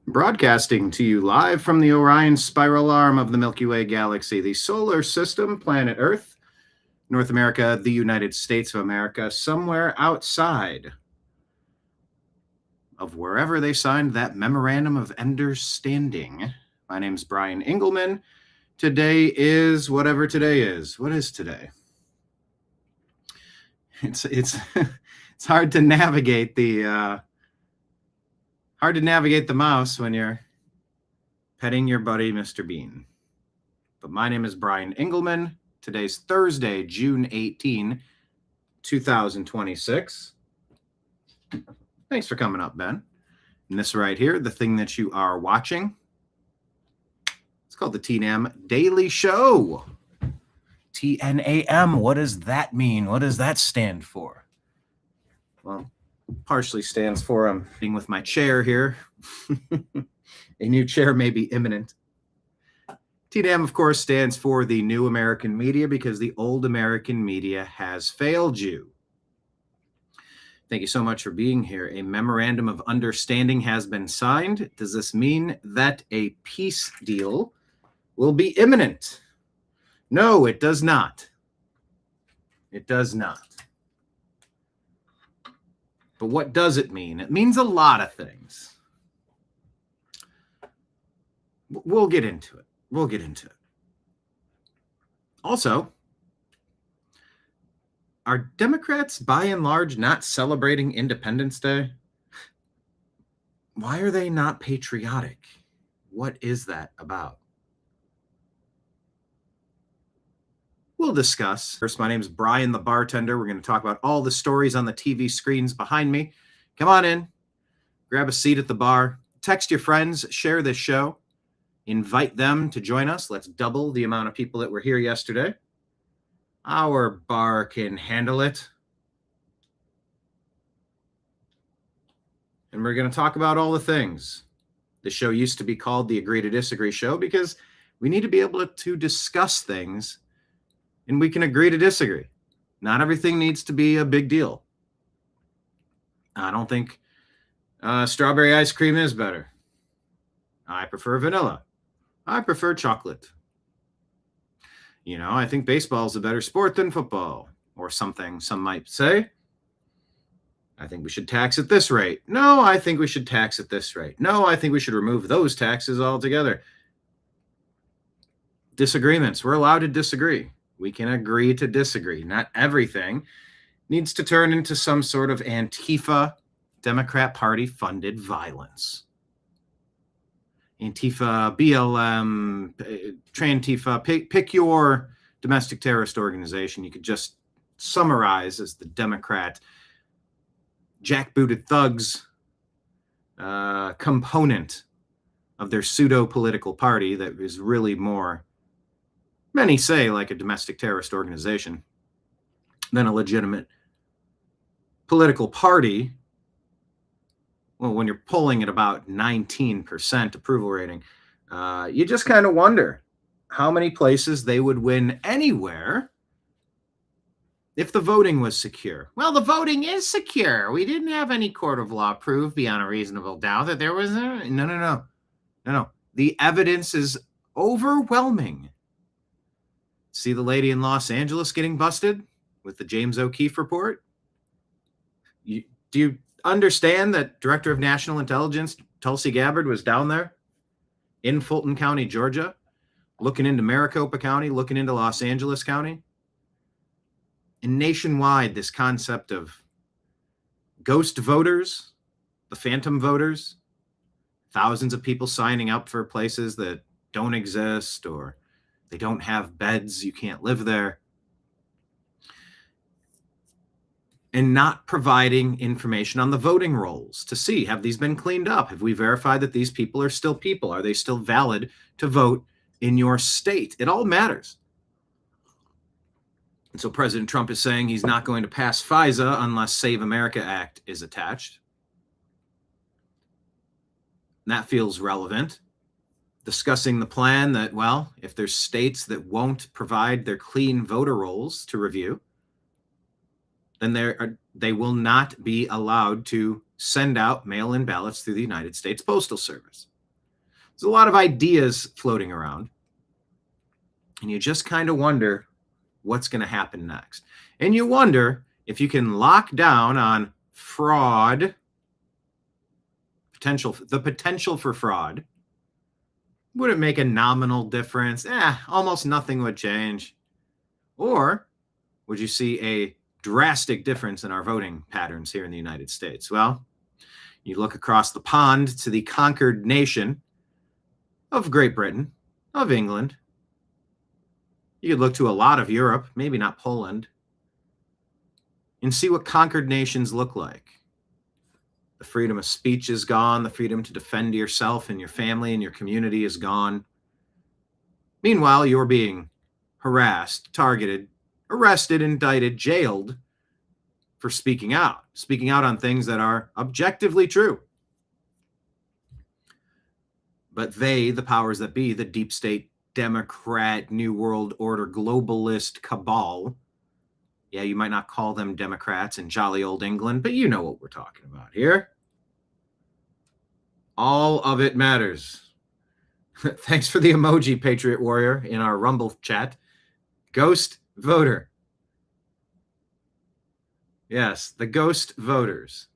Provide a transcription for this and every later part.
Broadcasting to you live from the Orion spiral arm of the Milky Way galaxy, the solar system, planet Earth, North America, the United States of America, somewhere outside of wherever they signed that Memorandum of Understanding. My name's Brian Engelman. Today is whatever today is. What is today? It's it's hard to navigate the mouse when you're petting your buddy, Mr. Bean. But my name is Brian Engelman. Today's Thursday, June 18, 2026. Thanks for coming up, Ben. And this right here, the thing that you are watching, it's called the TNAM Daily Show. TNAM, what does that mean? What does that stand for? Well, partially stands for I'm being with my chair here. A new chair may be imminent. TNAM, of course, stands for the New American Media because the old American media has failed you. Thank you so much for being here. A Memorandum of Understanding has been signed. Does this mean that a peace deal will be imminent? No, it does not. It does not. But what does it mean? It means a lot of things. We'll get into it. Also, are Democrats by and large not celebrating Independence Day? Why are they not patriotic? What is that about? We'll discuss. First, my name is Brian the Bartender. We're going to talk about all the stories on the TV screens behind me. Come on in, grab a seat at the bar, text your friends, share this show, invite them to join us. Let's double the amount of people that were here yesterday. Our bar can handle it. And we're going to talk about all the things. The show used to be called the Agree to Disagree Show because we need to be able to discuss things and we can agree to disagree. Not everything needs to be a big deal. I don't think strawberry ice cream is better. I prefer vanilla. I prefer chocolate. You know, I think baseball is a better sport than football, or something some might say. I think we should tax at this rate. No, I think we should tax at this rate. No, I think we should remove those taxes altogether. Disagreements. We're allowed to disagree. We can agree to disagree. Not everything needs to turn into some sort of Antifa, Democrat Party funded violence. Antifa, BLM, Trantifa, pick your domestic terrorist organization. You could just summarize as the Democrat jackbooted thugs component of their pseudo-political party that is really more, many say, like a domestic terrorist organization than a legitimate political party. Well, when you're polling at about 19% approval rating, you just kind of wonder how many places they would win anywhere if the voting was secure. Well, the voting is secure. We didn't have any court of law prove beyond a reasonable doubt that there was no. The evidence is overwhelming. See the lady in Los Angeles getting busted with the James O'Keefe report? Do you understand that Director of National Intelligence Tulsi Gabbard was down there in Fulton County, Georgia, looking into Maricopa County, looking into Los Angeles County? And nationwide, this concept of ghost voters, the phantom voters, thousands of people signing up for places that don't exist or they don't have beds, you can't live there. And not providing information on the voting rolls to see, have these been cleaned up? Have we verified that these people are still people? Are they still valid to vote in your state? It all matters. And so President Trump is saying he's not going to pass FISA unless Save America Act is attached. And that feels relevant. Discussing the plan that, well, if there's states that won't provide their clean voter rolls to review, then they will not be allowed to send out mail-in ballots through the United States Postal Service. There's a lot of ideas floating around, and you just kind of wonder what's going to happen next. And you wonder if you can lock down on fraud, the potential for fraud. Would it make a nominal difference? Almost nothing would change. Or would you see a drastic difference in our voting patterns here in the United States? Well, you look across the pond to the conquered nation of Great Britain, of England. You could look to a lot of Europe, maybe not Poland, and see what conquered nations look like. The freedom of speech is gone. The freedom to defend yourself and your family and your community is gone. Meanwhile, you're being harassed, targeted, arrested, indicted, jailed for speaking out on things that are objectively true. But they, the powers that be, the deep state, Democrat, New World Order, globalist cabal, yeah, you might not call them Democrats in jolly old England, but you know what we're talking about here. All of it matters. Thanks for the emoji, Patriot Warrior, in our Rumble chat. Ghost voter. Yes, the ghost voters.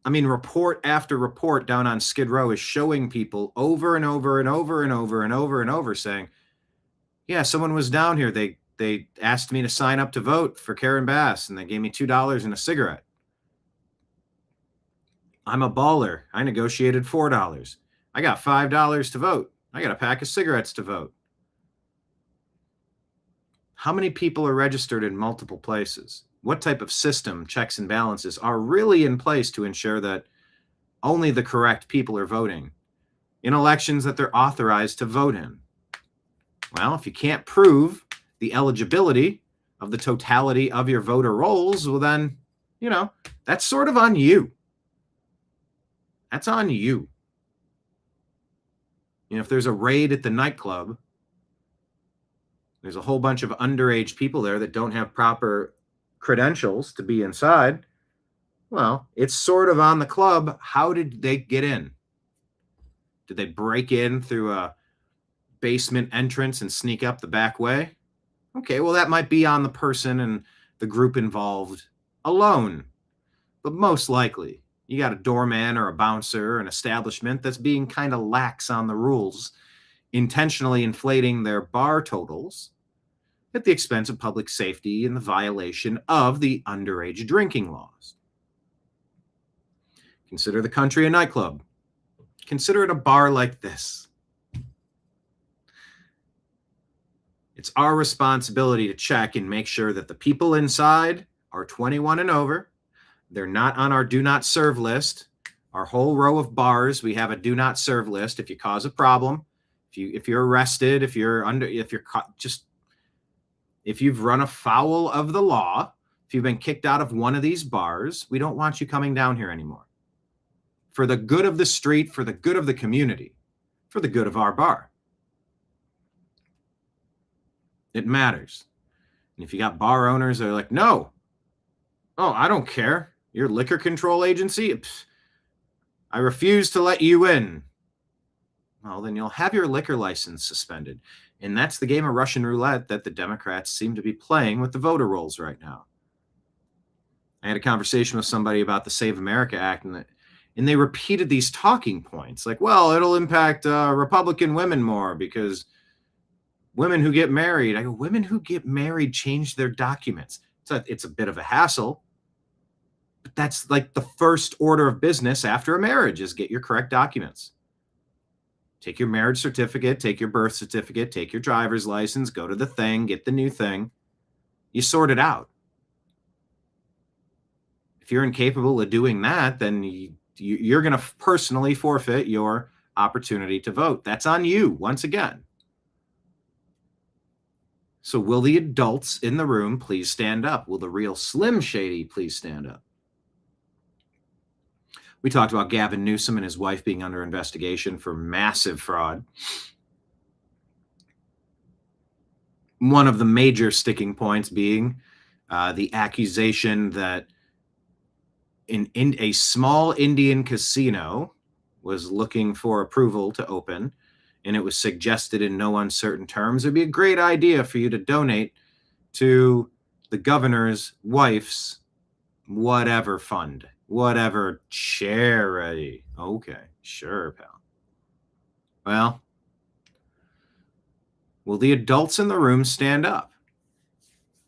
I mean, report after report down on Skid Row is showing people over and over and over and over and over and over saying, yeah, someone was down here. They asked me to sign up to vote for Karen Bass, and they gave me $2 and a cigarette. I'm a baller. I negotiated $4. I got $5 to vote. I got a pack of cigarettes to vote. How many people are registered in multiple places? What type of system, checks and balances are really in place to ensure that only the correct people are voting in elections that they're authorized to vote in? Well, if you can't prove the eligibility of the totality of your voter rolls, well then, that's sort of on you. That's on you. If there's a raid at the nightclub, there's a whole bunch of underage people there that don't have proper credentials to be inside. Well, it's sort of on the club. How did they get in? Did they break in through a basement entrance and sneak up the back way? Okay, well, that might be on the person and the group involved alone. But most likely, you got a doorman or a bouncer or an establishment that's being kind of lax on the rules, intentionally inflating their bar totals at the expense of public safety and the violation of the underage drinking laws. Consider the country a nightclub. Consider it a bar like this. It's our responsibility to check and make sure that the people inside are 21 and over. They're not on our do not serve list. Our whole row of bars, we have a do not serve list. If you cause a problem, if you're arrested, if you've run afoul of the law, if you've been kicked out of one of these bars, we don't want you coming down here anymore. For the good of the street, for the good of the community, for the good of our bar. It matters. And if you got bar owners that are like, no, I don't care. Your liquor control agency, I refuse to let you in. Well, then you'll have your liquor license suspended. And that's the game of Russian roulette that the Democrats seem to be playing with the voter rolls right now. I had a conversation with somebody about the Save America Act, and they repeated these talking points like, well, it'll impact Republican women more because women who get married. I go, women who get married change their documents. So it's a bit of a hassle. But that's like the first order of business after a marriage is get your correct documents. Take your marriage certificate, take your birth certificate, take your driver's license, go to the thing, get the new thing. You sort it out. If you're incapable of doing that, then you're going to personally forfeit your opportunity to vote. That's on you, once again. So will the adults in the room please stand up? Will the real Slim Shady please stand up? We talked about Gavin Newsom and his wife being under investigation for massive fraud. One of the major sticking points being the accusation that in a small Indian casino was looking for approval to open, and it was suggested in no uncertain terms, it'd be a great idea for you to donate to the governor's wife's whatever fund, whatever charity. Okay, sure, pal. Well, will the adults in the room stand up?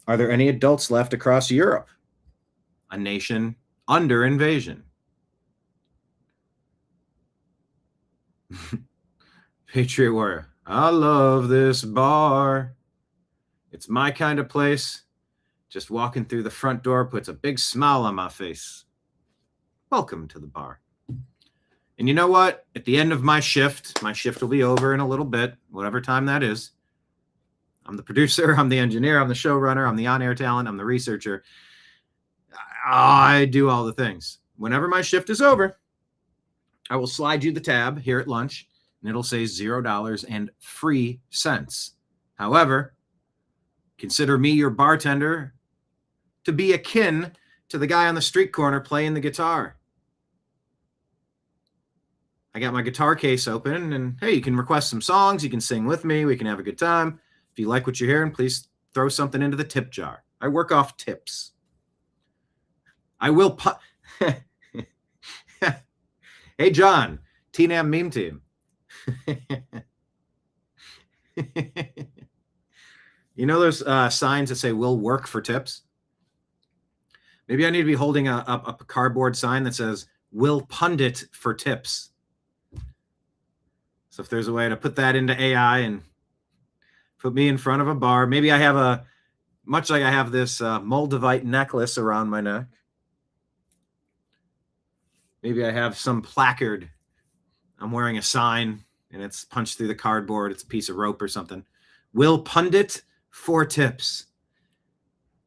Are there any adults left across Europe, a nation under invasion? Patriot Warrior, I love this bar. It's my kind of place. Just walking through the front door puts a big smile on my face. Welcome to the bar. And you know what? At the end of my shift will be over in a little bit, whatever time that is. I'm the producer, I'm the engineer, I'm the showrunner, I'm the on-air talent, I'm the researcher. I do all the things. Whenever my shift is over, I will slide you the tab here at lunch, and it'll say $0 and free cents. However, consider me your bartender to be akin to the guy on the street corner playing the guitar. I got my guitar case open, and hey, you can request some songs, you can sing with me, we can have a good time. If you like what you're hearing, please throw something into the tip jar. I work off tips. I will Hey, John, TNAM meme team. You know those signs that say "We'll work for tips"? Maybe I need to be holding up a cardboard sign that says "We'll pundit for tips." So if there's a way to put that into AI and put me in front of a bar, maybe I have much like I have this Moldavite necklace around my neck. Maybe I have some placard. I'm wearing a sign and it's punched through the cardboard. It's a piece of rope or something. We'll pundit for tips.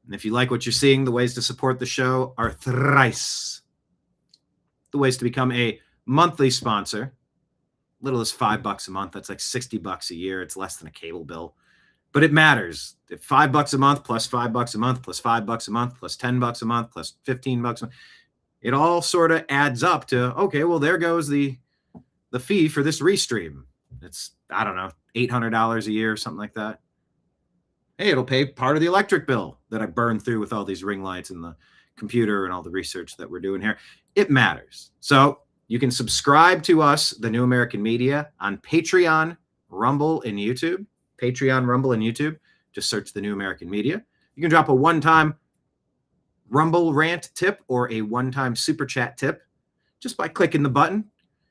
And if you like what you're seeing, the ways to support the show are thrice. The ways to become a monthly sponsor. Little as $5 a month. That's like $60 a year. It's less than a cable bill. But it matters. If $5 a month plus $5 a month plus $5 a month plus $10 a month plus $15 a month, it all sort of adds up to, okay, well, there goes the fee for this restream. It's, I don't know, $800 a year or something like that. Hey, it'll pay part of the electric bill that I burned through with all these ring lights and the computer and all the research that we're doing here. It matters. So you can subscribe to us, the New American Media, on Patreon, Rumble, and YouTube. Patreon, Rumble, and YouTube. Just search the New American Media. You can drop a one-time Rumble rant tip or a one-time super chat tip just by clicking the button.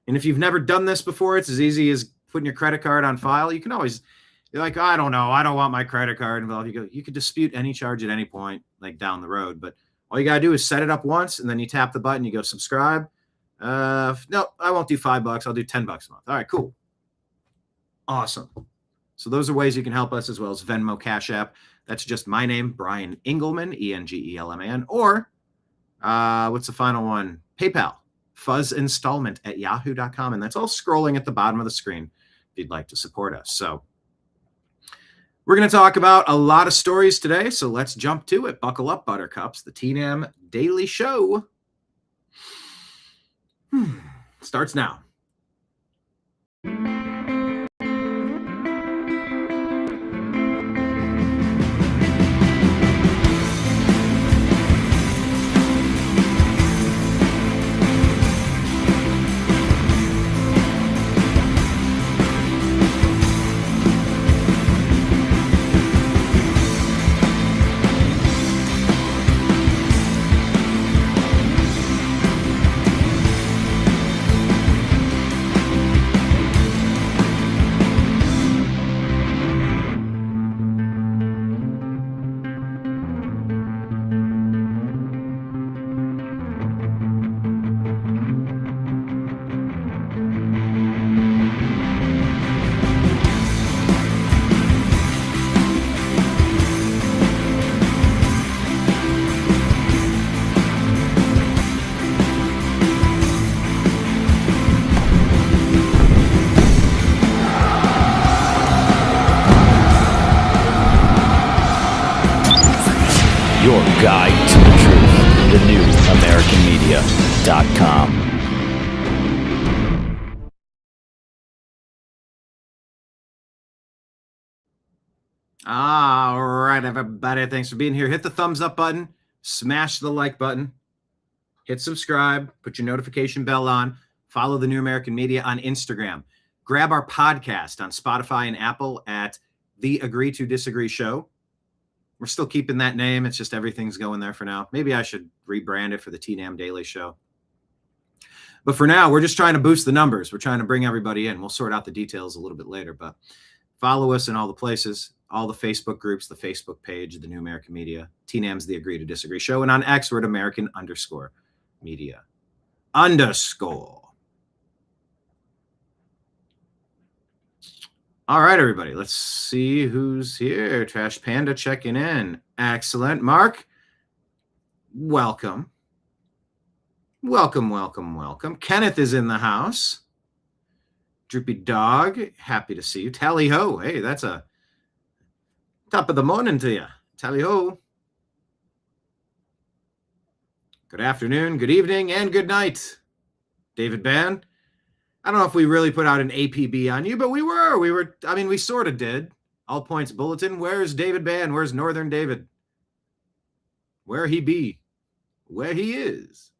And if you've never done this before, it's as easy as putting your credit card on file. You can always, you're like, I don't know, I don't want my credit card involved. You could dispute any charge at any point, like down the road. But all you got to do is set it up once, and then you tap the button, you go subscribe. No, I won't do $5. I'll do $10 a month. All right, cool. Awesome. So those are ways you can help us, as well as Venmo, Cash App. That's just my name, Brian Engelman, Engelman. Or what's the final one? PayPal, fuzzinstallment@yahoo.com. And that's all scrolling at the bottom of the screen if you'd like to support us. So we're going to talk about a lot of stories today. So let's jump to it. Buckle up, buttercups. The TNAM Daily Show starts now. Your guide to the truth, thenewamericanmedia.com. All right, everybody. Thanks for being here. Hit the thumbs up button, smash the like button, hit subscribe, put your notification bell on, follow the New American Media on Instagram. Grab our podcast on Spotify and Apple at The Agree to Disagree Show. We're still keeping that name. It's just everything's going there for now. Maybe I should rebrand it for the TNAM Daily Show. But for now, we're just trying to boost the numbers. We're trying to bring everybody in. We'll sort out the details a little bit later, but follow us in all the places, all the Facebook groups, the Facebook page, the New American Media, TNAM's The Agree to Disagree Show, and on X, we're at American_Media_. All right, everybody, let's see who's here. Trash Panda checking in. Excellent. Mark, welcome. Welcome. Kenneth is in the house. Droopy Dog, happy to see you. Tally ho. Hey, that's a top of the morning to you. Tally ho. Good afternoon, good evening, and good night. David Ban. I don't know if we really put out an APB on you, but we sort of did. All Points Bulletin. Where's David Ban? Where's Northern David? Where he be? Where he is.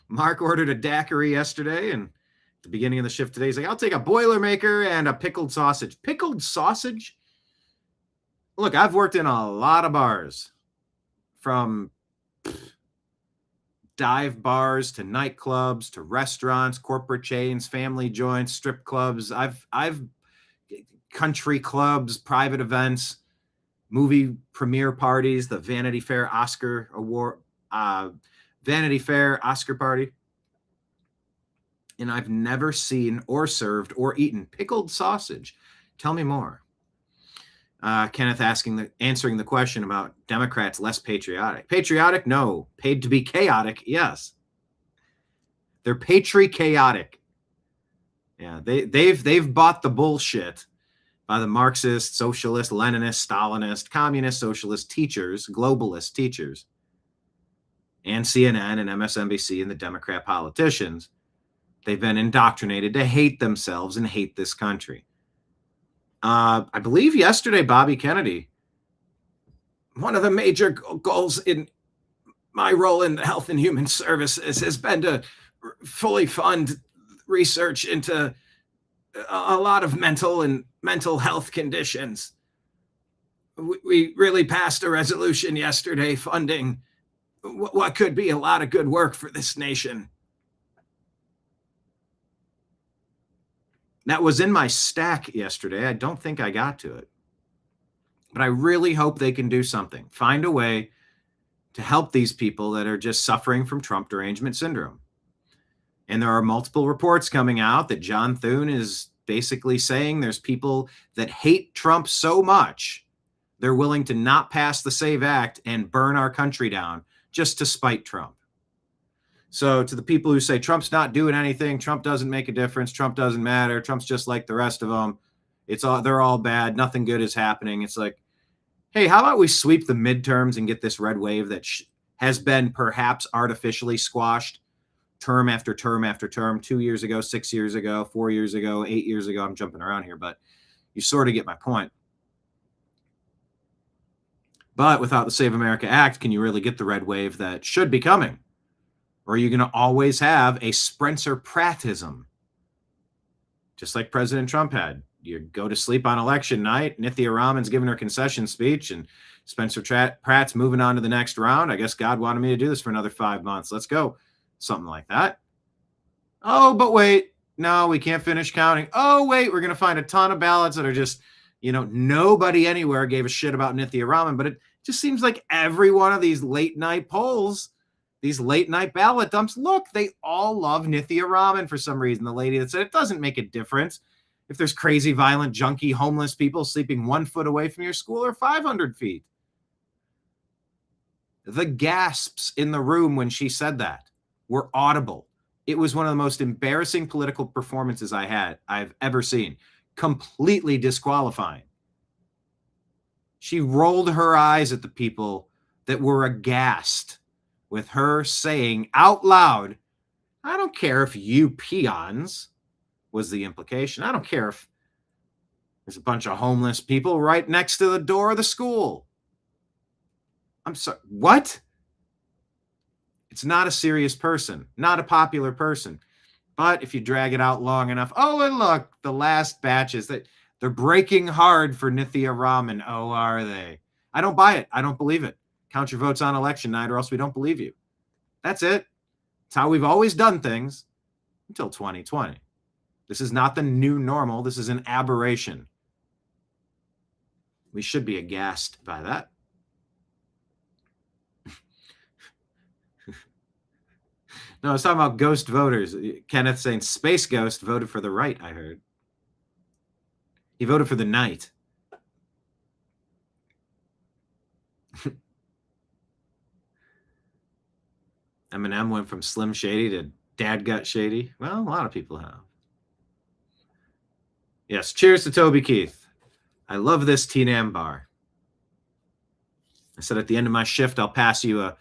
Mark ordered a daiquiri yesterday, and at the beginning of the shift today, he's like, I'll take a Boilermaker and a pickled sausage. Pickled sausage? Look, I've worked in a lot of bars, from dive bars to nightclubs to restaurants, corporate chains, family joints, strip clubs. I've country clubs, private events, movie premiere parties, the Vanity Fair Oscar party. And I've never seen or served or eaten pickled sausage. Tell me more. Kenneth answering the question about Democrats less patriotic. Patriotic? No. Paid to be chaotic? Yes. They're chaotic. Yeah, they've bought the bullshit by the Marxist, socialist, Leninist, Stalinist, communist, socialist teachers, globalist teachers, and CNN and MSNBC and the Democrat politicians. They've been indoctrinated to hate themselves and hate this country. I believe yesterday, Bobby Kennedy, one of the major goals in my role in Health and Human Services has been to fully fund research into a lot of mental health conditions. We really passed a resolution yesterday funding what could be a lot of good work for this nation. That was in my stack yesterday. I don't think I got to it. But I really hope they can do something. Find a way to help these people that are just suffering from Trump derangement syndrome. And there are multiple reports coming out that John Thune is basically saying there's people that hate Trump so much, they're willing to not pass the SAVE Act and burn our country down just to spite Trump. So to the people who say Trump's not doing anything, Trump doesn't make a difference, Trump doesn't matter, Trump's just like the rest of them, they're all bad, nothing good is happening. It's like, hey, how about we sweep the midterms and get this red wave that has been perhaps artificially squashed term after term after term, 2 years ago, 6 years ago, 4 years ago, 8 years ago. I'm jumping around here, but you sort of get my point. But without the Save America Act, can you really get the red wave that should be coming? Or are you going to always have a Spencer Prattism? Just like President Trump had. You go to sleep on election night, Nithya Raman's giving her concession speech, and Spencer Pratt's moving on to the next round. I guess God wanted me to do this for another 5 months. Let's go. Something like that. Oh, but wait. No, we can't finish counting. Oh, wait. We're going to find a ton of ballots that are just, nobody anywhere gave a shit about Nithya Raman. But it just seems like every one of these late night polls, these late night ballot dumps, look, they all love Nithya Raman for some reason. The lady that said it doesn't make a difference if there's crazy, violent, junkie, homeless people sleeping 1 foot away from your school or 500 feet. The gasps in the room when she said that were audible. It was one of the most embarrassing political performances I've ever seen. Completely disqualifying. She rolled her eyes at the people that were aghast with her saying out loud, I don't care if you peons, was the implication. I don't care if There's a bunch of homeless people right next to the door of the school. I'm sorry, what? It's not a serious person, not a popular person. But if you drag it out long enough, oh, and look, the last batches, they're breaking hard for Nithya Raman. Oh, are they? I don't buy it. I don't believe it. Count your votes on election night or else we don't believe you. That's it. It's how we've always done things until 2020. This is not the new normal. This is an aberration. We should be aghast by that. No, I was talking about ghost voters. Kenneth saying Space Ghost voted for the right, I heard. He voted for the night. Eminem went from Slim Shady to Dadgut Shady. Well, a lot of people have. Yes, cheers to Toby Keith. I love this TNAM bar. I said at the end of my shift, I'll pass you a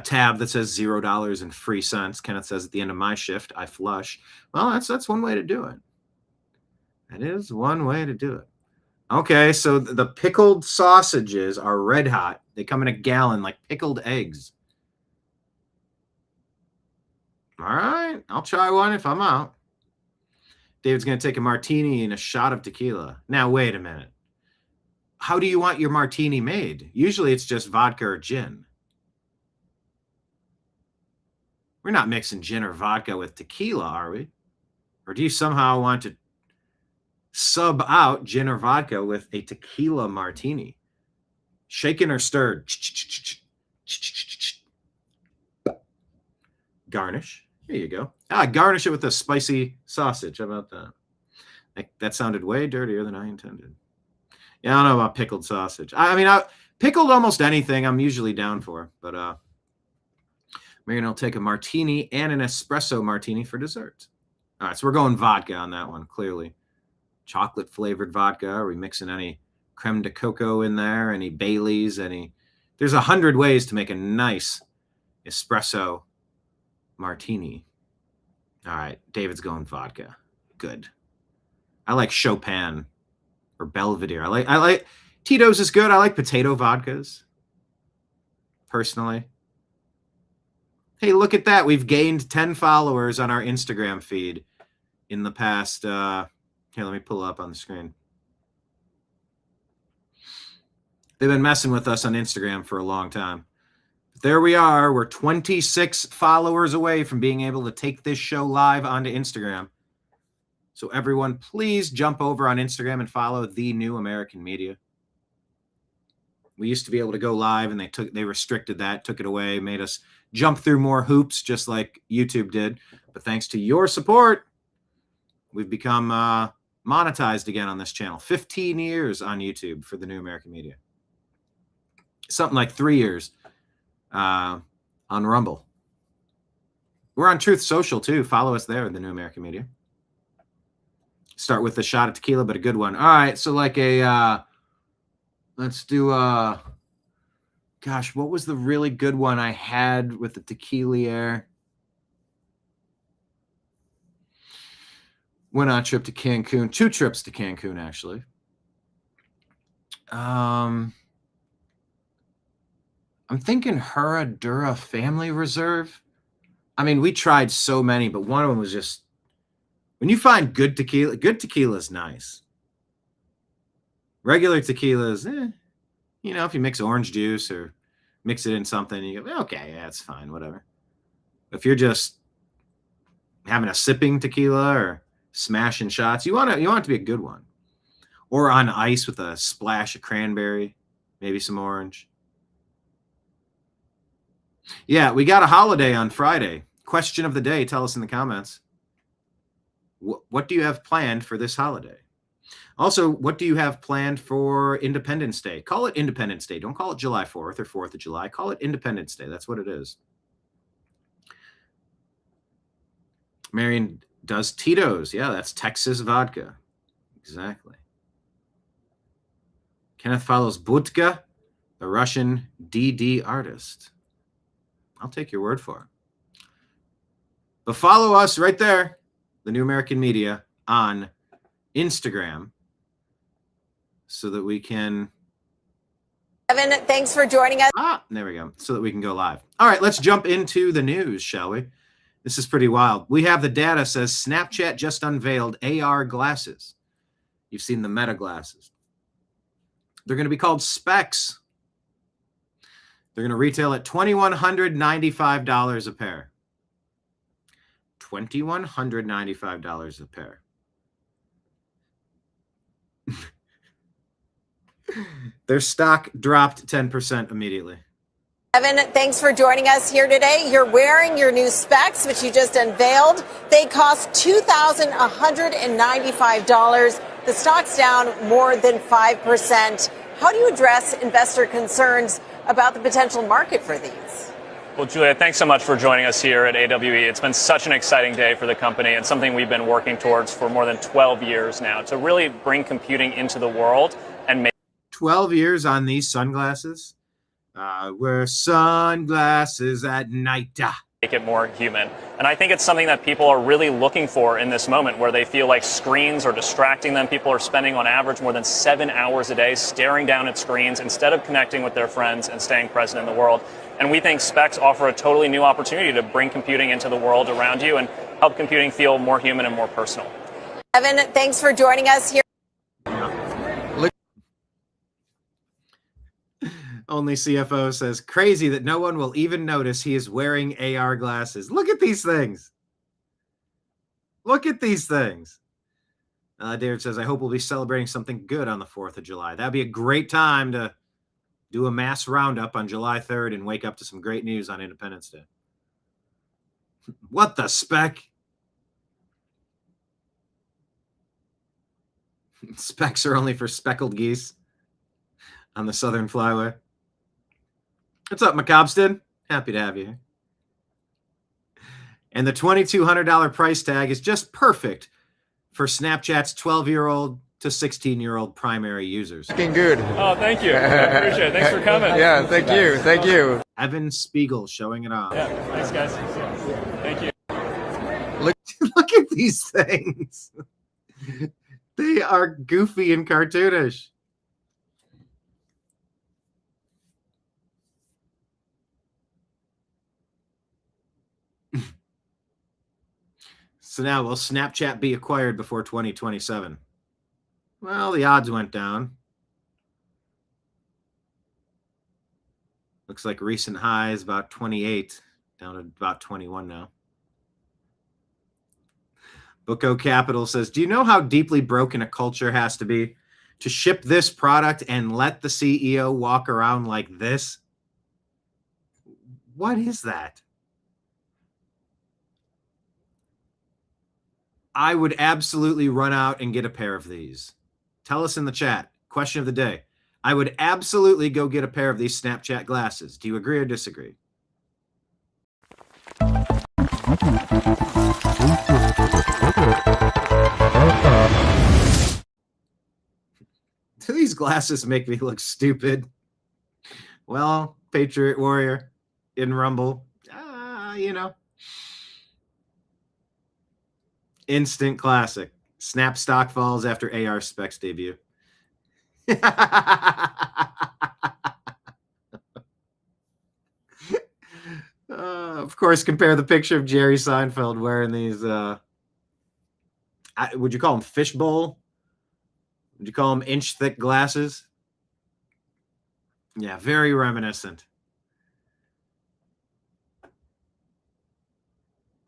tab that says $0 and free cents. Kenneth says at the end of my shift, I flush. Well, that's one way to do it. That is one way to do it. Okay, so the pickled sausages are red hot. They come in a gallon like pickled eggs. All right, I'll try one if I'm out. David's going to take a martini and a shot of tequila. Now, wait a minute. How do you want your martini made? Usually it's just vodka or gin. We're not mixing gin or vodka with tequila, are we? Or do you somehow want to sub out gin or vodka with a tequila martini? Shaken or stirred? Garnish. There you go. Garnish it with a spicy sausage. How about that? That sounded way dirtier than I intended. Yeah, I don't know about pickled sausage. I mean, pickled almost anything I'm usually down for. But Marion will take a martini and an espresso martini for dessert. All right, so we're going vodka on that one, clearly. Chocolate flavored vodka. Are we mixing any creme de coco in there? Any Baileys? There's 100 ways to make a nice espresso martini. All right, David's going vodka. Good. I like Chopin or Belvedere. I like Tito's is good. I like potato vodkas, personally. Hey, look at that. We've gained 10 followers on our Instagram feed in the past. Here, let me pull up on the screen. They've been messing with us on Instagram for a long time. But there we are. We're 26 followers away from being able to take this show live onto Instagram. So everyone, please jump over on Instagram and follow The New American Media. We used to be able to go live, and they restricted that, took it away, made us jump through more hoops, just like YouTube did. But thanks to your support, we've become monetized again on this channel. 15 years on YouTube for The New American Media. Something like 3 years on Rumble. We're on Truth Social, too. Follow us there, The New American Media. Start with a shot of tequila, but a good one. All right, so like let's do gosh, what was the really good one I had with the tequila? Went on a trip to Cancun. 2 trips to Cancun, actually. I'm thinking Herradura Family Reserve. I mean, we tried so many, but one of them was just, when you find good tequila is nice. Regular tequila is, if you mix orange juice or mix it in something, you go, okay, yeah, it's fine, whatever. If you're just having a sipping tequila or smashing shots, you want it to be a good one. Or on ice with a splash of cranberry, maybe some orange. Yeah, we got a holiday on Friday. Question of the day, tell us in the comments. What do you have planned for this holiday? Also, what do you have planned for Independence Day? Call it Independence Day. Don't call it July 4th or 4th of July. Call it Independence Day. That's what it is. Marion does Tito's. Yeah, that's Texas vodka. Exactly. Kenneth follows Budka, the Russian DD artist. I'll take your word for it. But follow us right there, The New American Media, on Instagram. so that we can... Evan, thanks for joining us. There we go. So that we can go live. All right, let's jump into the news, shall we? This is pretty wild. We have the data says Snapchat just unveiled AR glasses. You've seen the Meta glasses. They're going to be called Specs. They're going to retail at $2,195 a pair. $2,195 a pair. Their stock dropped 10% immediately. Evan, thanks for joining us here today. You're wearing your new Specs, which you just unveiled. They cost $2,195. The stock's down more than 5%. How do you address investor concerns about the potential market for these? Well, Julia, thanks so much for joining us here at AWE. It's been such an exciting day for the company and something we've been working towards for more than 12 years now to really bring computing into the world and make 12 years on these sunglasses. Wear sunglasses at night. Make it more human. And I think it's something that people are really looking for in this moment where they feel like screens are distracting them. People are spending on average more than 7 hours a day staring down at screens instead of connecting with their friends and staying present in the world. And we think Specs offer a totally new opportunity to bring computing into the world around you and help computing feel more human and more personal. Evan, thanks for joining us here. Only CFO says, crazy that no one will even notice he is wearing AR glasses. Look at these things. Look at these things. David says, I hope we'll be celebrating something good on the 4th of July. That'd be a great time to do a mass roundup on July 3rd and wake up to some great news on Independence Day. What the spec? Specs are only for speckled geese on the Southern Flyway. What's up, McCobston? Happy to have you here. And the $2,200 price tag is just perfect for Snapchat's 12-year-old to 16-year-old primary users. Looking good. Oh, thank you. I appreciate it. Thanks for coming. Yeah, thank you. Thank you. Evan Spiegel showing it off. Yeah, thanks, guys. Thank you. Look at these things. They are goofy and cartoonish. So now, will Snapchat be acquired before 2027? Well, the odds went down. Looks like recent highs about 28, down to about 21 now. Booko Capital says, do you know how deeply broken a culture has to be to ship this product and let the CEO walk around like this? What is that? I would absolutely run out and get a pair of these. Tell us in the chat. Question of the day. I would absolutely go get a pair of these Snapchat glasses. Do you agree or disagree? Do these glasses make me look stupid? Well, Patriot Warrior in Rumble, you know. Instant classic. Snap stock falls after AR Specs debut. Of course, compare the picture of Jerry Seinfeld wearing these, would you call them fishbowl? Would you call them inch-thick glasses? Yeah, very reminiscent.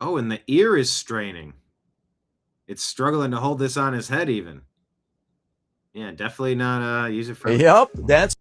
Oh, and the ear is straining. It's struggling to hold this on his head even. Yeah, definitely not user-friendly. Yep, that's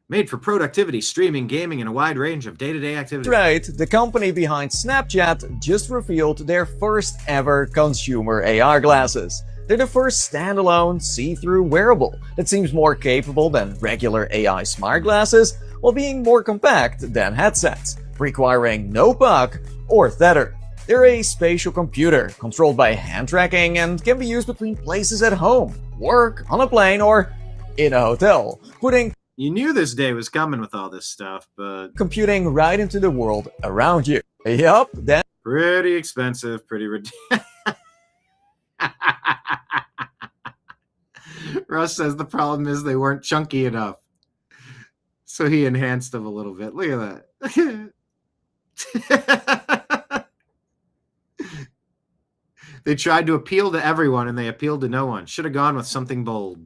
made for productivity, streaming, gaming, and a wide range of day-to-day activities. right. The company behind Snapchat just revealed their first ever consumer AR glasses. They're the first standalone, see-through wearable that seems more capable than regular AI smart glasses while being more compact than headsets, requiring no puck or tether. They're a spatial computer controlled by hand tracking and can be used between places at home, work, on a plane, or in a hotel, putting You knew this day was coming with all this stuff, but computing right into the world around you. Yup, that's pretty expensive, pretty ridiculous. Russ says the problem is they weren't chunky enough. So he enhanced them a little bit. Look at that. They tried to appeal to everyone and they appealed to no one. Should have gone with something bold.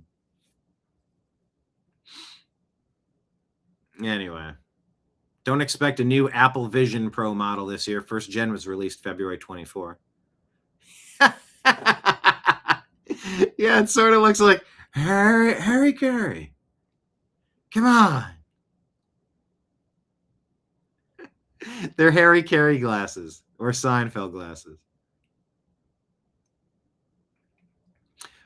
Anyway, don't expect a new Apple Vision Pro model this year. First gen was released February 24. Yeah, it sort of looks like Harry Carey. Come on. They're Harry Carey glasses or Seinfeld glasses.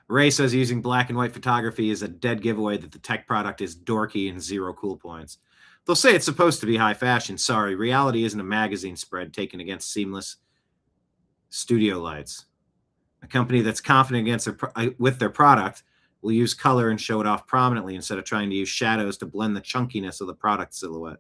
Ray says using black and white photography is a dead giveaway that the tech product is dorky and 0 cool points. They'll say it's supposed to be high fashion. Sorry, reality isn't a magazine spread taken against seamless studio lights. A company that's confident with their product will use color and show it off prominently instead of trying to use shadows to blend the chunkiness of the product silhouette.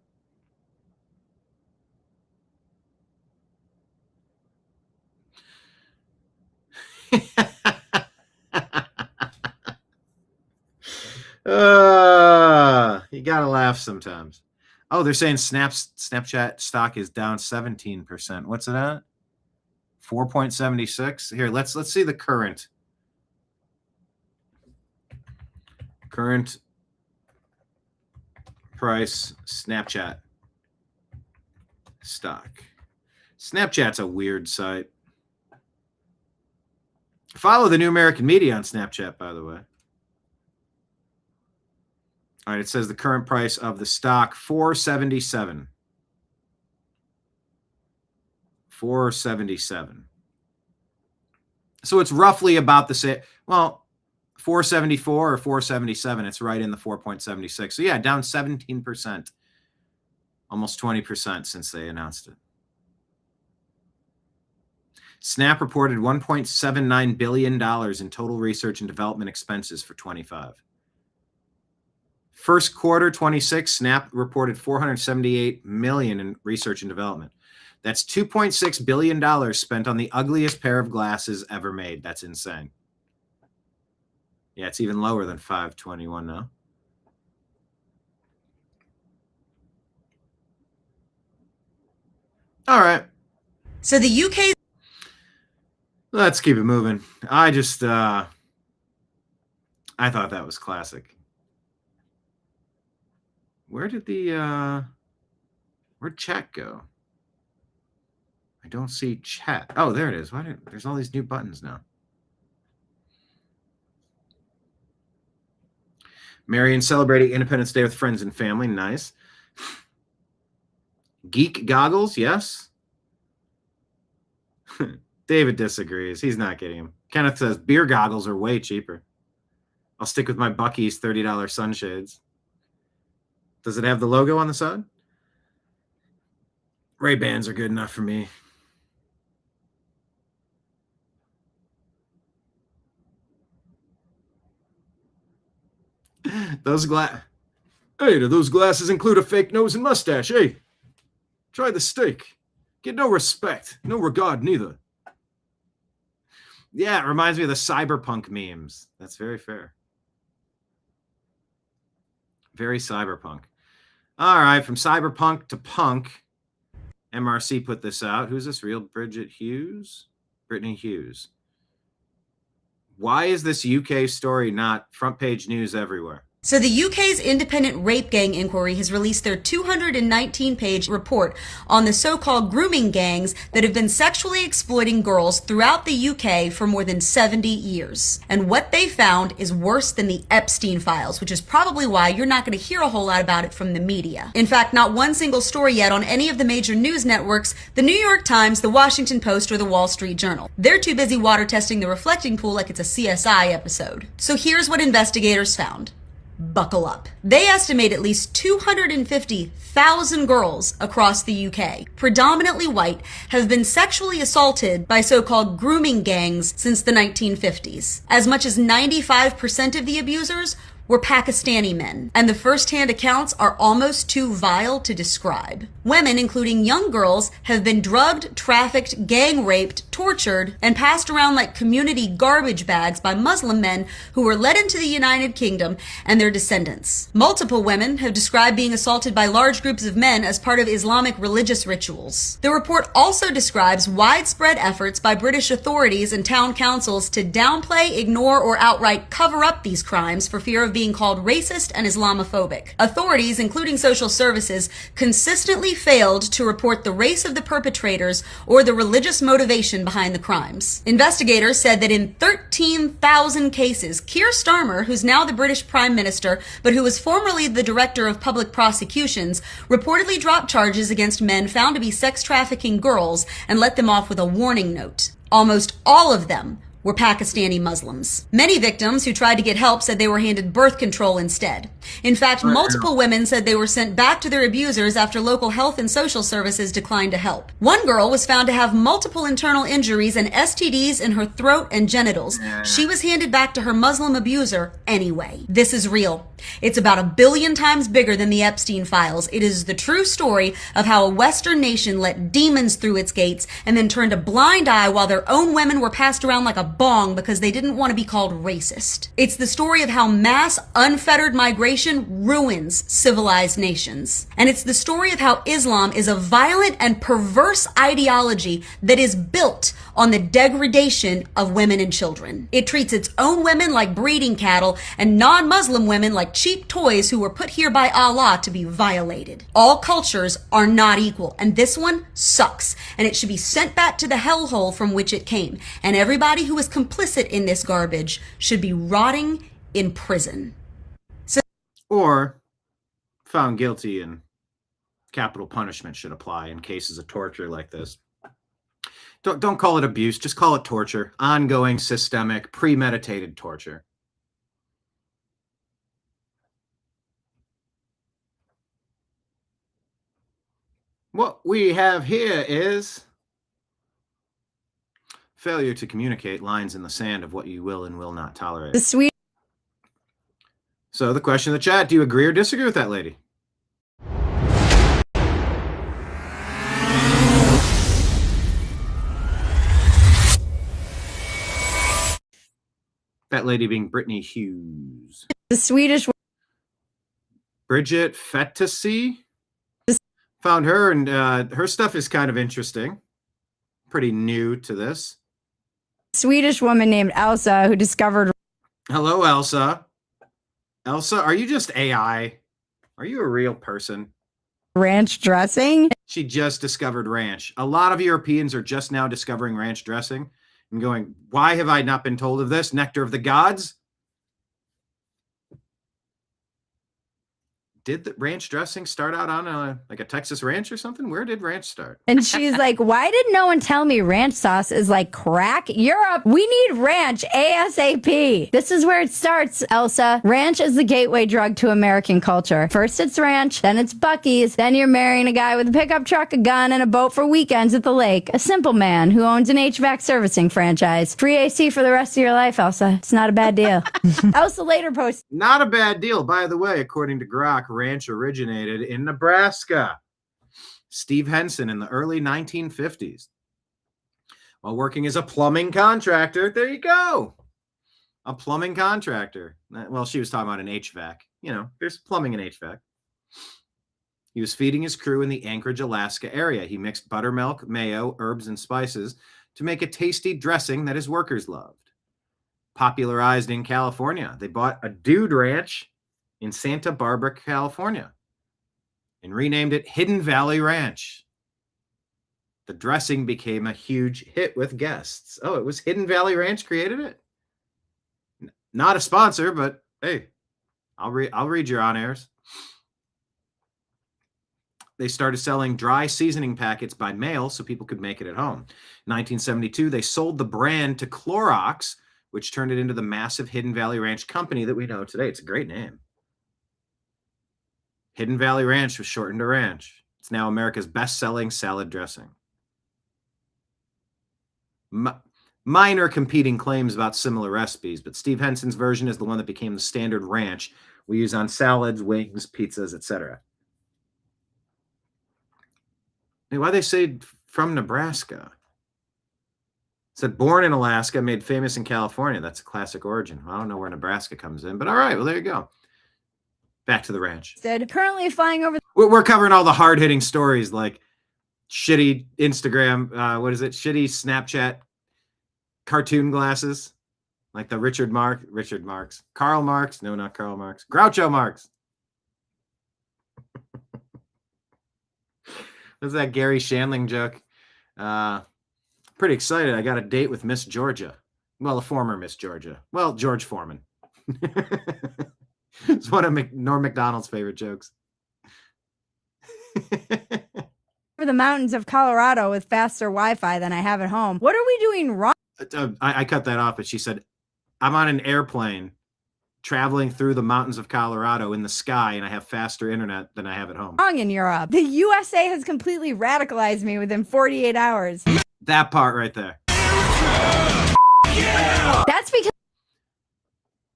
You gotta laugh sometimes. Oh, they're saying Snapchat stock is down 17%. What's it at? 4.76. Here, let's see the current price Snapchat stock. Snapchat's a weird site. Follow the New American Media on Snapchat, by the way. All right, it says the current price of the stock, $477. $477. So it's roughly about the same. Well, 474 or 477. It's right in the 4.76. So yeah, down 17%, almost 20% since they announced it. Snap reported $1.79 billion in total research and development expenses for 25. First quarter 26, Snap reported $478 million in research and development. That's $2.6 billion spent on the ugliest pair of glasses ever made. That's insane. Yeah, it's even lower than 521 now. All right. So the UK... Let's keep it moving. I thought that was classic. Where'd chat go? I don't see chat. Oh, there it is. There's all these new buttons now. Marion celebrating Independence Day with friends and family. Nice. Geek goggles, yes. David disagrees. He's not getting them. Kenneth says beer goggles are way cheaper. I'll stick with my Buc-ee's $30 sunshades. Does it have the logo on the side? Ray-Bans are good enough for me. Hey, do those glasses include a fake nose and mustache? Hey, try the steak. Get no respect, no regard neither. Yeah, it reminds me of the cyberpunk memes. That's very fair. Very cyberpunk. All right, from cyberpunk to punk. MRC put this out. Who's this real? Brittany Hughes. Why is this UK story not front page news everywhere? So the UK's Independent Rape Gang Inquiry has released their 219-page report on the so-called grooming gangs that have been sexually exploiting girls throughout the UK for more than 70 years. And what they found is worse than the Epstein files, which is probably why you're not going to hear a whole lot about it from the media. In fact, not one single story yet on any of the major news networks, the New York Times, the Washington Post, or the Wall Street Journal. They're too busy water testing the reflecting pool like it's a CSI episode. So here's what investigators found. Buckle up. They estimate at least 250,000 girls across the UK, predominantly white, have been sexually assaulted by so-called grooming gangs since the 1950s. As much as 95% of the abusers were Pakistani men, and the first-hand accounts are almost too vile to describe. Women, including young girls, have been drugged, trafficked, gang raped, tortured, and passed around like community garbage bags by Muslim men who were led into the United Kingdom and their descendants. Multiple women have described being assaulted by large groups of men as part of Islamic religious rituals. The report also describes widespread efforts by British authorities and town councils to downplay, ignore, or outright cover up these crimes for fear of being called racist and Islamophobic. Authorities, including social services, consistently failed to report the race of the perpetrators or the religious motivation behind the crimes. Investigators said that in 13,000 cases, Keir Starmer, who's now the British Prime Minister, but who was formerly the Director of Public Prosecutions, reportedly dropped charges against men found to be sex trafficking girls and let them off with a warning note. Almost all of them were Pakistani Muslims. Many victims who tried to get help said they were handed birth control instead. In fact, multiple women said they were sent back to their abusers after local health and social services declined to help. One girl was found to have multiple internal injuries and STDs in her throat and genitals. She was handed back to her Muslim abuser anyway. This is real. It's about 1 billion times bigger than the Epstein files. It is the true story of how a Western nation let demons through its gates and then turned a blind eye while their own women were passed around like a bong because they didn't want to be called racist. It's the story of how mass, unfettered migration ruins civilized nations. And it's the story of how Islam is a violent and perverse ideology that is built on the degradation of women and children. It treats its own women like breeding cattle and non-Muslim women like cheap toys who were put here by Allah to be violated. All cultures are not equal, and this one sucks, and it should be sent back to the hellhole from which it came. And everybody who is complicit in this garbage should be rotting in prison. Or found guilty and capital punishment should apply in cases of torture like this. Don't call it abuse, just call it torture. Ongoing, systemic, premeditated torture. What we have here is failure to communicate lines in the sand of what you will and will not tolerate. So the question in the chat, do you agree or disagree with that lady? That lady being Brittany Hughes. The Swedish Bridget Fetisi. Found her, and her stuff is kind of interesting. Pretty new to this. Swedish woman named Elsa who discovered... Hello, Elsa. Elsa, are you just AI? Are you a real person? ranch dressing. She just discovered ranch. A lot of Europeans are just now discovering ranch dressing and going, why have I not been told of this? Nectar of the gods? Did the ranch dressing start out on a Texas ranch or something? Where did ranch start? And she's like, why did no one tell me ranch sauce is like crack? Europe, we need ranch ASAP. This is where it starts, Elsa. Ranch is the gateway drug to American culture. First it's ranch, then it's Buc-ee's, then you're marrying a guy with a pickup truck, a gun, and a boat for weekends at the lake. A simple man who owns an HVAC servicing franchise. Free AC for the rest of your life, Elsa. It's not a bad deal. Elsa later posted. Not a bad deal. By the way, according to Grok, ranch originated in Nebraska. Steve Henson in the early 1950s. While working as a plumbing contractor. There you go. A plumbing contractor. Well, she was talking about an HVAC. You know, there's plumbing and HVAC. He was feeding his crew in the Anchorage, Alaska area. He mixed buttermilk, mayo, herbs, and spices to make a tasty dressing that his workers loved. Popularized in California. They bought a dude ranch in Santa Barbara, California, and renamed it Hidden Valley Ranch. The dressing became a huge hit with guests. Oh, it was Hidden Valley Ranch created it? Not a sponsor, but hey, I'll read your on-airs. They started selling dry seasoning packets by mail so people could make it at home. In 1972, they sold the brand to Clorox, which turned it into the massive Hidden Valley Ranch company that we know today. It's a great name. Hidden Valley Ranch was shortened to Ranch. It's now America's best-selling salad dressing. minor competing claims about similar recipes, but Steve Henson's version is the one that became the standard ranch we use on salads, wings, pizzas, etc. Hey, why they say from Nebraska? It said born in Alaska, made famous in California. That's a classic origin. I don't know where Nebraska comes in, but all right, well, there you go. Back to the ranch. Said currently flying over. We're covering all the hard-hitting stories like shitty Instagram, shitty Snapchat cartoon glasses, like the Karl Marx. No, not Karl Marx. Groucho Marx. What's that Gary Shandling joke? Pretty excited. I got a date with Miss Georgia. Well, a former Miss Georgia. Well, George Foreman. It's one of Norm Macdonald's favorite jokes. Over the mountains of Colorado with faster Wi-Fi than I have at home. What are we doing wrong? I cut that off, but she said, I'm on an airplane traveling through the mountains of Colorado in the sky, and I have faster internet than I have at home. Wrong in Europe. The USA has completely radicalized me within 48 hours. That part right there. Yeah! That's because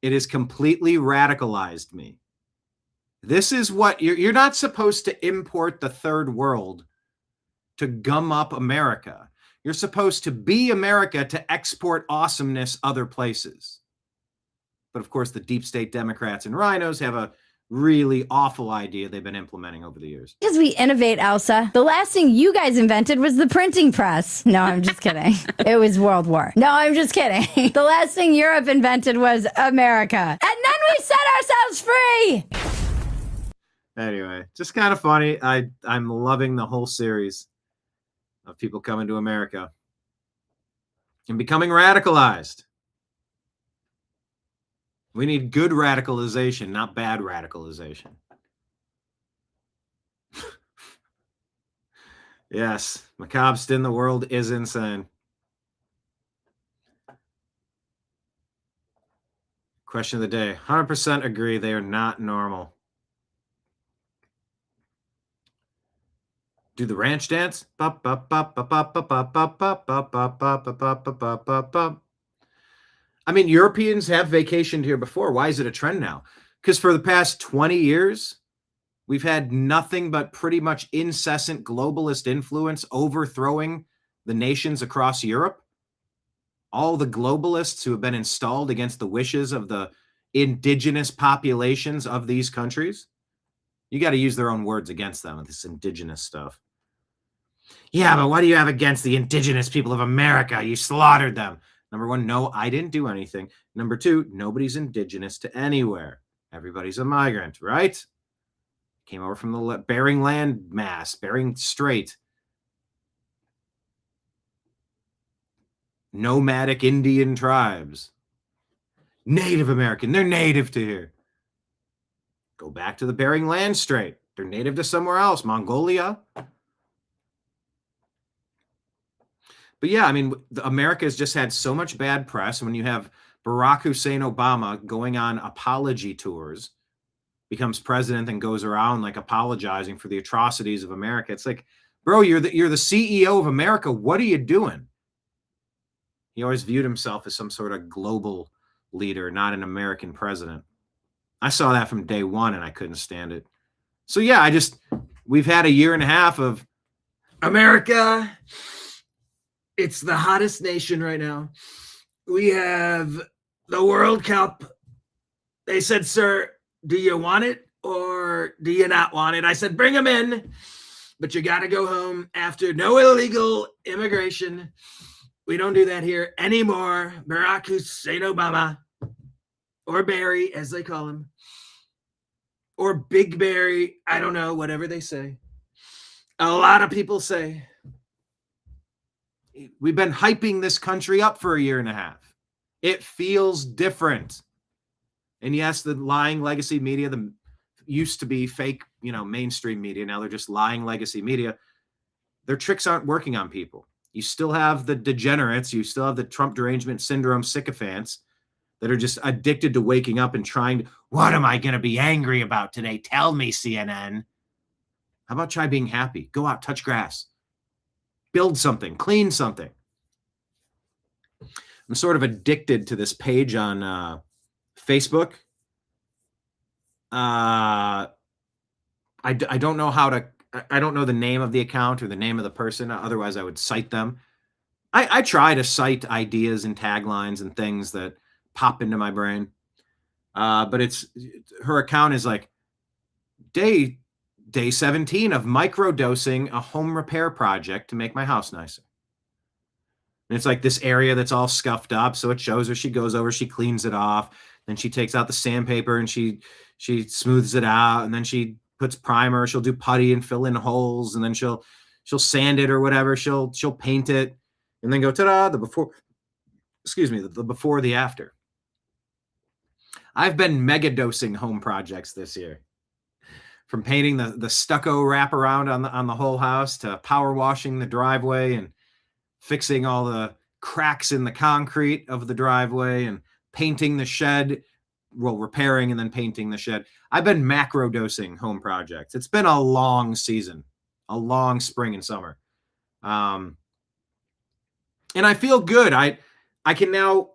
it has completely radicalized me. This is what you're not supposed to import the third world to gum up America. You're supposed to be America to export awesomeness other places. But of course, the deep state Democrats and rhinos have a really awful idea they've been implementing over the years. Because we innovate, Elsa. The last thing you guys invented was the printing press. No, I'm just kidding. It was World War. No, I'm just kidding. The last thing Europe invented was America. And then we set ourselves free. Anyway, just kind of funny. I'm loving the whole series of people coming to America and becoming radicalized. We need good radicalization, not bad radicalization. Yes, macabre in the world is insane. Question of the day. 100% agree they are not normal. Do the ranch dance. I mean, Europeans have vacationed here before. Why is it a trend now? Because for the past 20 years, we've had nothing but pretty much incessant globalist influence overthrowing the nations across Europe. All the globalists who have been installed against the wishes of the indigenous populations of these countries. You got to use their own words against them with this indigenous stuff. Yeah, but what do you have against the indigenous people of America? You slaughtered them. Number one, no, I didn't do anything. Number two, nobody's indigenous to anywhere. Everybody's a migrant, right? Came over from the Bering Land mass, Bering Strait. Nomadic Indian tribes. Native American, they're native to here. Go back to the Bering Land Strait. They're native to somewhere else, Mongolia. But yeah, I mean, America has just had so much bad press. When you have Barack Hussein Obama going on apology tours, becomes president and goes around like apologizing for the atrocities of America. It's like, bro, you're the CEO of America. What are you doing? He always viewed himself as some sort of global leader, not an American president. I saw that from day one and I couldn't stand it. So yeah, we've had a year and a half of America. It's the hottest nation right now. We have the World Cup. They said, sir, do you want it or do you not want it? I said, bring them in, but you got to go home after. No illegal immigration. We don't do that here anymore. Barack Hussein Obama, or Barry, as they call him, or Big Barry. I don't know, whatever they say. A lot of people say. We've been hyping this country up for a year and a half. It feels different. And yes, the lying legacy media, the used to be fake, mainstream media. Now they're just lying legacy media. Their tricks aren't working on people. You still have the degenerates. You still have the Trump derangement syndrome sycophants that are just addicted to waking up and trying to, what am I going to be angry about today? Tell me, CNN. How about try being happy? Go out, touch grass. Build something, clean something. I'm sort of addicted to this page on Facebook. I don't know how to, I don't know the name of the account or the name of the person. Otherwise, I would cite them. I try to cite ideas and taglines and things that pop into my brain. But her account is like day 17 of microdosing a home repair project to make my house nicer. And it's like this area that's all scuffed up. So it shows her, she goes over, she cleans it off. Then she takes out the sandpaper and she smooths it out. And then she puts primer. She'll do putty and fill in holes. And then she'll sand it or whatever. She'll paint it and then go, ta-da, the before, the before, the after. I've been mega dosing home projects this year. From painting the stucco wraparound on the whole house to power washing the driveway and fixing all the cracks in the concrete of the driveway and painting the shed, well, repairing and then painting the shed. I've been macro dosing home projects. It's been a long season, a long spring and summer. And I feel good. I can now,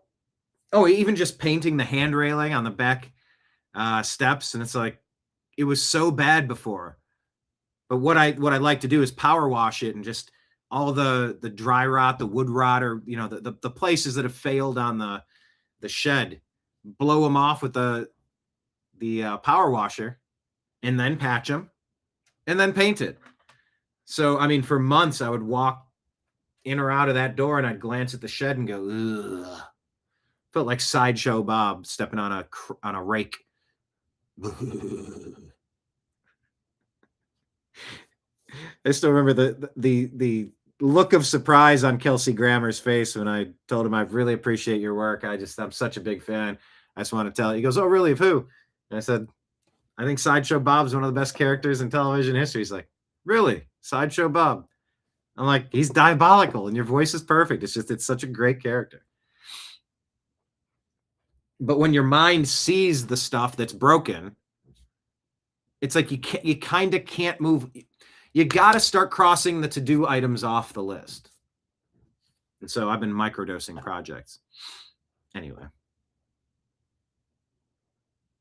even just painting the hand railing on the back steps. And it's like, it was so bad before. But what I like to do is power wash it and just all the dry rot, the wood rot, or the places that have failed on the shed, blow them off with the power washer, and then patch them, and then paint it. So I mean, for months I would walk in or out of that door, and I'd glance at the shed and go, ugh. Felt like Sideshow Bob stepping on a rake. I still remember the look of surprise on Kelsey Grammer's face when I told him I really appreciate your work. I'm such a big fan. I just want to tell you. He goes, "Oh, really? Of who?" And I said, "I think Sideshow Bob's one of the best characters in television history." He's like, "Really? Sideshow Bob?" I'm like, "He's diabolical and your voice is perfect. It's such a great character." But when your mind sees the stuff that's broken, it's like you kind of can't move. You got to start crossing the to-do items off the list. And so I've been microdosing projects. Anyway.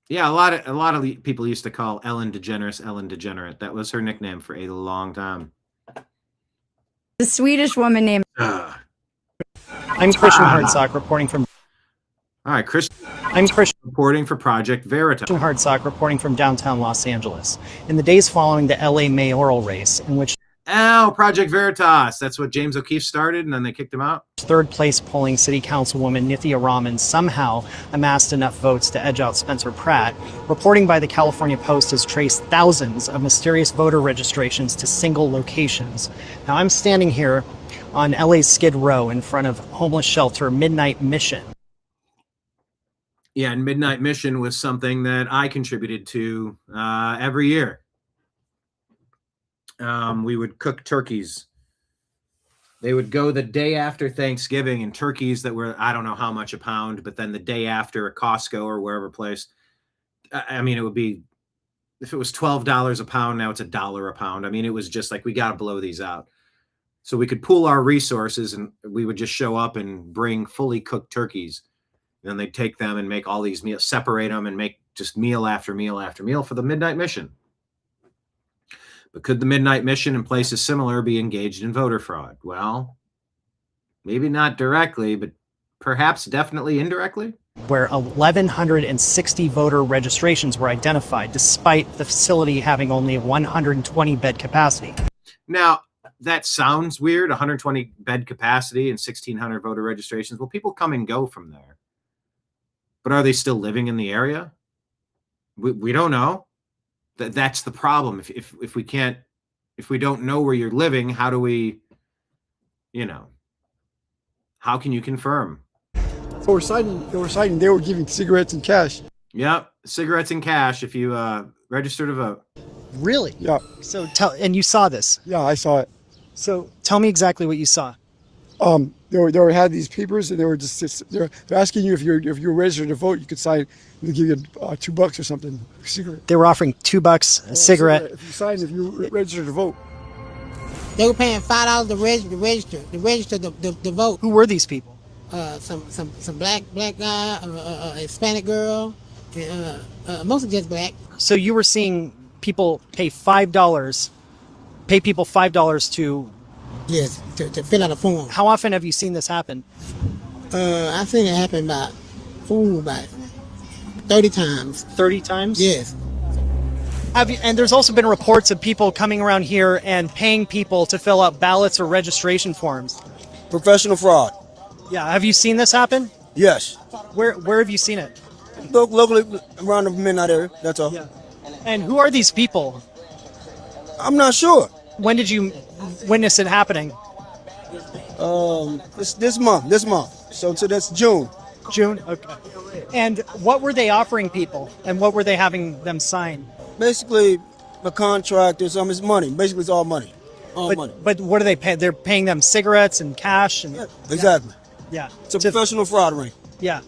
Yeah, a lot of people used to call Ellen DeGeneres Ellen Degenerate. That was her nickname for a long time. The Swedish woman named... I'm Christian Hartsock reporting from... All right, Chris. I'm Christian reporting for Project Veritas. Hartsock reporting from downtown Los Angeles. In the days following the LA mayoral race, in which Project Veritas. That's what James O'Keefe started, and then they kicked him out. Third place polling city councilwoman Nithya Raman somehow amassed enough votes to edge out Spencer Pratt. Reporting by the California Post has traced thousands of mysterious voter registrations to single locations. Now I'm standing here on LA's Skid Row in front of homeless shelter Midnight Mission. Yeah, and Midnight Mission was something that I contributed to every year. We would cook turkeys. They would go the day after Thanksgiving, and turkeys that were, I don't know how much a pound, but then the day after at Costco or wherever place, I mean, it would be, if it was $12 a pound, now it's $1 a pound. I mean, it was just like, we got to blow these out. So we could pool our resources, and we would just show up and bring fully cooked turkeys. And then they'd take them and make all these meals, separate them and make just meal after meal after meal for the Midnight Mission. But could the Midnight Mission and places similar be engaged in voter fraud? Well, maybe not directly, but perhaps definitely indirectly. Where 1,160 voter registrations were identified, despite the facility having only 120 bed capacity. Now, that sounds weird, 120 bed capacity and 1,600 voter registrations. Well, people come and go from there. But are they still living in the area? We don't know. That's the problem. If we don't know where you're living, how do we, how can you confirm? So we're citing they were giving cigarettes and cash. Yep, cigarettes and cash if you register to vote. Really? Yeah. So and you saw this? Yeah, I saw it. So tell me exactly what you saw. They had these papers, and they were they're asking you if you're registered to vote, you could sign. They give you $2 or something. A cigarette. They were offering $2 a cigarette. If you registered to vote. They were paying $5 to register the vote. Who were these people? some black guy, a Hispanic girl, and, mostly just black. So you were seeing people pay people $5 to... Yes, to fill out a form. How often have you seen this happen? I've seen it happen about 30 times. 30 times? Yes. And there's also been reports of people coming around here and paying people to fill out ballots or registration forms. Professional fraud. Yeah, have you seen this happen? Yes. Where have you seen it? Locally, around the midnight area, that's all. Yeah. And who are these people? I'm not sure. When did you witness it happening? This month. So that's June. June? Okay. And what were they offering people? And what were they having them sign? Basically, the contract is it's money. Basically, it's all money. Money. But what do they pay? They're paying them cigarettes and cash? And, yeah, exactly. Yeah. It's a professional fraud ring. Yeah.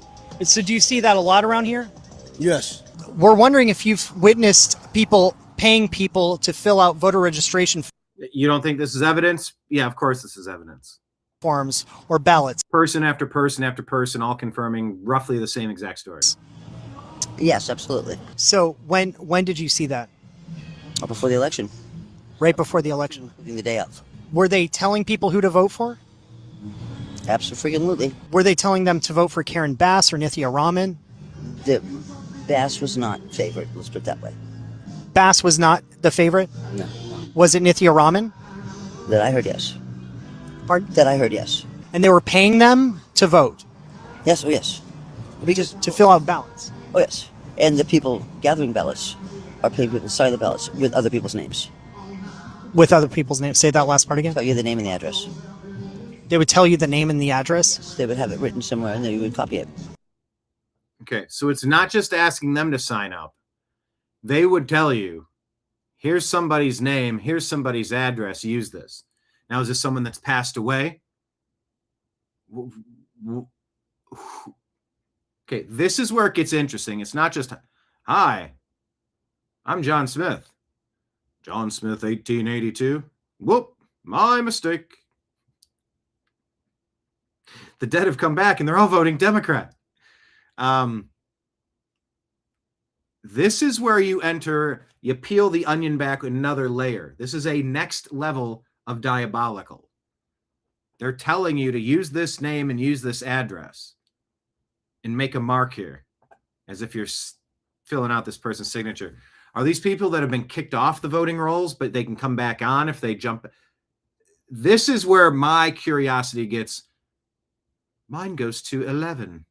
So do you see that a lot around here? Yes. We're wondering if you've witnessed people paying people to fill out voter registration You don't think this is evidence? Yeah, of course this is evidence. Forms or ballots. Person after person after person, all confirming roughly the same exact story. Yes, absolutely. So when did you see that? Before the election. Right before the election? The day of. Were they telling people who to vote for? Absolutely. Were they telling them to vote for Karen Bass or Nithya Raman? The Bass was not favored, let's put it that way. Bass was not the favorite? No. Was it Nithya Raman? That I heard, yes. Pardon? That I heard, yes. And they were paying them to vote? Yes, oh yes. Because to fill out ballots? Oh yes. And the people gathering ballots are paying people to sign the ballots with other people's names. With other people's names? Say that last part again? Tell you the name and the address. They would tell you the name and the address? They would have it written somewhere and then you would copy it. Okay, so it's not just asking them to sign up. They would tell you, here's somebody's name, here's somebody's address, use this. Now, is this someone that's passed away? Okay, this is where it gets interesting. It's not just, hi, I'm John Smith. John Smith, 1882. Whoop, my mistake. The dead have come back and they're all voting Democrat. This is where you peel the onion back another layer. This is a next level of diabolical. They're telling you to use this name and use this address and make a mark here as if you're filling out this person's signature. Are these people that have been kicked off the voting rolls, but they can come back on if they jump? This is where my curiosity gets. Mine goes to 11.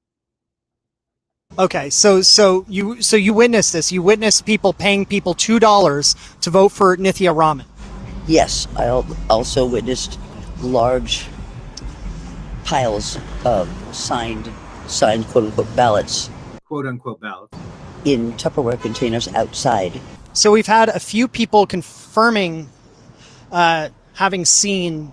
Okay, so you witnessed this. You witnessed people paying people $2 to vote for Nithya Raman. Yes, I also witnessed large piles of signed quote-unquote ballots. Quote-unquote ballots. In Tupperware containers outside. So we've had a few people confirming having seen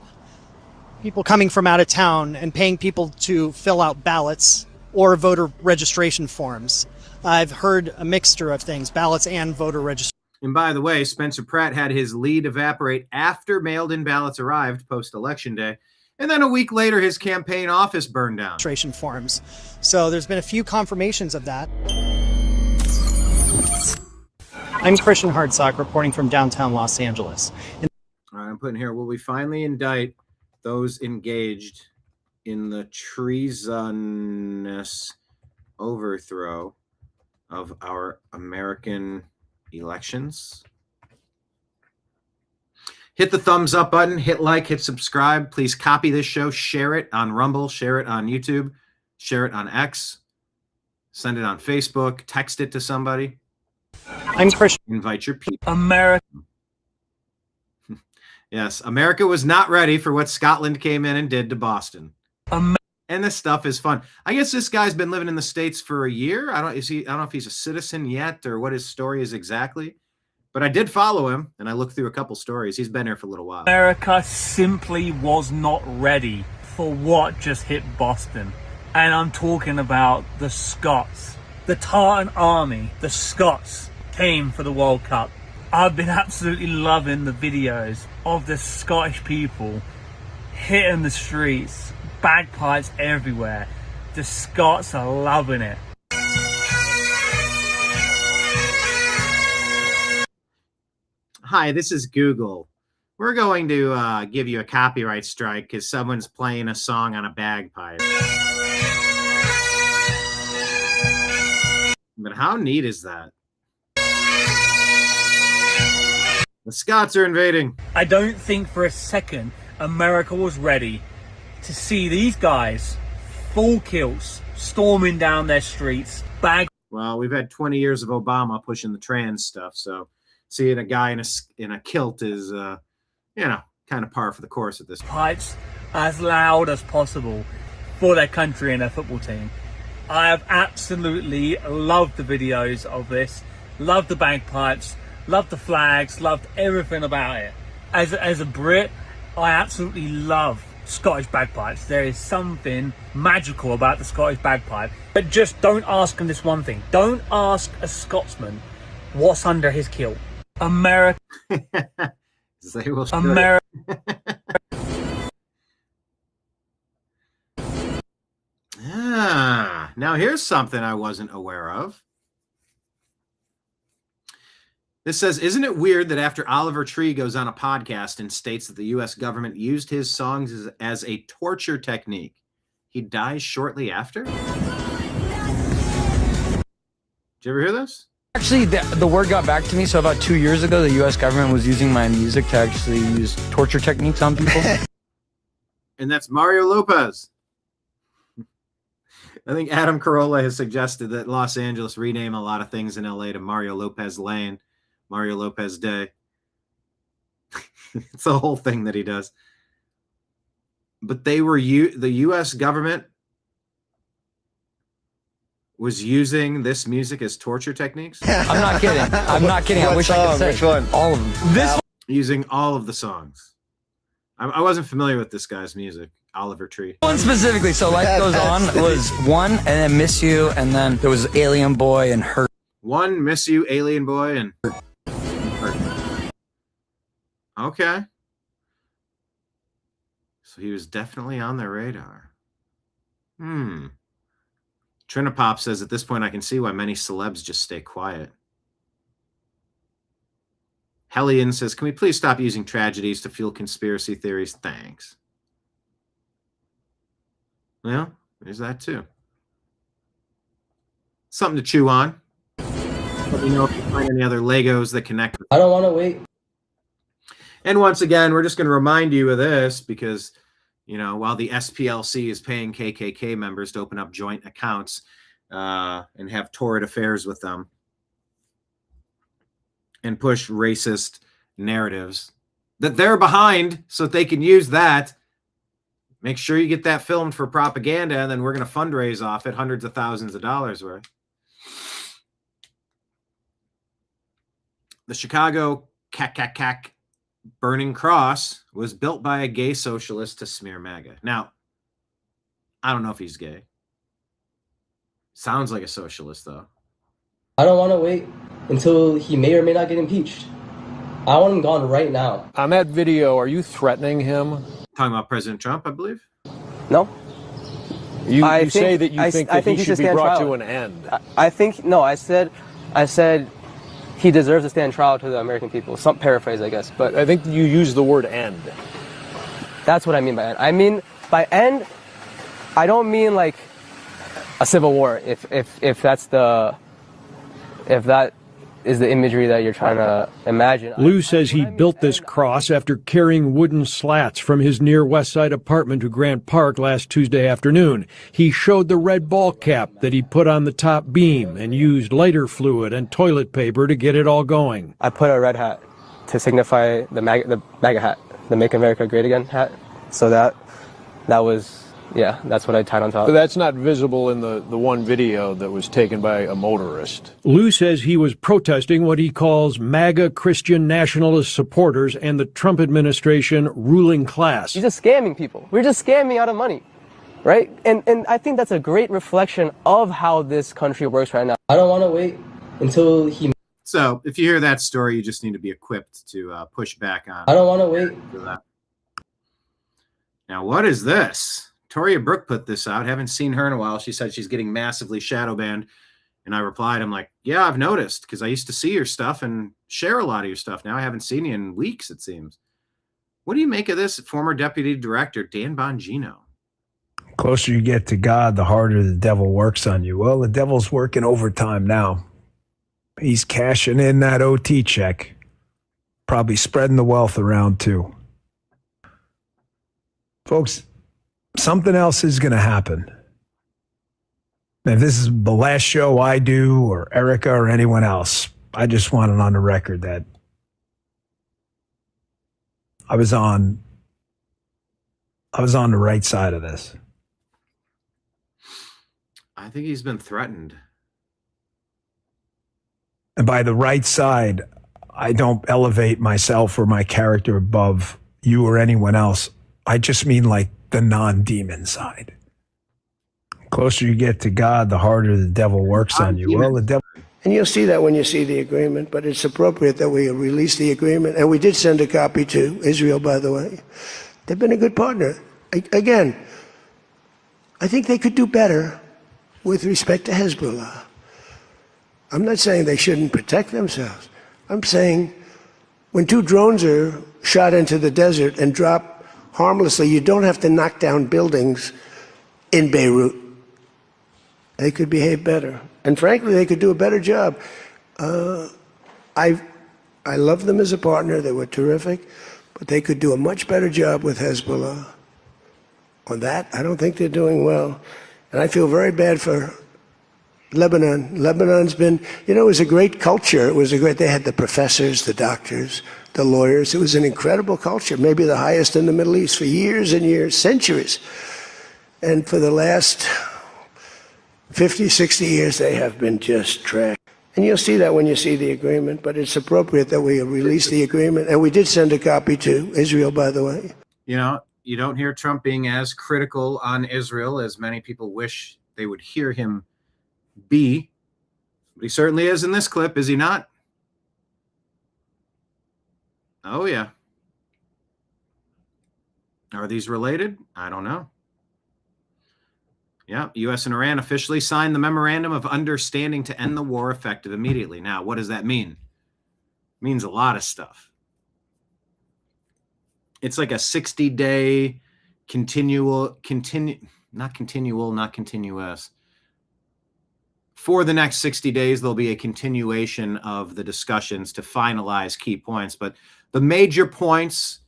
people coming from out of town and paying people to fill out ballots or voter registration forms. I've heard a mixture of things, ballots and voter registration. And by the way, Spencer Pratt had his lead evaporate after mailed-in ballots arrived post-election day. And then a week later, his campaign office burned down. Registration forms. So there's been a few confirmations of that. I'm Christian Hardsock, reporting from downtown Los Angeles. All right, I'm putting here, will we finally indict those engaged in the treasonous overthrow of our American elections? Hit the thumbs up button, hit like, hit subscribe. Please copy this show, share it on Rumble, share it on YouTube, share it on X, send it on Facebook, text it to somebody. I'm Christian. Invite your people. America. Yes, America was not ready for what Scotland came in and did to Boston. And this stuff is fun. I guess this guy's been living in the States for a year. I don't know if he's a citizen yet or what his story is exactly. But I did follow him, and I looked through a couple stories. He's been here for a little while. America simply was not ready for what just hit Boston. And I'm talking about the Scots. The Tartan Army, the Scots, came for the World Cup. I've been absolutely loving the videos of the Scottish people hitting the streets, bagpipes everywhere. The Scots are loving it. Hi, this is Google. We're going to give you a copyright strike because someone's playing a song on a bagpipe. But how neat is that? The Scots are invading. I don't think for a second America was ready to see these guys, full kilts, storming down their streets. Well, we've had 20 years of Obama pushing the trans stuff, so seeing a guy in a kilt is, kind of par for the course at this point. Pipes as loud as possible for their country and their football team. I have absolutely loved the videos of this, loved the bagpipes, loved the flags, loved everything about it. As a Brit, I absolutely love Scottish bagpipes. There is something magical about the Scottish bagpipe. But just don't ask him this one thing. Don't ask a Scotsman what's under his kilt. America. They will America. Now here's something I wasn't aware of. This says, isn't it weird that after Oliver Tree goes on a podcast and states that the U.S. government used his songs as a torture technique, he dies shortly after? Did you ever hear this? Actually, the word got back to me. So about 2 years ago, the U.S. government was using my music to actually use torture techniques on people. And that's Mario Lopez. I think Adam Carolla has suggested that Los Angeles rename a lot of things in L.A. to Mario Lopez Lane, Mario Lopez Day. It's a whole thing that he does. But the U.S. government was using this music as torture techniques? I'm not kidding. I'm not kidding. I wish I could say. Which one? All of them. Using all of the songs. I wasn't familiar with this guy's music, Oliver Tree. One specifically, so Life Goes On was one, and then Miss You, and then there was Alien Boy and Hurt. One, Miss You, Alien Boy, and Hurt. Okay. So he was definitely on their radar. Trinipop says, at this point, I can see why many celebs just stay quiet. Hellion says, can we please stop using tragedies to fuel conspiracy theories? Thanks. Well, there's that too. Something to chew on. Let me know if you find any other Legos that connect. I don't want to wait. And once again, we're just going to remind you of this because, while the SPLC is paying KKK members to open up joint accounts and have torrid affairs with them and push racist narratives that they're behind so that they can use that. Make sure you get that filmed for propaganda, and then we're going to fundraise off it hundreds of thousands of dollars worth. The Chicago Burning Cross was built by a gay socialist to smear MAGA. Now, I don't know if he's gay. Sounds like a socialist, though. I don't want to wait until he may or may not get impeached. I want him gone right now. On that video, are you threatening him? Talking about President Trump, I believe. No. You say that you think that he should be brought to an end. I said he deserves to stand trial to the American people. Some paraphrase, I guess. But I think you use the word end. That's what I mean by end. I mean, by end, I don't mean like a civil war, if that is the imagery that you're trying to imagine. Lou says he built this cross after carrying wooden slats from his near West Side apartment to Grant Park last Tuesday afternoon. He showed the red ball cap that he put on the top beam and used lighter fluid and toilet paper to get it all going. I put a red hat to signify the MAGA hat, the Make America Great Again hat. So that was... yeah, that's what I tied on top. But that's not visible in the one video that was taken by a motorist. Lou says he was protesting what he calls MAGA Christian nationalist supporters and the Trump administration ruling class. He's just scamming people. We're just scamming out of money, right? And I think that's a great reflection of how this country works right now. I don't want to wait until he... So if you hear that story, you just need to be equipped to push back on. I don't want to wait. For that. Now, what is this? Victoria Brooke put this out. Haven't seen her in a while. She said she's getting massively shadow banned. And I replied, I'm like, yeah, I've noticed, because I used to see your stuff and share a lot of your stuff. Now I haven't seen you in weeks, it seems. What do you make of this? Former Deputy Director Dan Bongino. Closer you get to God, the harder the devil works on you. Well, the devil's working overtime now. He's cashing in that OT check. Probably spreading the wealth around too. Folks, something else is going to happen. If this is the last show I do, or Erica, or anyone else, I just want it on the record that I was on the right side of this. I think he's been threatened. And by the right side, I don't elevate myself or my character above you or anyone else. I just mean like the non-demon side. Closer you get to God, the harder the devil works on you. Well, the devil. And you'll see that when you see the agreement, but it's appropriate that we release the agreement. And we did send a copy to Israel, by the way. They've been a good partner. Again, I think they could do better with respect to Hezbollah. I'm not saying they shouldn't protect themselves. I'm saying when 2 drones are shot into the desert and drop harmlessly, you don't have to knock down buildings in Beirut. They could behave better. And frankly, they could do a better job. I love them as a partner. They were terrific. But they could do a much better job with Hezbollah. On that, I don't think they're doing well. And I feel very bad for Lebanon. Lebanon's been, it was a great culture. They had the professors, the doctors, the lawyers. It was an incredible culture, maybe the highest in the Middle East for years and years, centuries. And for the last 50, 60 years, they have been just trash. And you'll see that when you see the agreement, but it's appropriate that we release the agreement. And we did send a copy to Israel, by the way. You don't hear Trump being as critical on Israel as many people wish they would hear him be. But he certainly is in this clip, is he not? Oh, yeah. Are these related? I don't know. Yeah, U.S. and Iran officially signed the Memorandum of Understanding to end the war effective immediately. Now, what does that mean? It means a lot of stuff. It's like a 60-day not continuous. For the next 60 days, there'll be a continuation of the discussions to finalize key points. But the major points,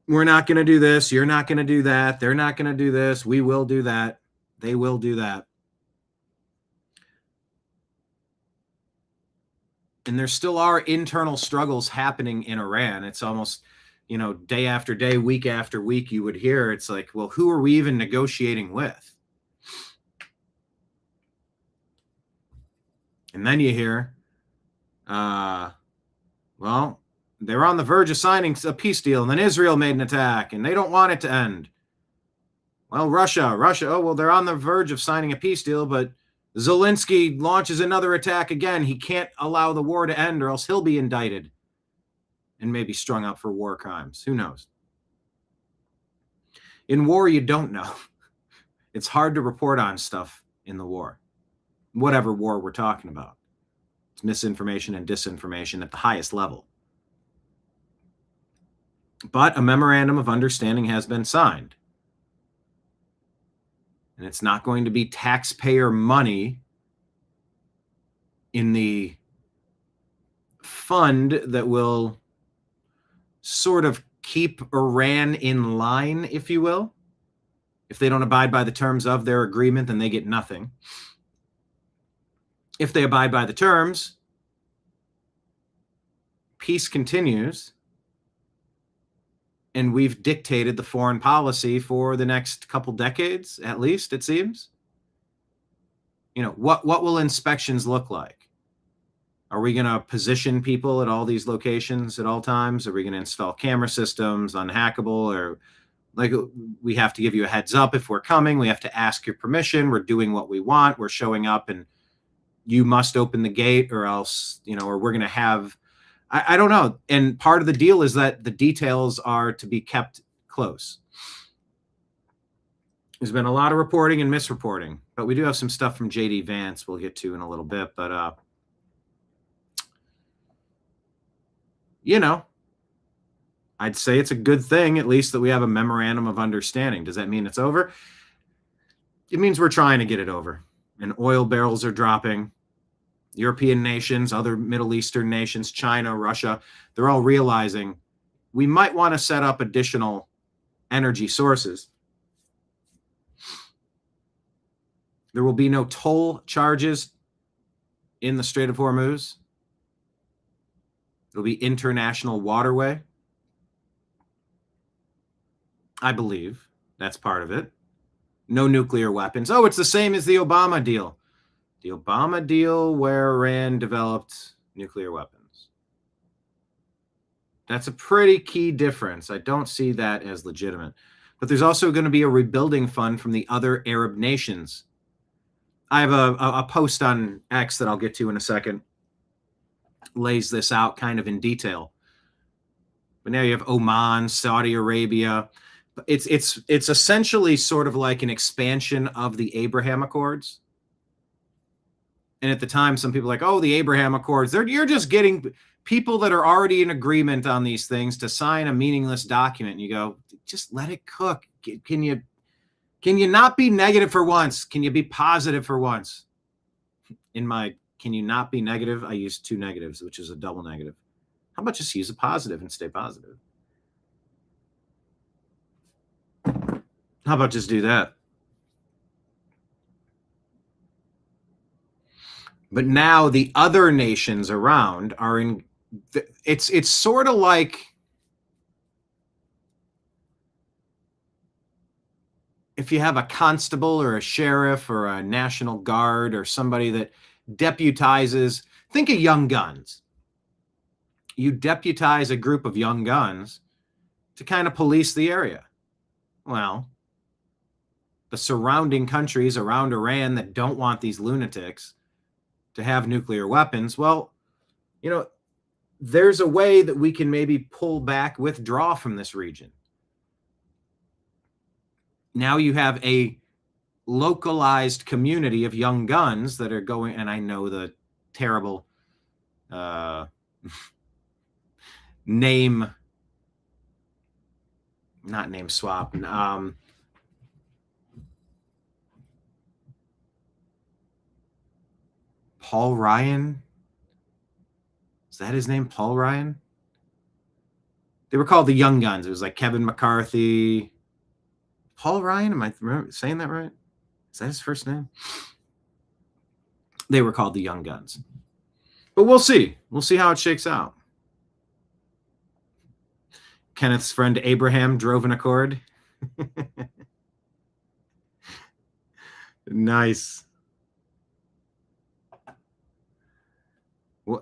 we're not going to do this. You're not going to do that. They're not going to do this. We will do that. They will do that. And there still are internal struggles happening in Iran. It's almost, day after day, week after week, you would hear, it's like, well, who are we even negotiating with? And then you hear, well, they're on the verge of signing a peace deal, and then Israel made an attack, and they don't want it to end. Well, Russia, oh, well, they're on the verge of signing a peace deal, but Zelensky launches another attack again. He can't allow the war to end, or else he'll be indicted and maybe strung up for war crimes. Who knows? In war, you don't know. It's hard to report on stuff in the war, whatever war we're talking about. It's misinformation and disinformation at the highest level. But a memorandum of understanding has been signed. And it's not going to be taxpayer money in the fund that will sort of keep Iran in line, if you will. If they don't abide by the terms of their agreement, then they get nothing. If they abide by the terms, peace continues. And we've dictated the foreign policy for the next couple decades, at least, it seems. What will inspections look like? Are we going to position people at all these locations at all times? Are we going to install camera systems, unhackable, or like we have to give you a heads up if we're coming? We have to ask your permission. We're doing what we want. We're showing up and you must open the gate, or else, or we're going to have, I don't know. And part of the deal is that the details are to be kept close. There's been a lot of reporting and misreporting, but we do have some stuff from J.D. Vance we'll get to in a little bit. But, you know, I'd say it's a good thing, at least, that we have a memorandum of understanding. Does that mean it's over? It means we're trying to get it over. And oil barrels are dropping. European nations, other Middle Eastern nations, China, Russia, they're all realizing we might want to set up additional energy sources. There will be no toll charges in the Strait of Hormuz. It'll be international waterway. I believe that's part of it. No nuclear weapons. Oh, it's the same as the Obama deal. The Obama deal where Iran developed nuclear weapons. That's a pretty key difference. I don't see that as legitimate. But there's also going to be a rebuilding fund from the other Arab nations. I have a post on X that I'll get to in a second. Lays this out kind of in detail. But now you have Oman, Saudi Arabia. It's essentially sort of like an expansion of the Abraham Accords. And at the time, some people are like, oh, the Abraham Accords, you're just getting people that are already in agreement on these things to sign a meaningless document. And you go, just let it cook. Can you not be negative for once? Can you be positive for once? Can you not be negative? I use two negatives, which is a double negative. How about just use a positive and stay positive? How about just do that? But now the other nations around are in, it's sort of like if you have a constable or a sheriff or a National Guard or somebody that deputizes, think of Young Guns. You deputize a group of young guns to kind of police the area. Well, the surrounding countries around Iran that don't want these lunatics to have nuclear weapons, well, you know, there's a way that we can maybe pull back, withdraw from this region. Now you have a localized community of young guns that are going, and I know the terrible name swap. Paul Ryan. Is that his name? Paul Ryan? They were called the Young Guns. It was like Kevin McCarthy. Paul Ryan? Am I saying that right? Is that his first name? They were called the Young Guns. But we'll see. We'll see how it shakes out. Kenneth's friend Abraham drove an Accord. Nice.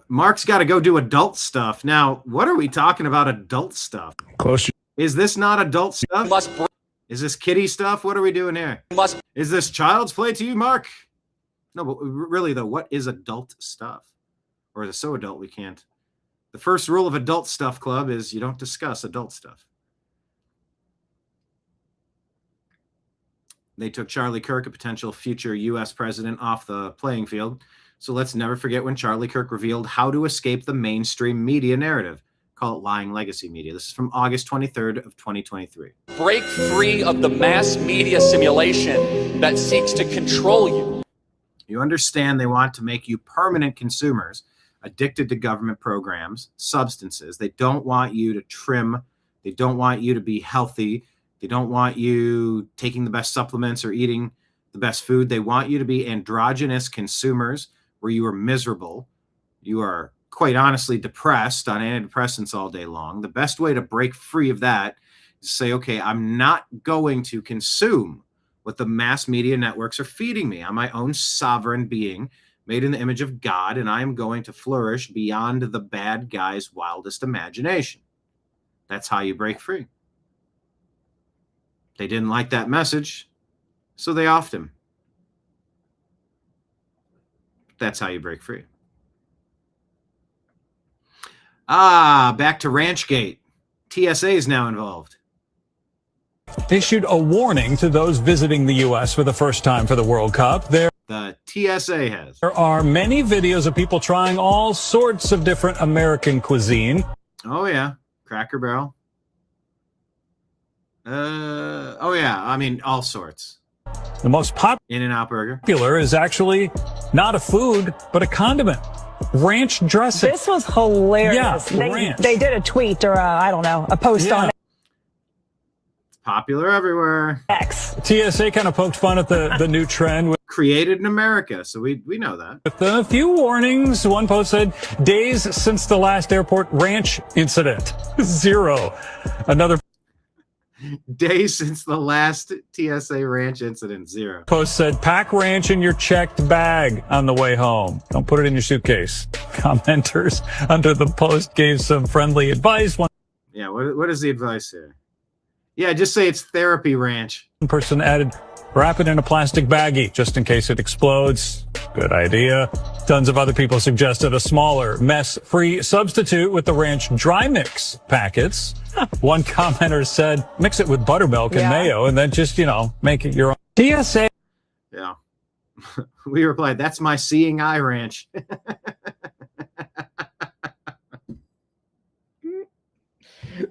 Mark's got to go do adult stuff. Now, what are we talking about adult stuff? Close. Is this not adult stuff? Is this kiddie stuff? What are we doing here? Is this child's play to you, Mark? No, but really, though, what is adult stuff? Or is it so adult we can't? The first rule of Adult Stuff Club is you don't discuss adult stuff. They took Charlie Kirk, a potential future U.S. president, off the playing field. So let's never forget when Charlie Kirk revealed how to escape the mainstream media narrative. Call it lying legacy media. This is from August 23rd of 2023. Break free of the mass media simulation that seeks to control you. You understand they want to make you permanent consumers, addicted to government programs, substances. They don't want you to trim. They don't want you to be healthy. They don't want you taking the best supplements or eating the best food. They want you to be androgynous consumers where you are miserable. You are quite honestly depressed on antidepressants all day long. The best way to break free of that is to say, okay, I'm not going to consume what the mass media networks are feeding me. I'm my own sovereign being made in the image of God, and I am going to flourish beyond the bad guy's wildest imagination. That's how you break free. They didn't like that message, so they offed him. That's how you break free. Back to Ranchgate. TSA is now involved. issued a warning to those visiting the U.S. for the first time for the World Cup. The TSA has. There are many videos of people trying all sorts of different American cuisine. Oh, yeah. Cracker Barrel. Oh, yeah. I mean, all sorts. The most In-N-Out Burger. popular is actually not a food, but a condiment. Ranch dressing. This was hilarious. Yeah, ranch. They did a tweet or a post on It's popular everywhere. X. TSA kind of poked fun at the new trend. Created in America, so we know that. With a few warnings, one post said, days since the last airport ranch incident. 0. Another Days since the last TSA ranch incident, 0. post said, pack ranch in your checked bag on the way home. Don't put it in your suitcase. Commenters under the post gave some friendly advice. One Yeah, what is the advice here? Yeah, just say it's therapy ranch. person added, wrap it in a plastic baggie just in case it explodes. Good idea. Tons of other people suggested a smaller, mess-free substitute with the ranch dry mix packets. One commenter said, mix it with buttermilk and mayo and then just, make it your own. TSA. Yeah. We replied, that's my seeing eye ranch.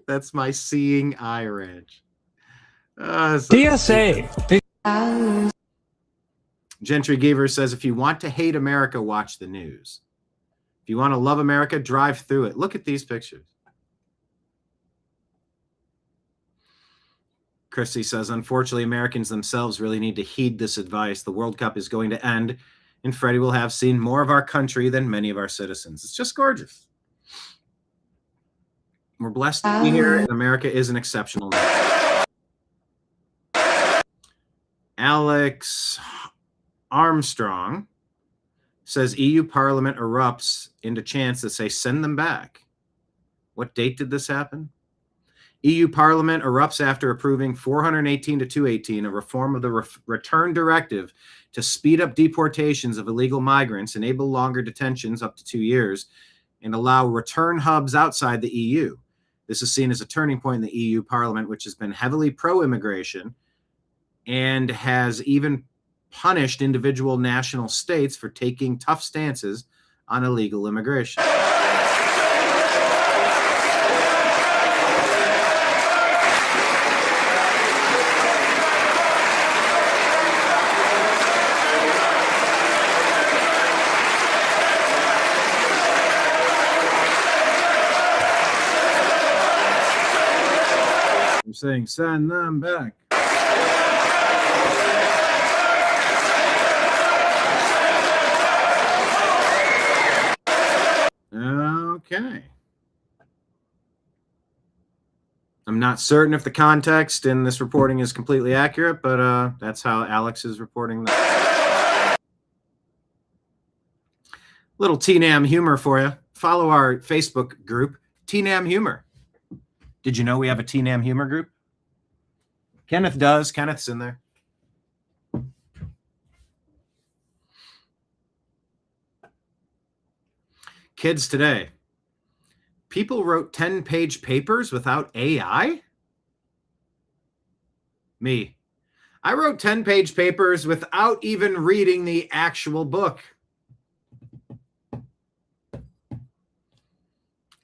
That's my seeing eye ranch. TSA. Gentry Giver says, if you want to hate America, watch the news. If you want to love America, drive through it. Look at these pictures. Chrissy says, unfortunately, Americans themselves really need to heed this advice. The World Cup is going to end, and Freddie will have seen more of our country than many of our citizens. It's just gorgeous. We're blessed to be here, and America is an exceptional nation. Alex Armstrong says EU Parliament erupts into chants that say send them back. What date did this happen? EU Parliament erupts after approving 418 to 218, a reform of the Return Directive to speed up deportations of illegal migrants, enable longer detentions up to 2 years, and allow return hubs outside the EU. This is seen as a turning point in the EU Parliament, which has been heavily pro-immigration and has even punished individual national states for taking tough stances on illegal immigration. I'm saying send them back. Okay. I'm not certain if the context in this reporting is completely accurate, but that's how Alex is reporting that. Little TNAM humor for you. Follow our Facebook group, TNAM Humor. Did you know we have a TNAM Humor group? Kenneth does. Kenneth's in there. Kids today. People wrote 10-page papers without AI? Me. I wrote 10-page papers without even reading the actual book.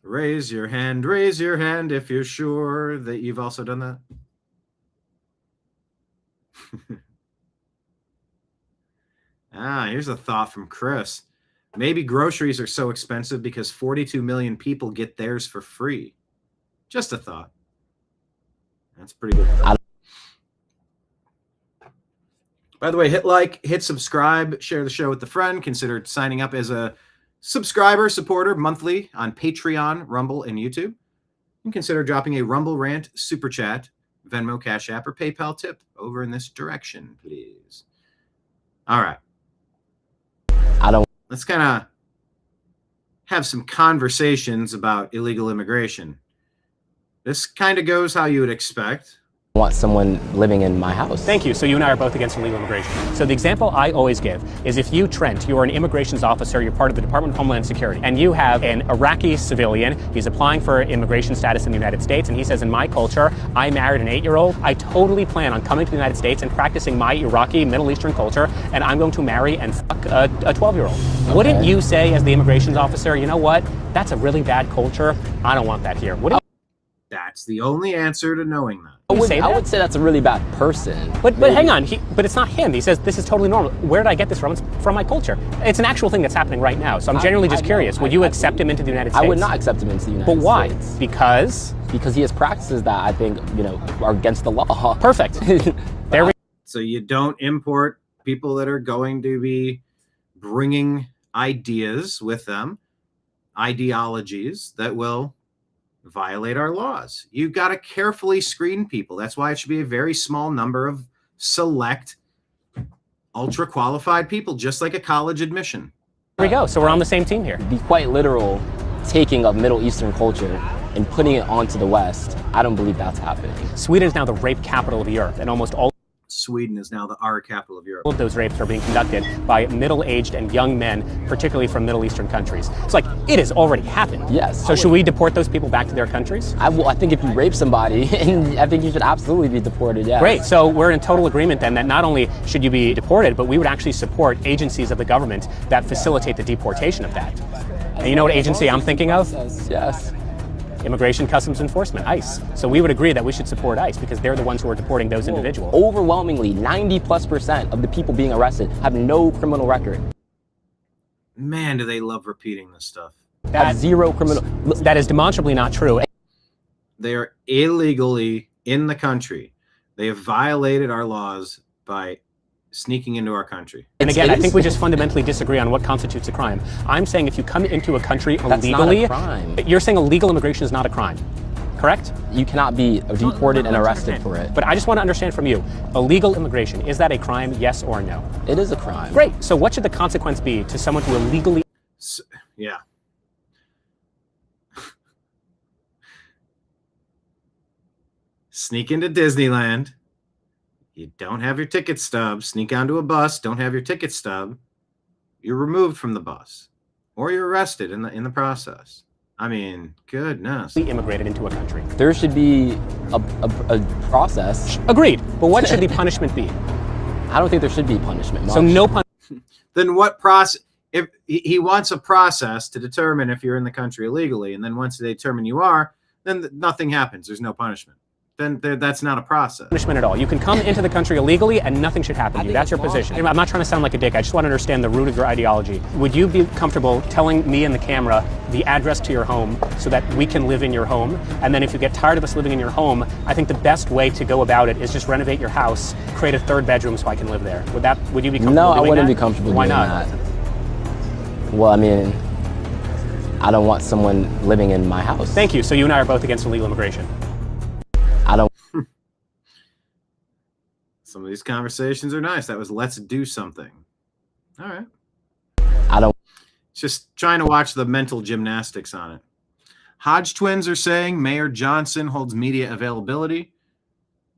Raise your hand if you're sure that you've also done that. Here's a thought from Chris. Maybe groceries are so expensive because 42 million people get theirs for free. Just a thought. That's pretty good. By the way, hit like, hit subscribe, share the show with a friend. Consider signing up as a subscriber, supporter monthly on Patreon, Rumble, and YouTube. And consider dropping a Rumble Rant, Super Chat, Venmo, Cash App, or PayPal tip over in this direction, please. All right. Let's kind of have some conversations about illegal immigration. This kind of goes how you would expect. want someone living in my house. Thank you. So you and I are both against illegal immigration. So the example I always give is if you, Trent, you are an immigrations officer, you're part of the Department of Homeland Security, and you have an Iraqi civilian, he's applying for immigration status in the United States, and he says, in my culture, I married an 8-year-old. I totally plan on coming to the United States and practicing my Iraqi Middle Eastern culture, and I'm going to marry and fuck a 12-year-old. Okay. Wouldn't you say, as the immigrations officer, you know what? That's a really bad culture. I don't want that here. That's the only answer to knowing that. I would say that's a really bad person. But hang on, but it's not him. He says this is totally normal. Where did I get this from? It's from my culture. It's an actual thing that's happening right now. So I'm genuinely just curious. Would you accept him into the United States? I would not accept him into the United States. But why? Because he has practices that I think, are against the law. Perfect. So you don't import people that are going to be bringing ideas with them, ideologies that will violate our laws. You've got to carefully screen people. That's why it should be a very small number of select, ultra qualified people, just like a college admission. Here we go. So we're on the same team here. The quite literal taking of Middle Eastern culture and putting it onto the West, I don't believe that's happening. Sweden is now the rape capital of Europe, and almost all Sweden is now the R capital of Europe. All of those rapes are being conducted by middle-aged and young men, particularly from Middle Eastern countries. It's like, it has already happened. Yes. So should we deport those people back to their countries? I think if you rape somebody, I think you should absolutely be deported, yeah. Great. So we're in total agreement then that not only should you be deported, but we would actually support agencies of the government that facilitate the deportation of that. And you know what agency I'm thinking of? Yes. Immigration Customs Enforcement, ICE. So we would agree that we should support ICE because they're the ones who are deporting those individuals. Overwhelmingly, 90+% of the people being arrested have no criminal record. Man, do they love repeating this stuff. Have zero criminal. That is demonstrably not true. They are illegally in the country. They have violated our laws by sneaking into our country. And again, I think we just fundamentally disagree on what constitutes a crime. I'm saying if you come into a country illegally, you're saying illegal immigration is not a crime, correct? You cannot be deported and arrested for it. But I just want to understand from you, illegal immigration, is that a crime, yes or no? It is a crime. Great. So what should the consequence be to someone who illegally... Yeah. Sneak into Disneyland. You don't have your ticket stub, sneak onto a bus, don't have your ticket stub, you're removed from the bus, or you're arrested in the process. I mean, goodness. Immigrated into a country. There should be a process. Agreed. But what should the punishment be? I don't think there should be punishment. So no punishment. Then what process? If he wants a process to determine if you're in the country illegally, and then once they determine you are, then nothing happens. There's no punishment. Then that's not a process. Punishment at all. You can come into the country illegally and nothing should happen to you. That's your position. I'm not trying to sound like a dick. I just want to understand the root of your ideology. Would you be comfortable telling me and the camera the address to your home so that we can live in your home? And then if you get tired of us living in your home, I think the best way to go about it is just renovate your house, create a third bedroom so I can live there. Would you be comfortable doing that? No, I wouldn't be comfortable Why doing not? that. Well, I mean, I don't want someone living in my house. Thank you. So you and I are both against illegal immigration. I don't. Some of these conversations are nice. That was let's do something. All right. I don't. Just trying to watch the mental gymnastics on it. Hodge twins are saying Mayor Johnson holds media availability,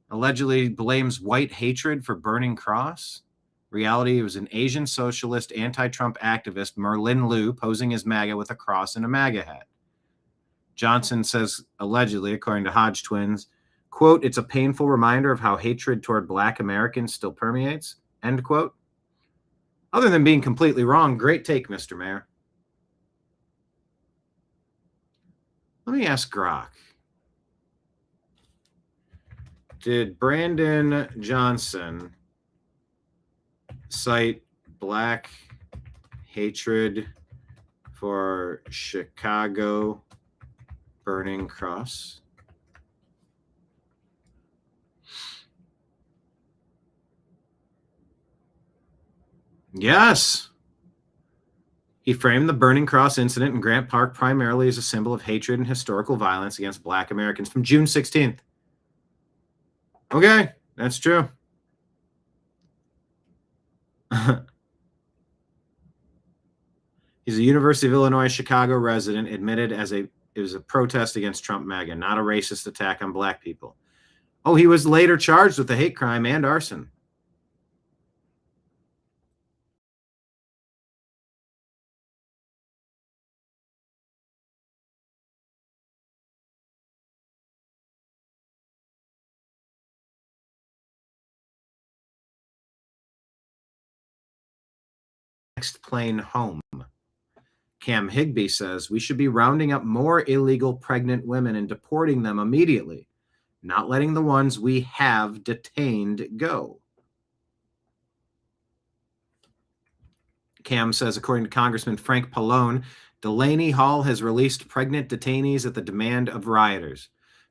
allegedly blames white hatred for burning cross. Reality, it was an Asian socialist anti-Trump activist, Merlin Liu, posing as MAGA with a cross and a MAGA hat. Johnson says, allegedly, according to Hodge twins, quote, it's a painful reminder of how hatred toward Black Americans still permeates, end quote. Other than being completely wrong, great take, Mr. Mayor. Let me ask Grok. Did Brandon Johnson cite Black hatred for Chicago burning cross? Yes. He framed the Burning Cross incident in Grant Park primarily as a symbol of hatred and historical violence against Black Americans from June 16th. Okay, that's true. He's a University of Illinois Chicago resident, admitted it was a protest against Trump MAGA, not a racist attack on Black people. Oh, he was later charged with a hate crime and arson. Next plane home. Cam Higbee says we should be rounding up more illegal pregnant women and deporting them immediately, not letting the ones we have detained go. Cam says, according to Congressman Frank Pallone, Delaney Hall has released pregnant detainees at the demand of rioters.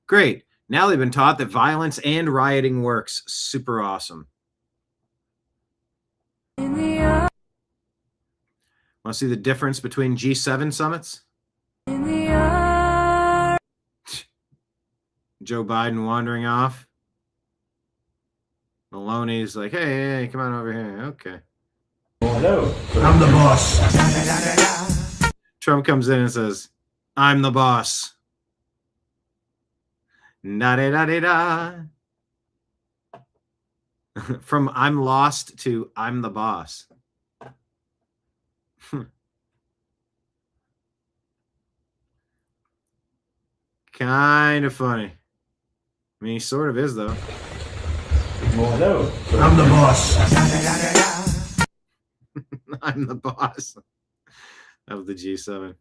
Great. Now they've been taught that violence and rioting works. Super awesome. Want to see the difference between G7 summits? Joe Biden wandering off. Maloney's like, hey, come on over here. Okay. Hello. I'm the boss. Trump comes in and says, I'm the boss. Da-da-da-da-da. From I'm lost to I'm the boss. Kind of funny. I mean, he sort of is, though. Hello. I'm the boss. I'm the boss of the G7.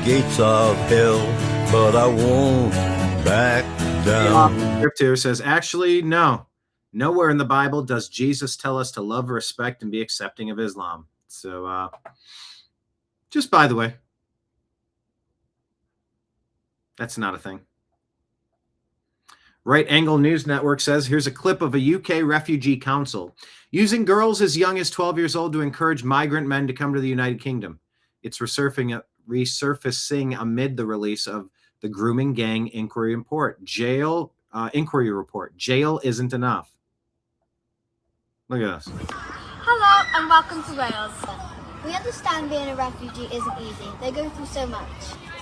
Gates of hell, but I won't back down. Script here says, actually, no. Nowhere in the Bible does Jesus tell us to love, respect, and be accepting of Islam. So, just by the way, that's not a thing. Right Angle News Network says, here's a clip of a UK refugee council using girls as young as 12 years old to encourage migrant men to come to the United Kingdom. It's resurfacing amid the release of the grooming gang inquiry report. Jail isn't enough. Look at this. Hello and welcome to Wales. We understand being a refugee isn't easy. They go through so much.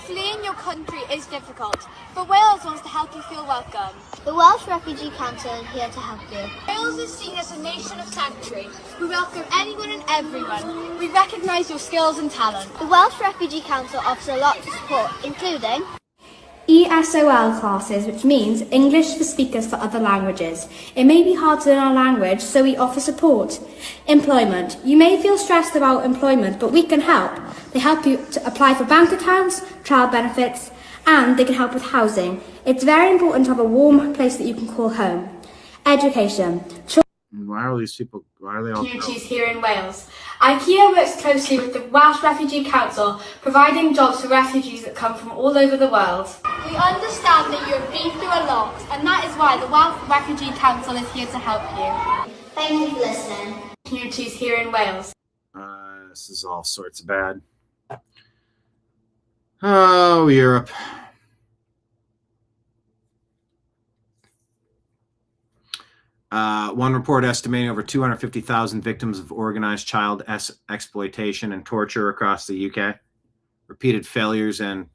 Fleeing your country is difficult, but Wales wants to help you feel welcome. The Welsh Refugee Council is here to help you. Wales is seen as a nation of sanctuary. We welcome anyone and everyone. We recognise your skills and talent. The Welsh Refugee Council offers a lot to support, including ESOL classes, which means English for speakers for other languages. It may be hard to learn our language, so we offer support. Employment. You may feel stressed about employment, but we can help. They help you to apply for bank accounts, child benefits, and they can help with housing. It's very important to have a warm place that you can call home. Education. Why are these people, why are they all Communities here in Wales. IKEA works closely with the Welsh Refugee Council, providing jobs for refugees that come from all over the world. We understand that you have been through a lot, and that is why the Welsh Refugee Council is here to help you. Thank you for listening. Communities here in Wales. This is all sorts of bad. Oh, Europe. One report estimating over 250,000 victims of organized child exploitation and torture across the UK. Repeated failures and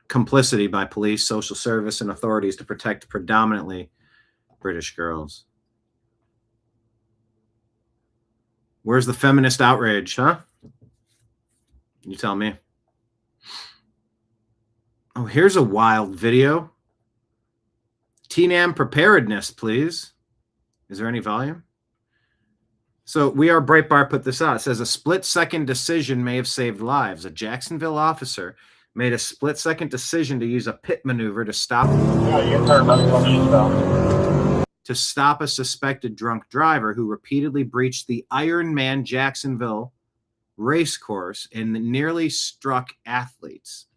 complicity by police, social service, and authorities to protect predominantly British girls. Where's the feminist outrage, huh? You tell me. Oh, here's a wild video. TNAM preparedness, please. Is there any volume? So We Are Breitbart put this out. It says a split-second decision may have saved lives. A Jacksonville officer made a split-second decision to use a pit maneuver to stop a suspected drunk driver who repeatedly breached the Ironman Jacksonville race course and nearly struck athletes.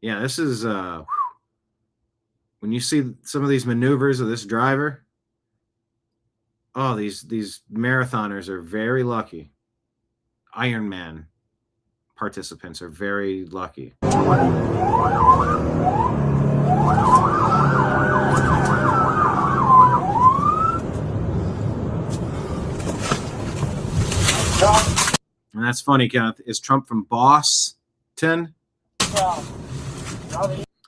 Yeah, this is when you see some of these maneuvers of this driver. Oh, these marathoners are very lucky. Ironman participants are very lucky. And that's funny, Kenneth. Is Trump from Boston?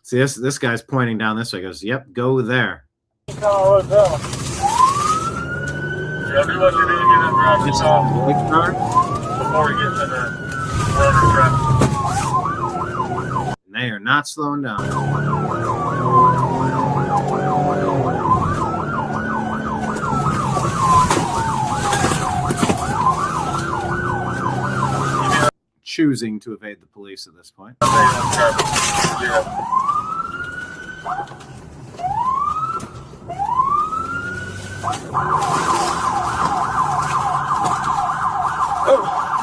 See, this guy's pointing down this way. He goes, yep, go there. Yeah, do what you need to get in drive this off before he gets in the rotor traffic. And they are not slowing down. Choosing to evade the police at this point.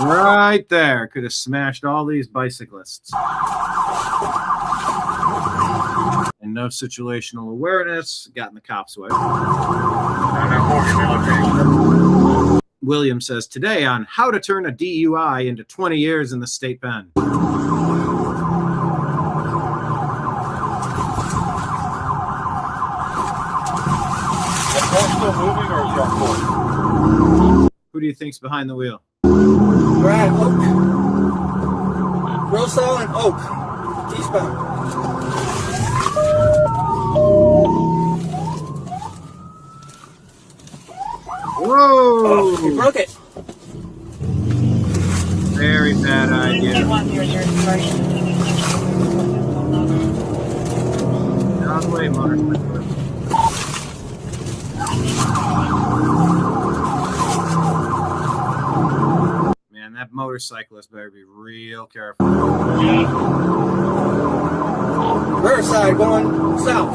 Right there. Could have smashed all these bicyclists. And no situational awareness. Got in the cop's way. William says today on how to turn a DUI into 20 years in the state pen. Still moving or is y'all full? Who do you think's behind the wheel? Brad, Oak. Rosal and Oak. Eastbound. Whoa! Oh, you broke it. Very bad idea. Get out of the way, motorcycle. Man, that motorcyclist better be real careful. Riverside going south.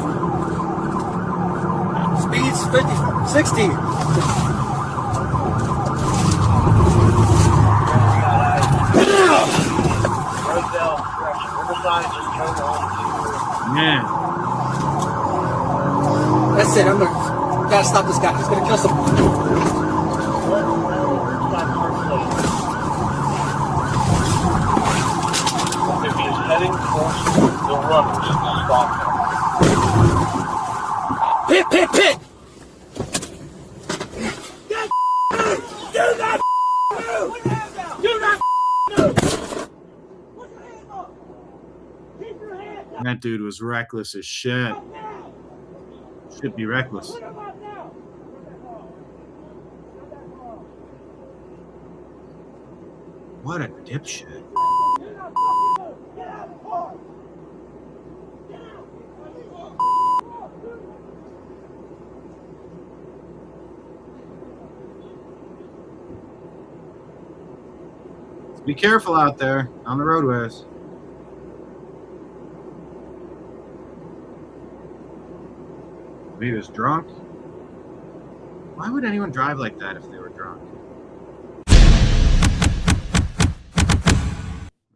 Speeds 50, 60. Man. That's it. Gotta stop this guy. He's gonna kill someone. If he is heading towards the runners, stop him. Pit, pit, pit! Do not That dude was reckless as shit. Should be reckless. What a dipshit. Be careful out there on the roadways. He was drunk. Why would anyone drive like that if they were drunk?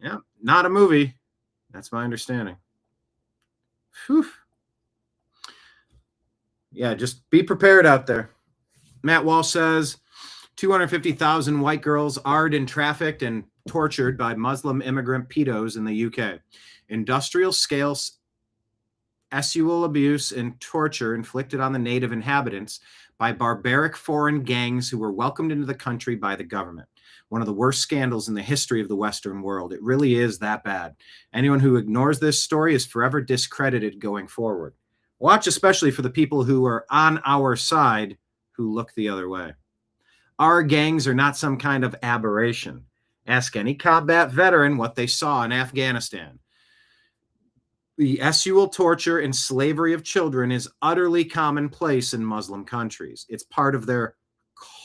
Yeah, not a movie. That's my understanding. Whew. Yeah, just be prepared out there. Matt Walsh says 250,000 white girls arred and trafficked and tortured by Muslim immigrant pedos in the UK. Industrial scale sexual abuse and torture inflicted on the native inhabitants by barbaric foreign gangs who were welcomed into the country by the government. One of the worst scandals in the history of the Western world. It really is that bad. Anyone who ignores this story is forever discredited going forward. Watch especially for the people who are on our side who look the other way. Our gangs are not some kind of aberration. Ask any combat veteran what they saw in Afghanistan. The sexual torture and slavery of children is utterly commonplace in Muslim countries. It's part of their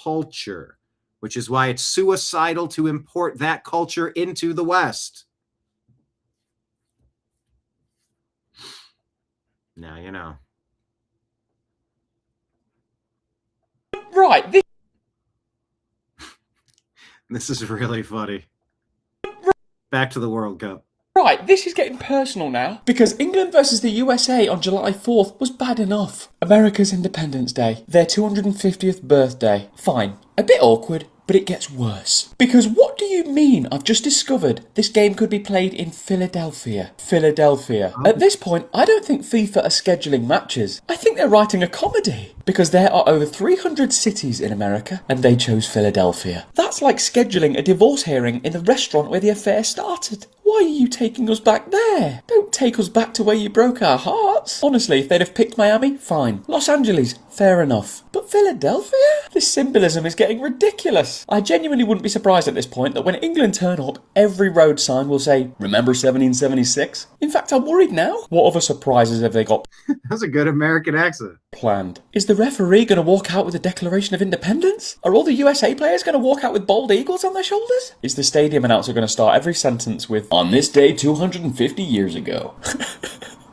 culture, which is why it's suicidal to import that culture into the West. Now you know. Right. This is really funny. Back to the World Cup. Right, this is getting personal now, because England versus the USA on July 4th was bad enough. America's Independence Day, their 250th birthday. Fine, a bit awkward, but it gets worse. Because what do you mean I've just discovered this game could be played in Philadelphia? Philadelphia. At this point, I don't think FIFA are scheduling matches. I think they're writing a comedy. Because there are over 300 cities in America, and they chose Philadelphia. That's like scheduling a divorce hearing in the restaurant where the affair started. Why are you taking us back there? Don't take us back to where you broke our hearts. Honestly, if they'd have picked Miami, fine. Los Angeles, fair enough. But Philadelphia? This symbolism is getting ridiculous. I genuinely wouldn't be surprised at this point that when England turn up, every road sign will say, "Remember 1776?" In fact, I'm worried now. What other surprises have they got That's a good American accent. planned? Is the referee going to walk out with a Declaration of Independence? Are all the USA players going to walk out with bald eagles on their shoulders? Is the stadium announcer going to start every sentence with, "On this day 250 years ago"?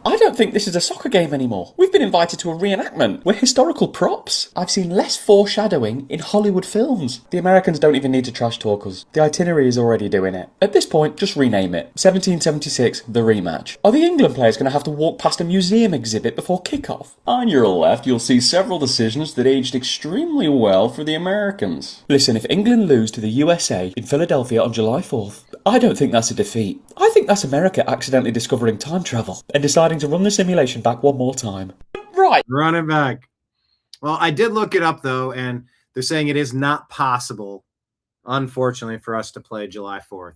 I don't think this is a soccer game anymore. We've been invited to a reenactment. We're historical props. I've seen less foreshadowing in Hollywood films. The Americans don't even need to trash talk us. The itinerary is already doing it. At this point, just rename it. 1776, the rematch. Are the England players going to have to walk past a museum exhibit before kickoff? On your left, you'll see several decisions that aged extremely well for the Americans. Listen, if England lose to the USA in Philadelphia on July 4th, I don't think that's a defeat. I think that's America accidentally discovering time travel and deciding to run the simulation back one more time. Right. Run it back. Well, I did look it up, though, and they're saying it is not possible, unfortunately, for us to play July 4th.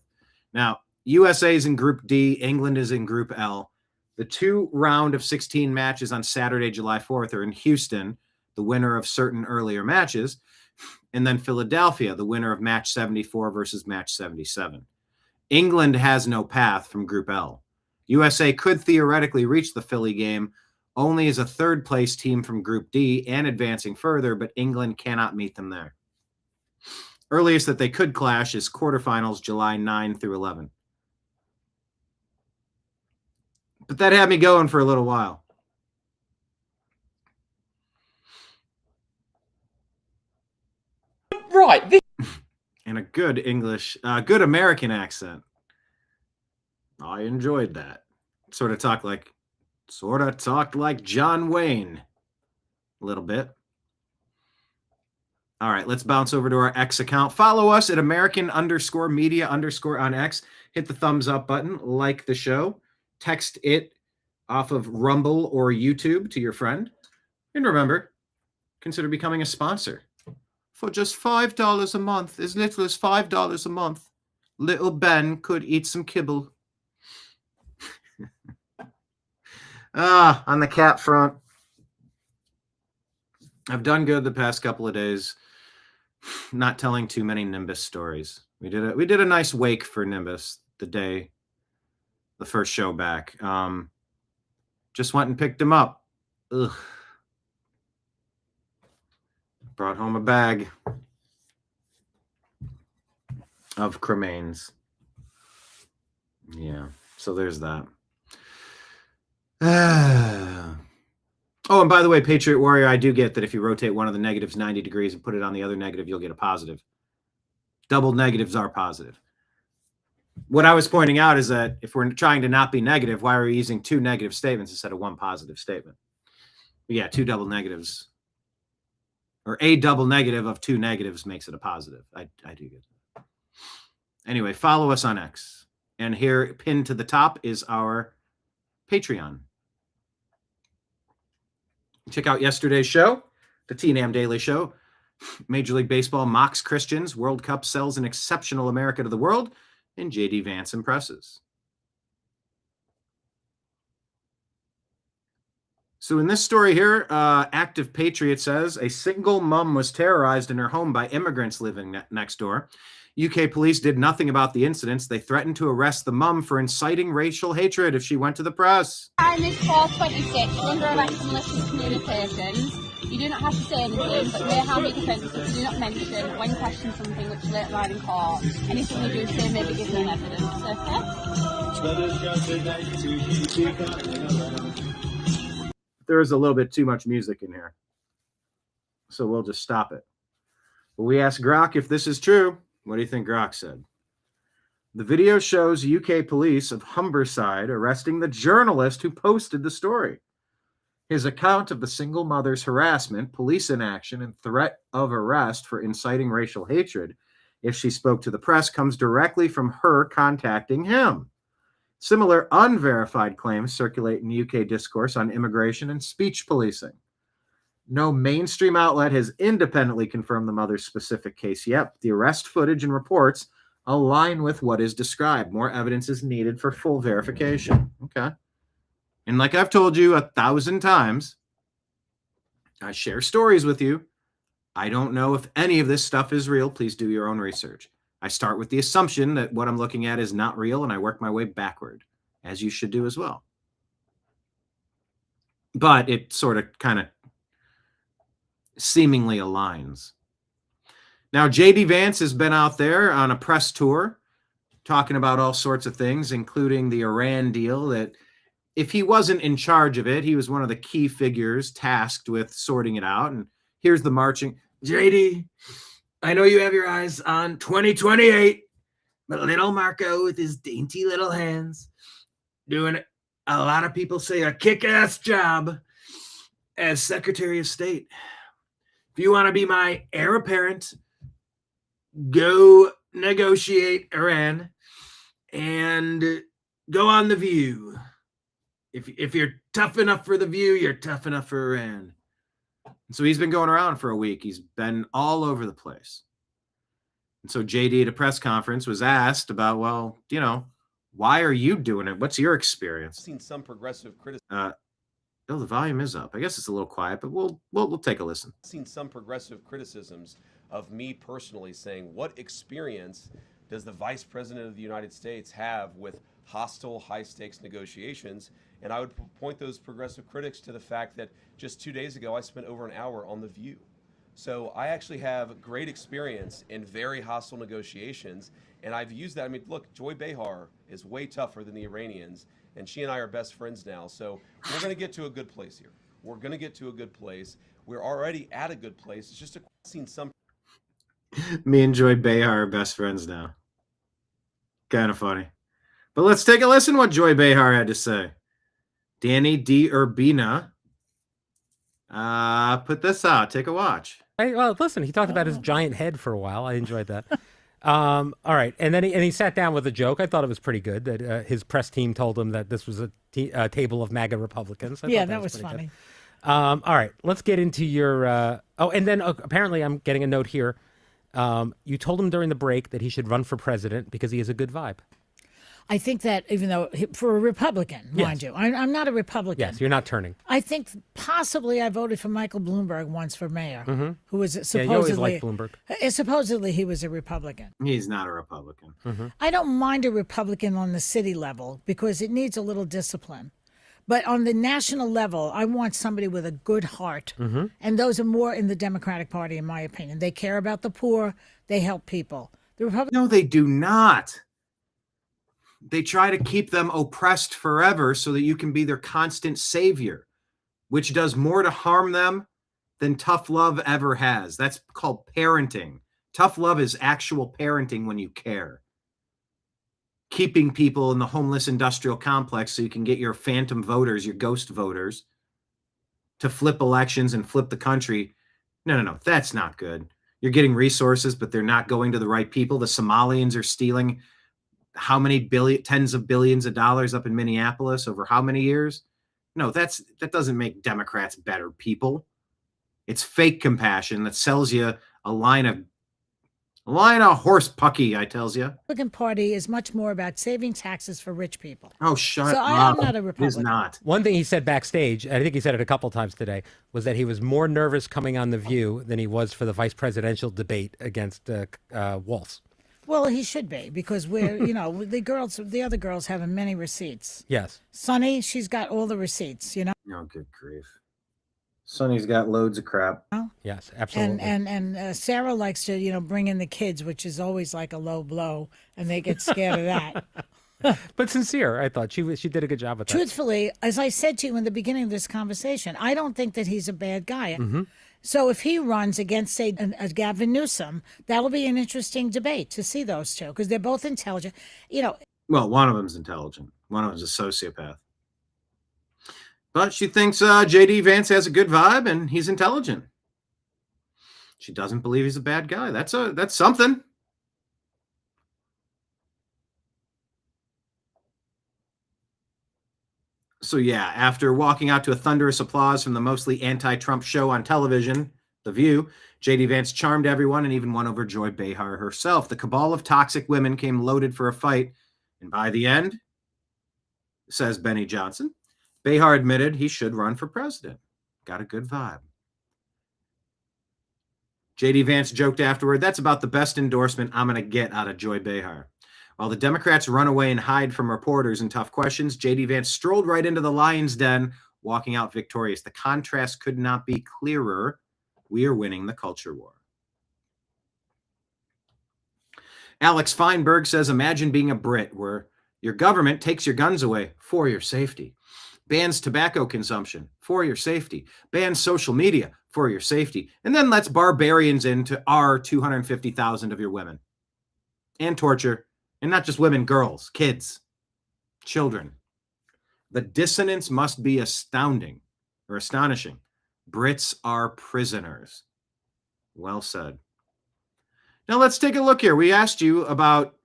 Now, USA is in Group D. England is in Group L. The 2 round of 16 matches on Saturday, July 4th are in Houston, the winner of certain earlier matches, and then Philadelphia, the winner of match 74 versus match 77. England has no path from Group L. USA could theoretically reach the Philly game only as a third-place team from Group D and advancing further, but England cannot meet them there. Earliest that they could clash is quarterfinals July 9 through 11. But that had me going for a little while. Right. And a good English, good American accent. I enjoyed that. Sort of talked like John Wayne. A little bit. All right, let's bounce over to our X account. Follow us at American_media_ on X. Hit the thumbs up button, like the show. Text it off of Rumble or YouTube to your friend. And remember, consider becoming a sponsor. For just $5 a month, as little as $5 a month, little Ben could eat some kibble. On the cat front, I've done good the past couple of days, not telling too many Nimbus stories. We did a nice wake for Nimbus the first show back. Just went and picked him up. Ugh. Brought home a bag of cremains. Yeah, so there's that. Oh, and by the way, Patriot Warrior, I do get that if you rotate one of the negatives 90 degrees and put it on the other negative, you'll get a positive. Double negatives are positive. What I was pointing out is that if we're trying to not be negative, why are we using 2 negative statements instead of 1 positive statement? But yeah, 2 double negatives. Or a double negative of 2 negatives makes it a positive. I do get that. Anyway, follow us on X. And here, pinned to the top, is our Patreon. Check out yesterday's show, the TNAM Daily Show. Major League Baseball mocks Christians. World Cup sells an exceptional America to the world. And J.D. Vance impresses. So in this story here, Active Patriot says a single mom was terrorized in her home by immigrants living next door. UK police did nothing about the incidents. They threatened to arrest the mum for inciting racial hatred if she went to the press. Time is 4:26. You're under arrest for malicious communications. You do not have to say anything, but may harm your defence if you do not mention, when questioned, something which is later lied in court. Anything you do say may be given in evidence, okay? There is a little bit too much music in here, so we'll just stop it. But we asked Grok if this is true. What do you think Grok said? The video shows UK police of Humberside arresting the journalist who posted the story. His account of the single mother's harassment, police inaction, and threat of arrest for inciting racial hatred if she spoke to the press comes directly from her contacting him. Similar unverified claims circulate in UK discourse on immigration and speech policing. No mainstream outlet has independently confirmed the mother's specific case yet. The arrest footage and reports align with what is described. More evidence is needed for full verification. Okay. And like I've told you 1,000 times, I share stories with you. I don't know if any of this stuff is real. Please do your own research. I start with the assumption that what I'm looking at is not real, and I work my way backward, as you should do as well. But it sort of kind of seemingly aligns. Now, J.D. Vance has been out there on a press tour talking about all sorts of things, including the Iran deal, that if he wasn't in charge of it, he was one of the key figures tasked with sorting it out. And here's the marching. J.D., I know you have your eyes on 2028, but little Marco with his dainty little hands doing a lot of people say a kick-ass job as Secretary of State. If you want to be my heir apparent, go negotiate Iran and go on The View. If you're tough enough for The View, you're tough enough for Iran. And so he's been going around for a week. He's been all over the place. And so JD at a press conference was asked about, well, you know, why are you doing it? What's your experience? I've seen some progressive criticism. Oh, the volume is up. I guess it's a little quiet, but we'll take a listen. I've seen some progressive criticisms of me personally saying, what experience does the Vice President of the United States have with hostile, high-stakes negotiations? And I would point those progressive critics to the fact that just 2 days ago, I spent over an hour on The View. So I actually have great experience in very hostile negotiations, and I've used that. I mean, look, Joy Behar is way tougher than the Iranians, and she and I are best friends now. So we're going to get to a good place here. We're going to get to a good place. We're already at a good place. It's just seen some. Me and Joy Behar are best friends now. Kind of funny. But let's take a listen what Joy Behar had to say. Danny D. Urbina put this out. Take a watch. Well, listen, he talked about his giant head for a while. I enjoyed that. All right. And then he sat down with a joke. I thought it was pretty good that his press team told him that this was a table of MAGA Republicans. Yeah, that was funny. All right. Let's get into your... and then apparently I'm getting a note here. You told him during the break that he should run for president because he has a good vibe. I think that even though for a Republican, mind you, I'm not a Republican. Yes, you're not turning. I think possibly I voted for Michael Bloomberg once for mayor, who was supposedly. Yeah, you always liked Bloomberg. Supposedly he was a Republican. He's not a Republican. I don't mind a Republican on the city level because it needs a little discipline. But on the national level, I want somebody with a good heart. And those are more in the Democratic Party, in my opinion. They care about the poor. They help people. The Republicans. No, they do not. They try to keep them oppressed forever so that you can be their constant savior, which does more to harm them than tough love ever has. That's called parenting. Tough love is actual parenting when you care. Keeping people in the homeless industrial complex so you can get your phantom voters, your ghost voters, to flip elections and flip the country. No. That's not good. You're getting resources, but they're not going to the right people. The Somalians are stealing how many tens of billions of dollars up in Minneapolis over how many years? No, that doesn't make Democrats better people. It's fake compassion that sells you a line of horse pucky, I tells you. The Republican Party is much more about saving taxes for rich people. Oh, shut up. I'm not a Republican. It is not. One thing he said backstage, I think he said it a couple times today, was that he was more nervous coming on The View than he was for the vice presidential debate against Waltz. Well, he should be because we're, the other girls have many receipts. Yes. Sonny, she's got all the receipts, Oh, good grief. Sonny's got loads of crap. Yes, absolutely. And Sarah likes to, bring in the kids, which is always like a low blow, and they get scared of that. But sincere, I thought she did a good job with that. Truthfully, as I said to you in the beginning of this conversation, I don't think that he's a bad guy. So if he runs against, say, Gavin Newsom, that'll be an interesting debate to see those two because they're both intelligent. Well, one of them's intelligent. One of them's a sociopath. But she thinks J.D. Vance has a good vibe and he's intelligent. She doesn't believe he's a bad guy. That's something. So yeah, after walking out to a thunderous applause from the mostly anti-Trump show on television, The View, J.D. Vance charmed everyone and even won over Joy Behar herself. The cabal of toxic women came loaded for a fight, and by the end, says Benny Johnson, Behar admitted he should run for president. Got a good vibe. J.D. Vance joked afterward, that's about the best endorsement I'm going to get out of Joy Behar. While the Democrats run away and hide from reporters and tough questions, J.D. Vance strolled right into the lion's den, walking out victorious. The contrast could not be clearer. We are winning the culture war. Alex Feinberg says, imagine being a Brit where your government takes your guns away for your safety, bans tobacco consumption for your safety, bans social media for your safety, and then lets barbarians into our 250,000 of your women and torture, and not just women, girls, kids, children. The dissonance must be astounding or astonishing. Brits are prisoners. Well said. Now let's take a look here. We asked you about,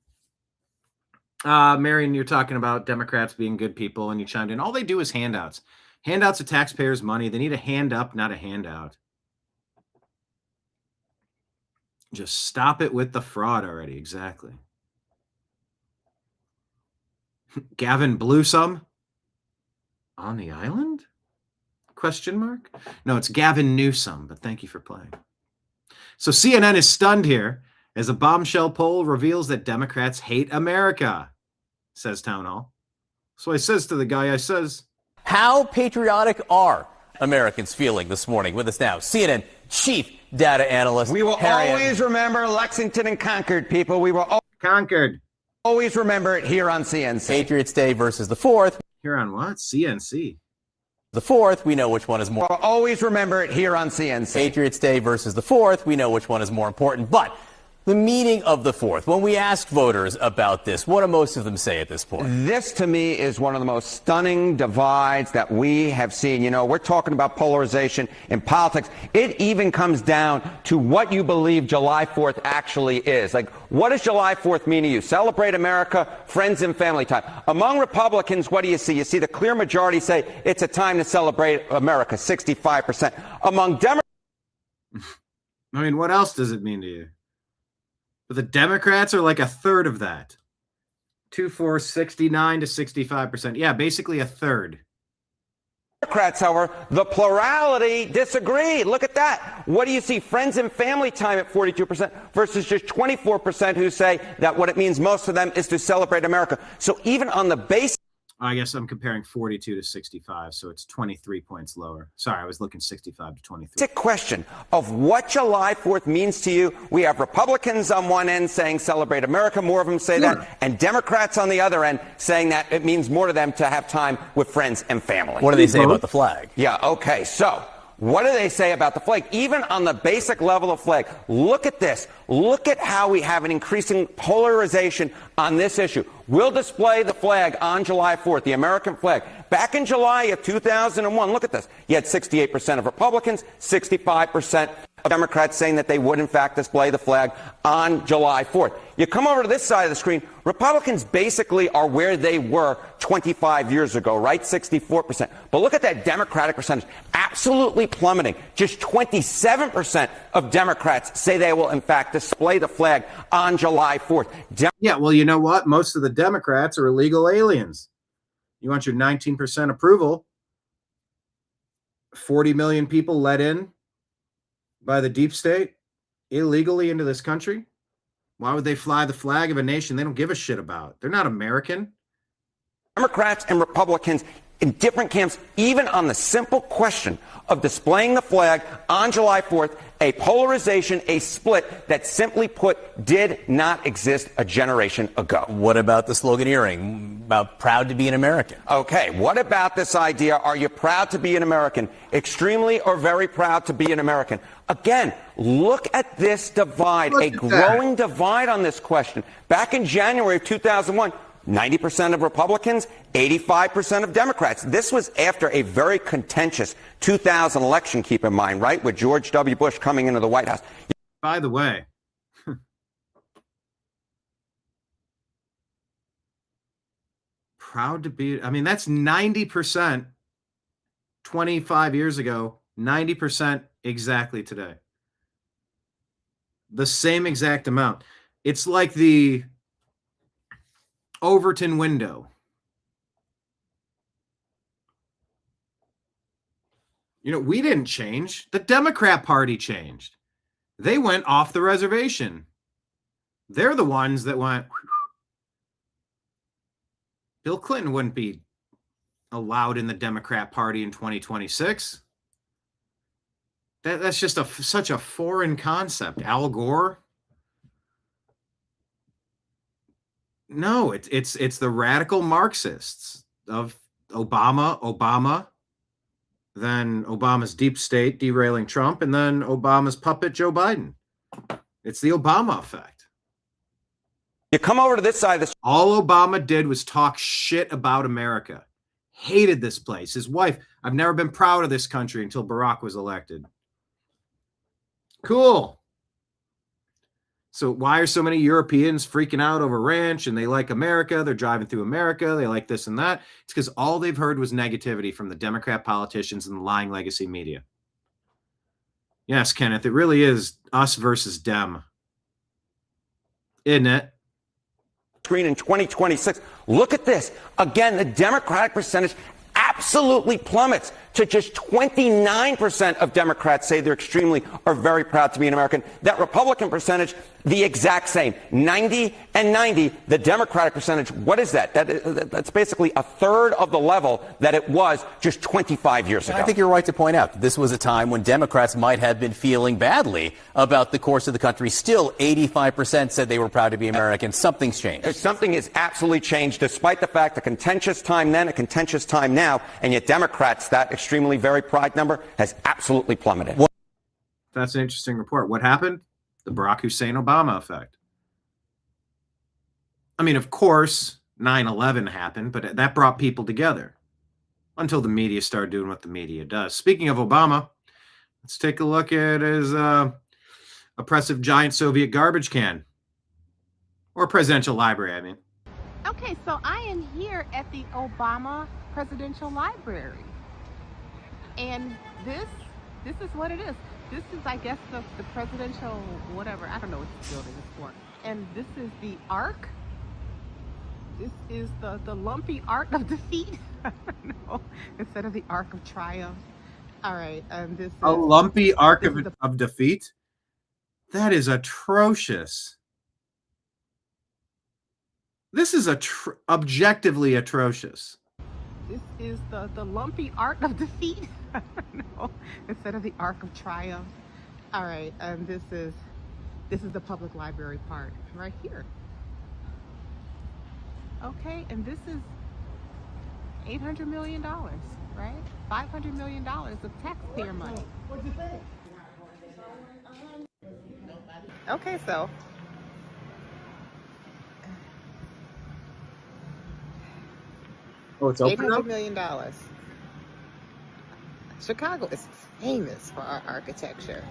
Marion, you're talking about Democrats being good people, and you chimed in. All they do is handouts. Handouts of taxpayers' money. They need a hand up, not a handout. Just stop it with the fraud already. Exactly. Gavin blew some on the island? Question mark? No, it's Gavin Newsom, but thank you for playing. So CNN is stunned here as a bombshell poll reveals that Democrats hate America, says Town Hall. So I says to the guy, how patriotic are Americans feeling this morning? With us now, CNN chief data analyst. We will always remember Lexington and Concord, people. We will Concord. Always remember it here on CNC. Patriots Day versus the 4th. Here on what? CNC. The 4th, we know which one is more. We'll always remember it here on CNC. Patriots Day versus the 4th, we know which one is more important. But the meaning of the 4th, when we ask voters about this, what do most of them say at this point? This, to me, is one of the most stunning divides that we have seen. You know, we're talking about polarization in politics. It even comes down to what you believe July 4th actually is. Like, what does July 4th mean to you? Celebrate America, friends and family time. Among Republicans, what do you see? You see the clear majority say it's a time to celebrate America, 65%. Among Democrats... I mean, what else does it mean to you? But the Democrats are like a third of that. 69 to 65%. Yeah, basically a third. Democrats, however, the plurality disagree. Look at that. What do you see? Friends and family time at 42% versus just 24% who say that what it means most of them is to celebrate America. So even on the base... I guess I'm comparing 42 to 65, so it's 23 points lower. Sorry, I was looking 65 to 23. It's a question of what July 4th means to you. We have Republicans on one end saying celebrate America, more of them say that, and Democrats on the other end saying that it means more to them to have time with friends and family. What do they say about the flag? Yeah, okay, so... what do they say about the flag? Even on the basic level of flag, look at this. Look at how we have an increasing polarization on this issue. We'll display the flag on July 4th, the American flag. Back in July of 2001, look at this. You had 68% of Republicans, 65% of Democrats saying that they would, in fact, display the flag on July 4th. You come over to this side of the screen, Republicans basically are where they were 25 years ago, right? 64%. But look at that Democratic percentage, absolutely plummeting. Just 27% of Democrats say they will, in fact, display the flag on July 4th. Yeah, well, you know what? Most of the Democrats are illegal aliens. You want your 19% approval, 40 million people let in by the deep state illegally into this country? Why would they fly the flag of a nation they don't give a shit about? They're not American. Democrats and Republicans in different camps, even on the simple question of displaying the flag on July 4th, a polarization, a split that simply put did not exist a generation ago. What about the sloganeering about proud to be an American? Okay, what about this idea? Are you proud to be an American? Extremely or very proud to be an American? Again, look at this divide, a growing divide on this question. Back in January of 2001, 90% of Republicans, 85% of Democrats. This was after a very contentious 2000 election, keep in mind, right, with George W. Bush coming into the White House. By the way, proud to be, I mean, that's 90% 25 years ago, 90% exactly today. The same exact amount. It's like the Overton window. You know, we didn't change. The Democrat Party changed. They went off the reservation. They're the ones that went. Bill Clinton wouldn't be allowed in the Democrat Party in 2026. That's just such a foreign concept. Al Gore. No, it's the radical Marxists of Obama, then Obama's deep state derailing Trump, and then Obama's puppet Joe Biden. It's the Obama effect. You come over to this side of this. All Obama did was talk shit about America. Hated this place. His wife, I've never been proud of this country until Barack was elected. Cool. So why are so many Europeans freaking out over ranch and they like America? They're driving through America. They like this and that. It's because all they've heard was negativity from the Democrat politicians and the lying legacy media. Yes, Kenneth, it really is us versus them. Isn't it? Screen in 2026. Look at this. Again, the Democratic percentage absolutely plummets to just 29% of Democrats say they're extremely or very proud to be an American. That Republican percentage, the exact same, 90 and 90. The Democratic percentage, what is that? That's basically a third of the level that it was just 25 years ago. I think you're right to point out this was a time when Democrats might have been feeling badly about the course of the country. Still, 85% said they were proud to be American. Something's changed. Something has absolutely changed, despite the fact a contentious time then, a contentious time now, and yet Democrats, that extremely very pride number has absolutely plummeted. That's an interesting report. What happened? The Barack Hussein Obama effect. I mean, of course, 9/11 happened, but that brought people together until the media started doing what the media does. Speaking of Obama, let's take a look at his oppressive giant Soviet garbage can, or presidential library, I mean. Okay, so I am here at the Obama Presidential Library. And this is what it is. This is, I guess, the presidential whatever. I don't know what this building is for. And this is the Ark. This is the lumpy Ark of Defeat. I don't know. Instead of the Ark of Triumph. All right. And this is a lumpy Ark of Defeat? That is atrocious. This is objectively atrocious. This is the lumpy Ark of Defeat. I don't know. Instead of the Ark of Triumph. All right, and this is the public library part right here. Okay, and this is $800 million, right? $500 million of taxpayer money. What'd you think? Okay, so. Oh, it's open $800 million. Chicago is famous for our architecture.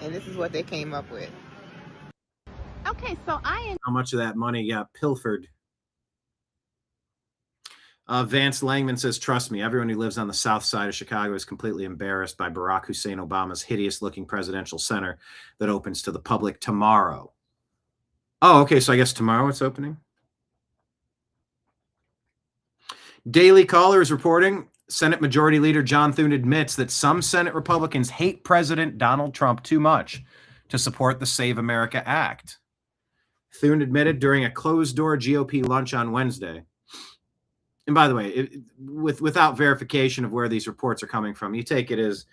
And this is what they came up with. Okay, so how much of that money got pilfered? Vance Langman says, trust me, everyone who lives on the south side of Chicago is completely embarrassed by Barack Hussein Obama's hideous-looking presidential center that opens to the public tomorrow. Oh, okay, so I guess tomorrow it's opening? Daily Caller is reporting Senate Majority Leader John Thune admits that some Senate Republicans hate President Donald Trump too much to support the Save America Act. Thune admitted during a closed-door GOP lunch on Wednesday. And by the way, without verification of where these reports are coming from, you take it as,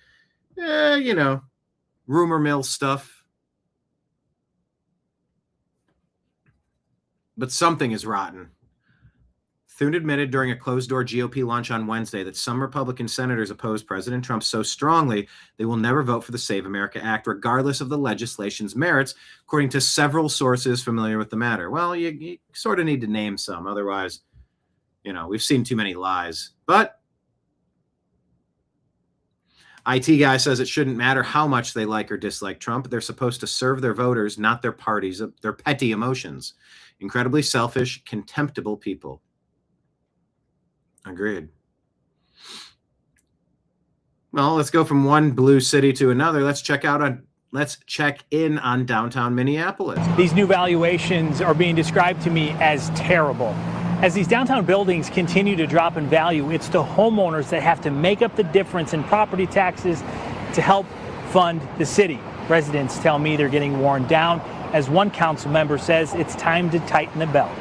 rumor mill stuff. But something is rotten. Thune admitted during a closed-door GOP lunch on Wednesday that some Republican senators oppose President Trump so strongly they will never vote for the Save America Act, regardless of the legislation's merits, according to several sources familiar with the matter. Well, you sort of need to name some. Otherwise, we've seen too many lies. But IT guy says it shouldn't matter how much they like or dislike Trump. They're supposed to serve their voters, not their parties, their petty emotions. Incredibly selfish, contemptible people. Agreed. Well, let's go from one blue city to another. Let's check out let's check in on downtown Minneapolis. These new valuations are being described to me as terrible. As these downtown buildings continue to drop in value, it's the homeowners that have to make up the difference in property taxes to help fund the city. Residents tell me they're getting worn down. As one council member says, it's time to tighten the belt.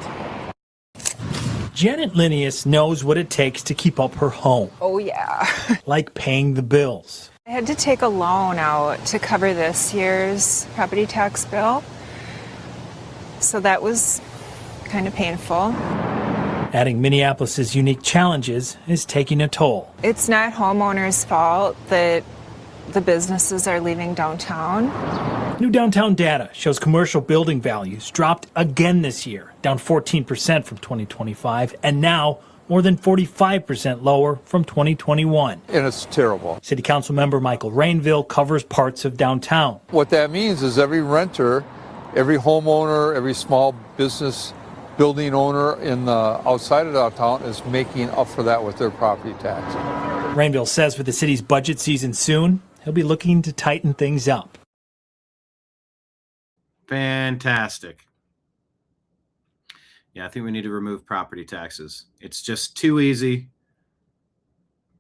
Janet Linnaeus knows what it takes to keep up her home. Oh, yeah. Like paying the bills. I had to take a loan out to cover this year's property tax bill. So that was kind of painful. Adding Minneapolis's unique challenges is taking a toll. It's not homeowners' fault that the businesses are leaving downtown. New downtown data shows commercial building values dropped again this year, down 14% from 2025, and now more than 45% lower from 2021. And it's terrible. City Council member Michael Rainville covers parts of downtown. What that means is every renter, every homeowner, every small business building owner in the outside of downtown is making up for that with their property tax. Rainville says with the city's budget season soon, he'll be looking to tighten things up. Fantastic. Yeah, I think we need to remove property taxes. It's just too easy.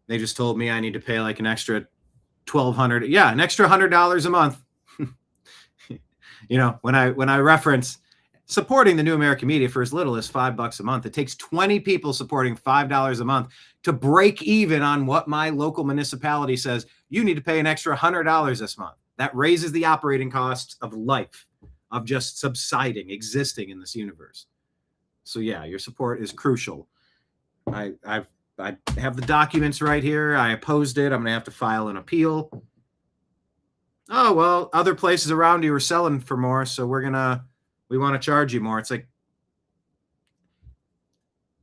They just told me I need to pay like an extra $1,200. Yeah, an extra $100 a month. You know, when I reference supporting the New American Media for as little as $5 a month, it takes 20 people supporting $5 a month to break even on what my local municipality says you need to pay an extra $100 this month. That raises the operating costs of life, of just subsiding, existing in this universe. So yeah, your support is crucial. I have the documents right here. I opposed it. I'm gonna have to file an appeal. Oh well, other places around you are selling for more, so we want to charge you more. It's like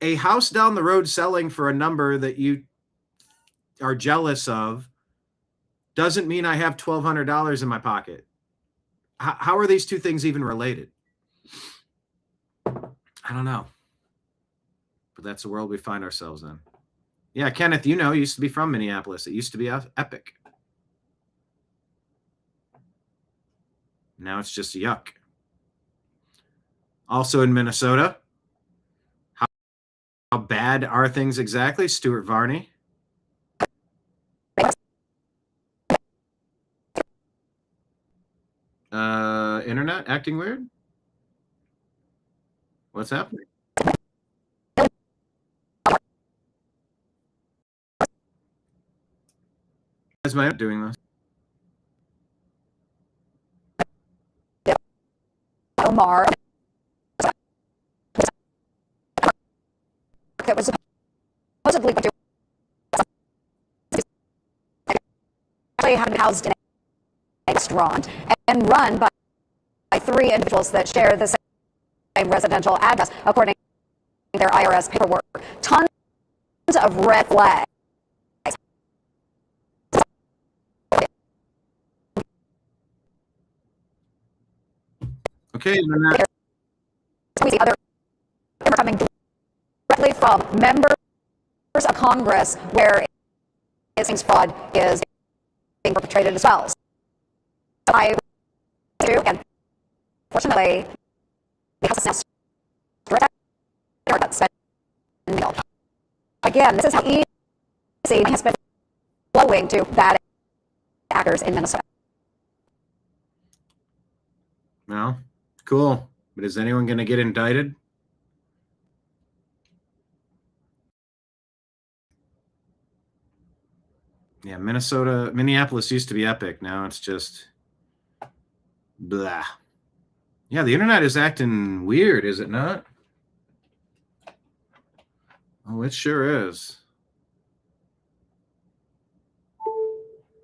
a house down the road selling for a number that you are jealous of doesn't mean I have $1,200 in my pocket. How are these two things even related? I don't know. But that's the world we find ourselves in. Yeah, Kenneth, you know, used to be from Minneapolis. It used to be epic. Now it's just yuck. Also in Minnesota, how bad are things exactly? Stuart Varney. Internet acting weird? What's happening? Is my doing this? Omar that was supposedly had been housed in a restaurant and run by three individuals that share the same residential address, according to their IRS paperwork. Tons of red flags. Okay, we see other coming directly from members of Congress where it seems fraud is being perpetrated as well. So I do, and fortunately, the House is now again, this is how easy has been flowing to bad actors in Minnesota. Well, cool. But is anyone going to get indicted? Yeah, Minneapolis used to be epic. Now it's just blah. Yeah, the internet is acting weird, is it not? Oh, it sure is.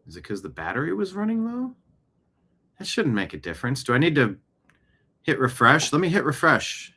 Is it because the battery was running low? That shouldn't make a difference. Do I need to hit refresh? Let me hit refresh.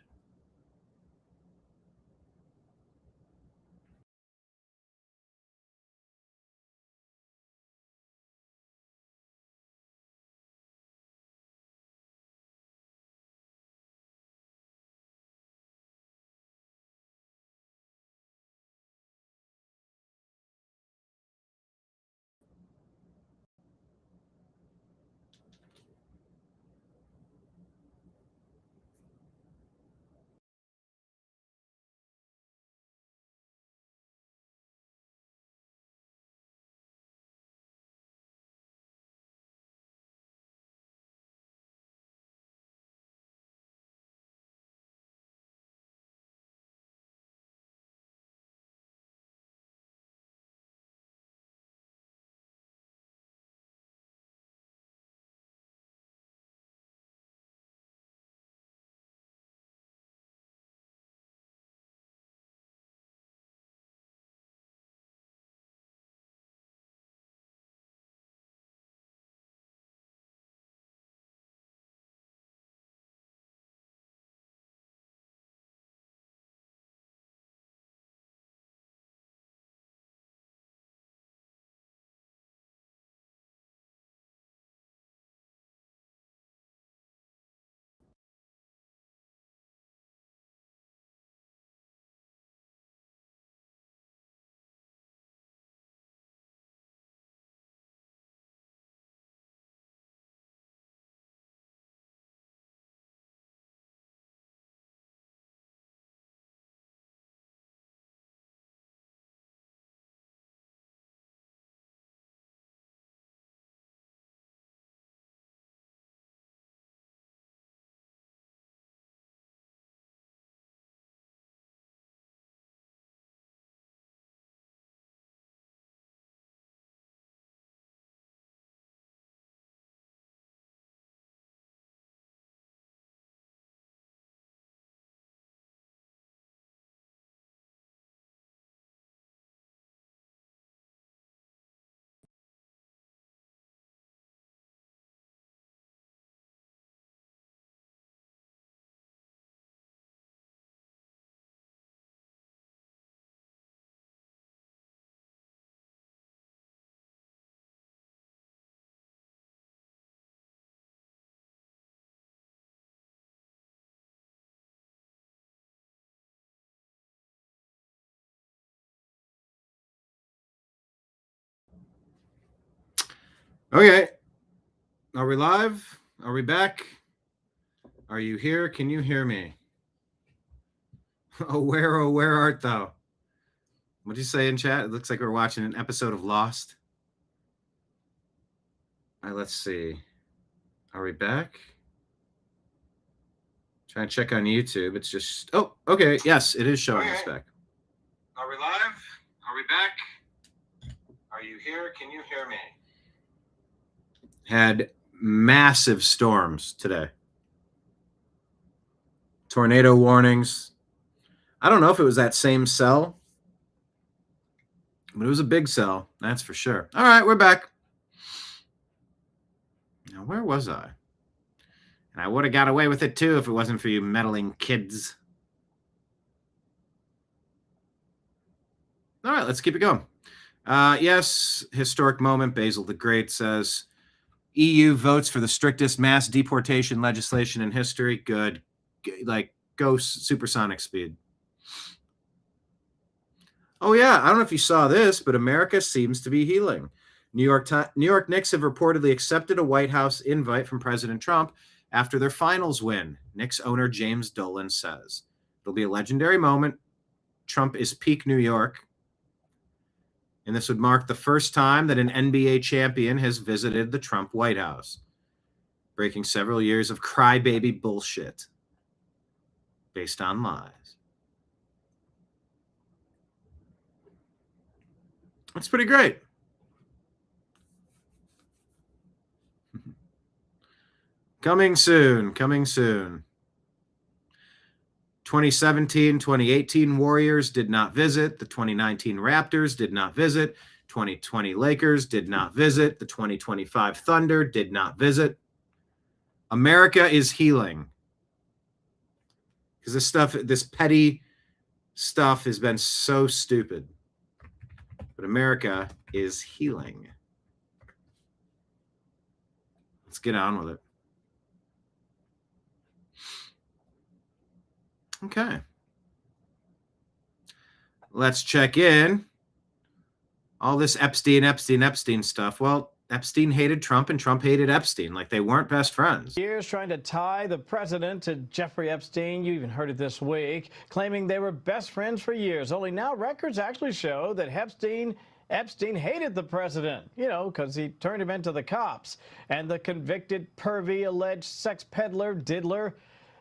Okay. Are we live? Are we back? Are you here? Can you hear me? Oh, where art thou? What'd you say in chat? It looks like we're watching an episode of Lost. All right, let's see. Are we back? Trying to check on YouTube. It's just... Oh, okay. Yes, it is showing us back. Are we live? Are we back? Are you here? Can you hear me? Had massive storms today. Tornado warnings. I don't know if it was that same cell, but it was a big cell, that's for sure. All right, we're back. Now, where was I? And I would have got away with it too if it wasn't for you meddling kids. All right, let's keep it going. Yes, historic moment. Basil the Great says, EU votes for the strictest mass deportation legislation in history. Good. Like, go supersonic speed. Oh, yeah. I don't know if you saw this, but America seems to be healing. New York Knicks have reportedly accepted a White House invite from President Trump after their finals win. Knicks owner James Dolan says. It'll be a legendary moment. Trump is peak New York. And this would mark the first time that an NBA champion has visited the Trump White House, breaking several years of crybaby bullshit based on lies. That's pretty great. Coming soon, coming soon. 2017-2018 Warriors did not visit. The 2019 Raptors did not visit. 2020 Lakers did not visit. The 2025 Thunder did not visit. America is healing. Because this petty stuff has been so stupid. But America is healing. Let's get on with it. Okay. Let's check in. All this Epstein stuff. Well, Epstein hated Trump and Trump hated Epstein. Like they weren't best friends. Years trying to tie the president to Jeffrey Epstein. You even heard it this week, claiming they were best friends for years. Only now records actually show that Epstein hated the president, because he turned him into the cops. And the convicted pervy alleged sex peddler, diddler,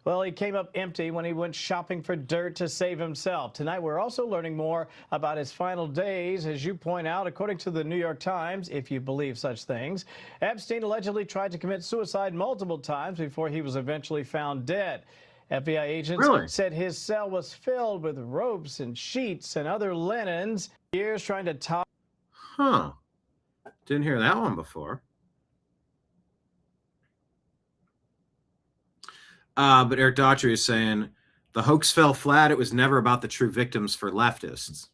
well, he came up empty when he went shopping for dirt to save himself. Tonight, we're also learning more about his final days. As you point out, according to the New York Times, if you believe such things, Epstein allegedly tried to commit suicide multiple times before he was eventually found dead. FBI agents said his cell was filled with ropes and sheets and other linens. Years trying to tie. Huh. Didn't hear that one before. But Eric Daughtry is saying the hoax fell flat. It was never about the true victims for leftists.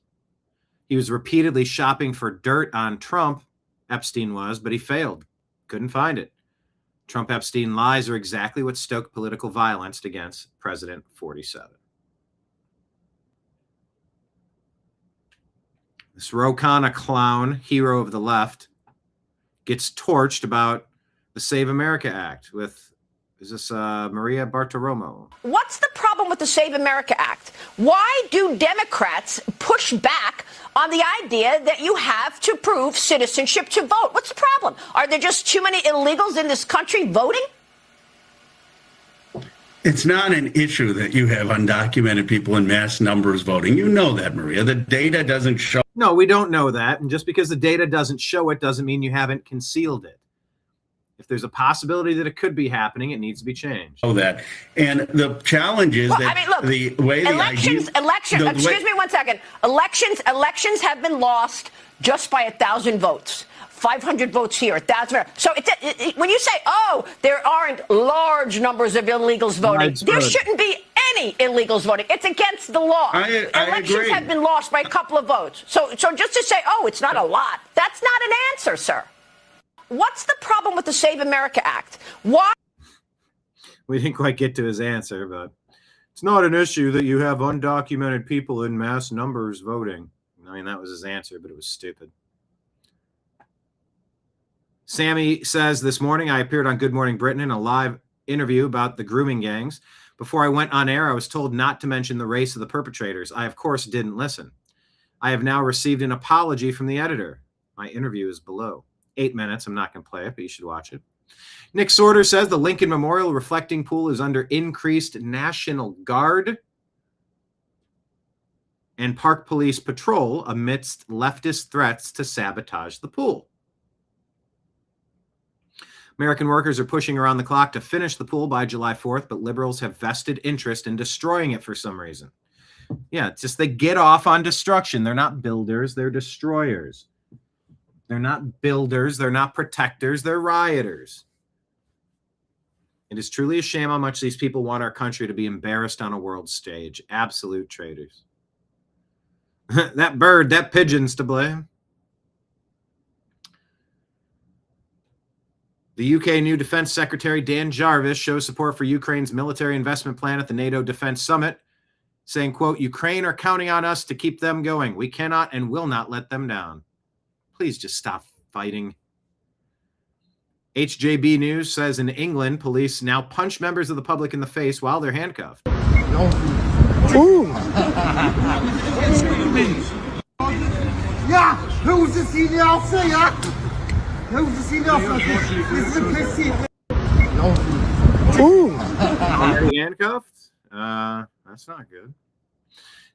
He was repeatedly shopping for dirt on Trump, Epstein was, but he failed. Couldn't find it. Trump-Epstein lies are exactly what stoked political violence against President 47. This Ro Khanna clown, hero of the left, gets torched about the Save America Act with... Is this Maria Bartiromo? What's the problem with the Save America Act? Why do Democrats push back on the idea that you have to prove citizenship to vote? What's the problem? Are there just too many illegals in this country voting? It's not an issue that you have undocumented people in mass numbers voting. You know that, Maria. The data doesn't show. No, we don't know that. And just because the data doesn't show it doesn't mean you haven't concealed it. If there's a possibility that it could be happening, it needs to be changed. Oh, that. And the challenge is the way elections, excuse me 1 second. Elections have been lost just by 1,000 votes. 500 votes here, 1,000. So when you say, there aren't large numbers of illegals voting, there shouldn't be any illegals voting. It's against the law. Elections agree. have been lost by a couple of votes. So just to say, it's not a lot, that's not an answer, sir. What's the problem with the Save America Act? Why? We didn't quite get to his answer, but it's not an issue that you have undocumented people in mass numbers voting. I mean, that was his answer, but it was stupid. Sammy says, this morning I appeared on Good Morning Britain in a live interview about the grooming gangs. Before I went on air, I was told not to mention the race of the perpetrators. I, of course, didn't listen. I have now received an apology from the editor. My interview is below. 8 minutes. I'm not going to play it, but you should watch it. Nick Sorter says the Lincoln Memorial reflecting pool is under increased National Guard and Park Police patrol amidst leftist threats to sabotage the pool. American workers are pushing around the clock to finish the pool by July 4th, but liberals have vested interest in destroying it for some reason. Yeah, it's just they get off on destruction. They're not builders, they're destroyers. They're not builders, they're not protectors, they're rioters. It is truly a shame how much these people want our country to be embarrassed on a world stage. Absolute traitors. That bird, that pigeon's to blame. The UK new Defense Secretary Dan Jarvis shows support for Ukraine's military investment plan at the NATO Defense Summit, saying, quote, Ukraine are counting on us to keep them going. We cannot and will not let them down. Please just stop fighting. HJB News says in England, police now punch members of the public in the face while they're handcuffed. Ooh. Ja, hoe ze zien jou zeggen. Hoe ze zien jou zeggen. Ooh. Already handcuffed? That's not good.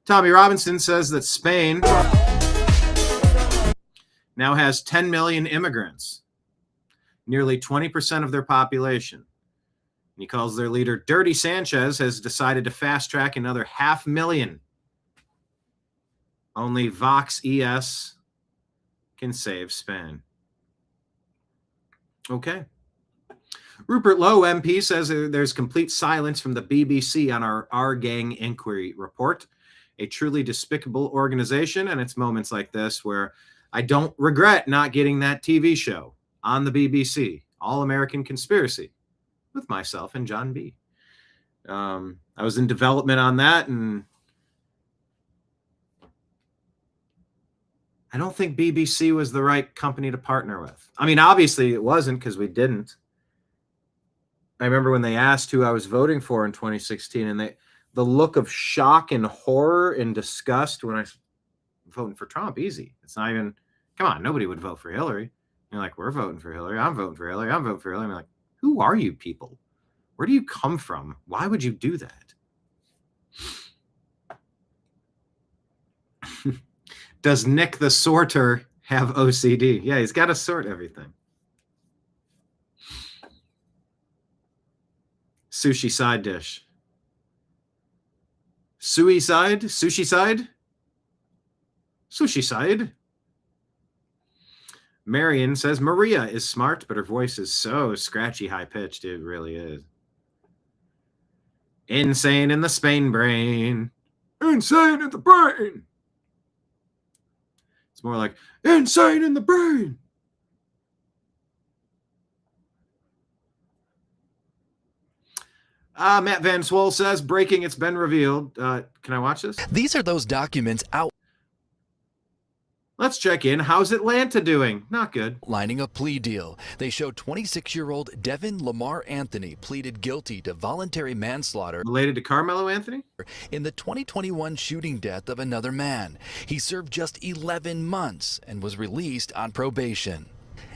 Tommy Robinson says that Spain now has 10 million immigrants, nearly 20% of their population. He calls their leader Dirty Sanchez has decided to fast track another 500,000. Only Vox ES can save Spain. Okay. Rupert Lowe, MP, says there's complete silence from the BBC on our gang inquiry report. A truly despicable organization, and it's moments like this where I don't regret not getting that TV show on the BBC, All American Conspiracy, with myself and John B. I was in development on that, and I don't think BBC was the right company to partner with. I mean, obviously it wasn't because we didn't. I remember when they asked who I was voting for in 2016, and the look of shock and horror and disgust when I was voting for Trump, easy. It's not even, come on, nobody would vote for Hillary. You're like, we're voting for Hillary. I'm voting for Hillary. I'm voting for Hillary. I'm like, who are you people? Where do you come from? Why would you do that? Does Nick the Sorter have OCD? Yeah, he's got to sort everything. Sushi side dish. Suicide? Sushi side? Sushi side? Marion says Maria is smart, but her voice is so scratchy, high-pitched. It really is. Insane in the Spain brain. Insane in the brain. It's more like insane in the brain. Matt Van Swole says, breaking, it's been revealed. Can I watch this? These are those documents out. Let's check in. How's Atlanta doing? Not good. Lining a plea deal. They show 26-year-old Devin Lamar Anthony pleaded guilty to voluntary manslaughter. Related to Carmelo Anthony? In the 2021 shooting death of another man. He served just 11 months and was released on probation.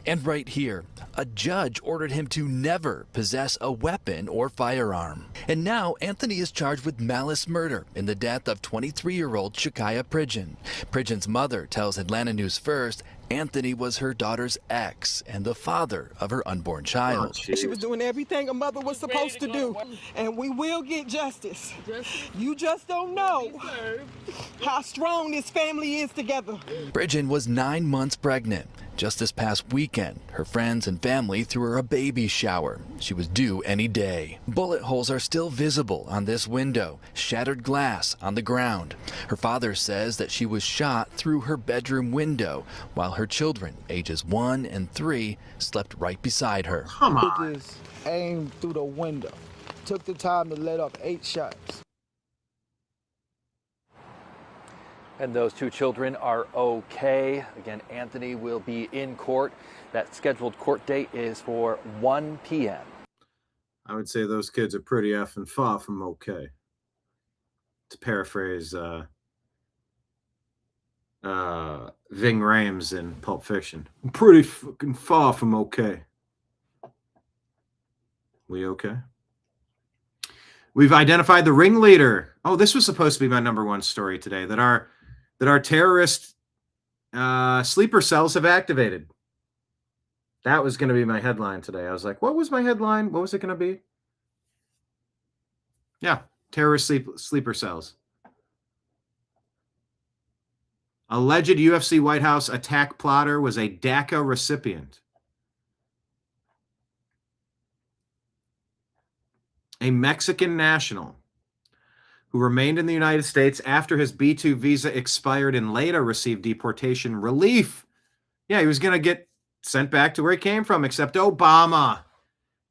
And right here, a judge ordered him to never possess a weapon or firearm. And now Anthony is charged with malice murder in the death of 23-year-old Shakaya Pridgeon. Pridgeon's mother tells Atlanta News First Anthony was her daughter's ex and the father of her unborn child. She was doing everything a mother was supposed to do, and we will get justice. You just don't know how strong this family is together. Pridgeon was 9 months pregnant. Just this past weekend, her friends and family threw her a baby shower. She was due any day. Bullet holes are still visible on this window, shattered glass on the ground. Her father says that she was shot through her bedroom window, while her children, ages 1 and 3, slept right beside her. Come on. Just aimed through the window. Took the time to let up 8 shots. And those two children are okay. Again, Anthony will be in court. That scheduled court date is for 1 p.m. I would say those kids are pretty effing far from okay. To paraphrase Ving Rhames in Pulp Fiction. I'm pretty fucking far from okay. We okay? We've identified the ringleader. Oh, this was supposed to be my number one story today, that our terrorist sleeper cells have activated. That was going to be my headline today. I was like, what was my headline? What was it going to be? Yeah, terrorist sleeper cells. Alleged UFC White House attack plotter was a DACA recipient. A Mexican national who remained in the United States after his B-2 visa expired and later received deportation relief. Yeah, he was going to get sent back to where he came from, except Obama.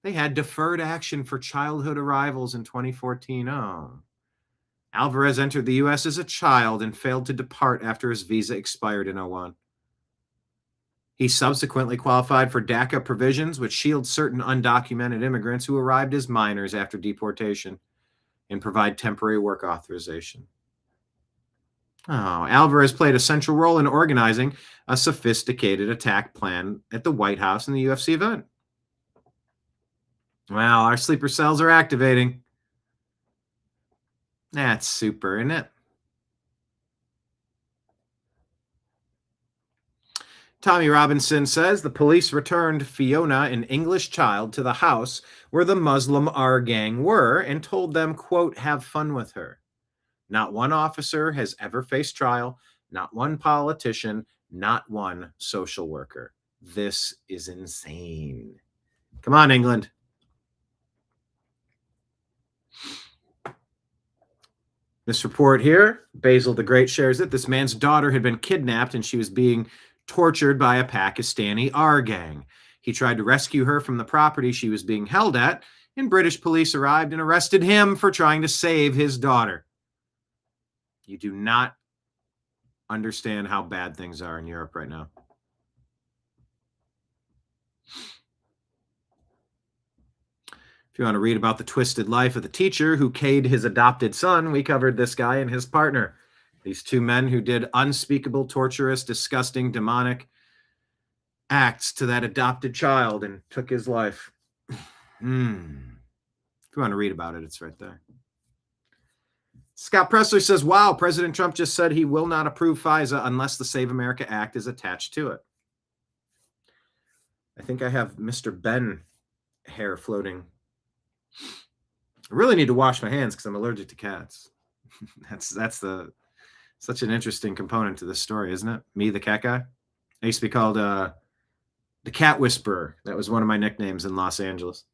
They had deferred action for childhood arrivals in 2014. Oh. Alvarez entered the U.S. as a child and failed to depart after his visa expired in 2001. He subsequently qualified for DACA provisions, which shield certain undocumented immigrants who arrived as minors after deportation and provide temporary work authorization. Oh, Alvarez played a central role in organizing a sophisticated attack plan at the White House and the UFC event. Well, our sleeper cells are activating. That's super, isn't it? Tommy Robinson says the police returned Fiona, an English child, to the house where the Muslim R gang were and told them, quote, have fun with her. Not one officer has ever faced trial, not one politician, not one social worker. This is insane. Come on, England. This report here, Basil the Great shares it. This man's daughter had been kidnapped and she was being tortured by a Pakistani R gang. He tried to rescue her from the property she was being held at, and British police arrived and arrested him for trying to save his daughter. You do not understand how bad things are in Europe right now. If you want to read about the twisted life of the teacher who K'd his adopted son, we covered this guy and his partner. These two men who did unspeakable, torturous, disgusting, demonic acts to that adopted child and took his life. If you want to read about it, it's right there. Scott Pressler says, wow, President Trump just said he will not approve FISA unless the Save America Act is attached to it. I think I have Mr. Ben hair floating. I really need to wash my hands because I'm allergic to cats. That's such an interesting component to this story, isn't it? Me, the cat guy. I used to be called the Cat Whisperer. That was one of my nicknames in Los Angeles.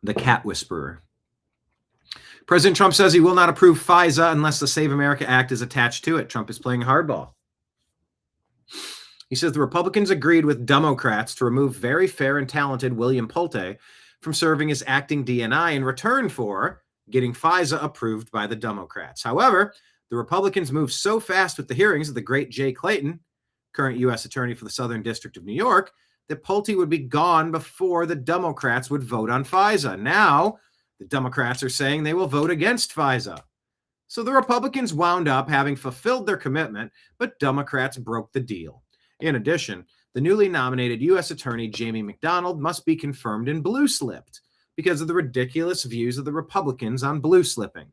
The Cat Whisperer. President Trump says he will not approve FISA unless the Save America Act is attached to it. Trump is playing hardball. He says the Republicans agreed with Democrats to remove very fair and talented William Pulte from serving as acting DNI in return for getting FISA approved by the Democrats. However, the Republicans moved so fast with the hearings of the great Jay Clayton, current U.S. Attorney for the Southern District of New York, that Pulte would be gone before the Democrats would vote on FISA. Now, the Democrats are saying they will vote against FISA. So the Republicans wound up having fulfilled their commitment, but Democrats broke the deal. In addition, the newly nominated U.S. Attorney Jamie McDonald must be confirmed in blue-slipped because of the ridiculous views of the Republicans on blue-slipping.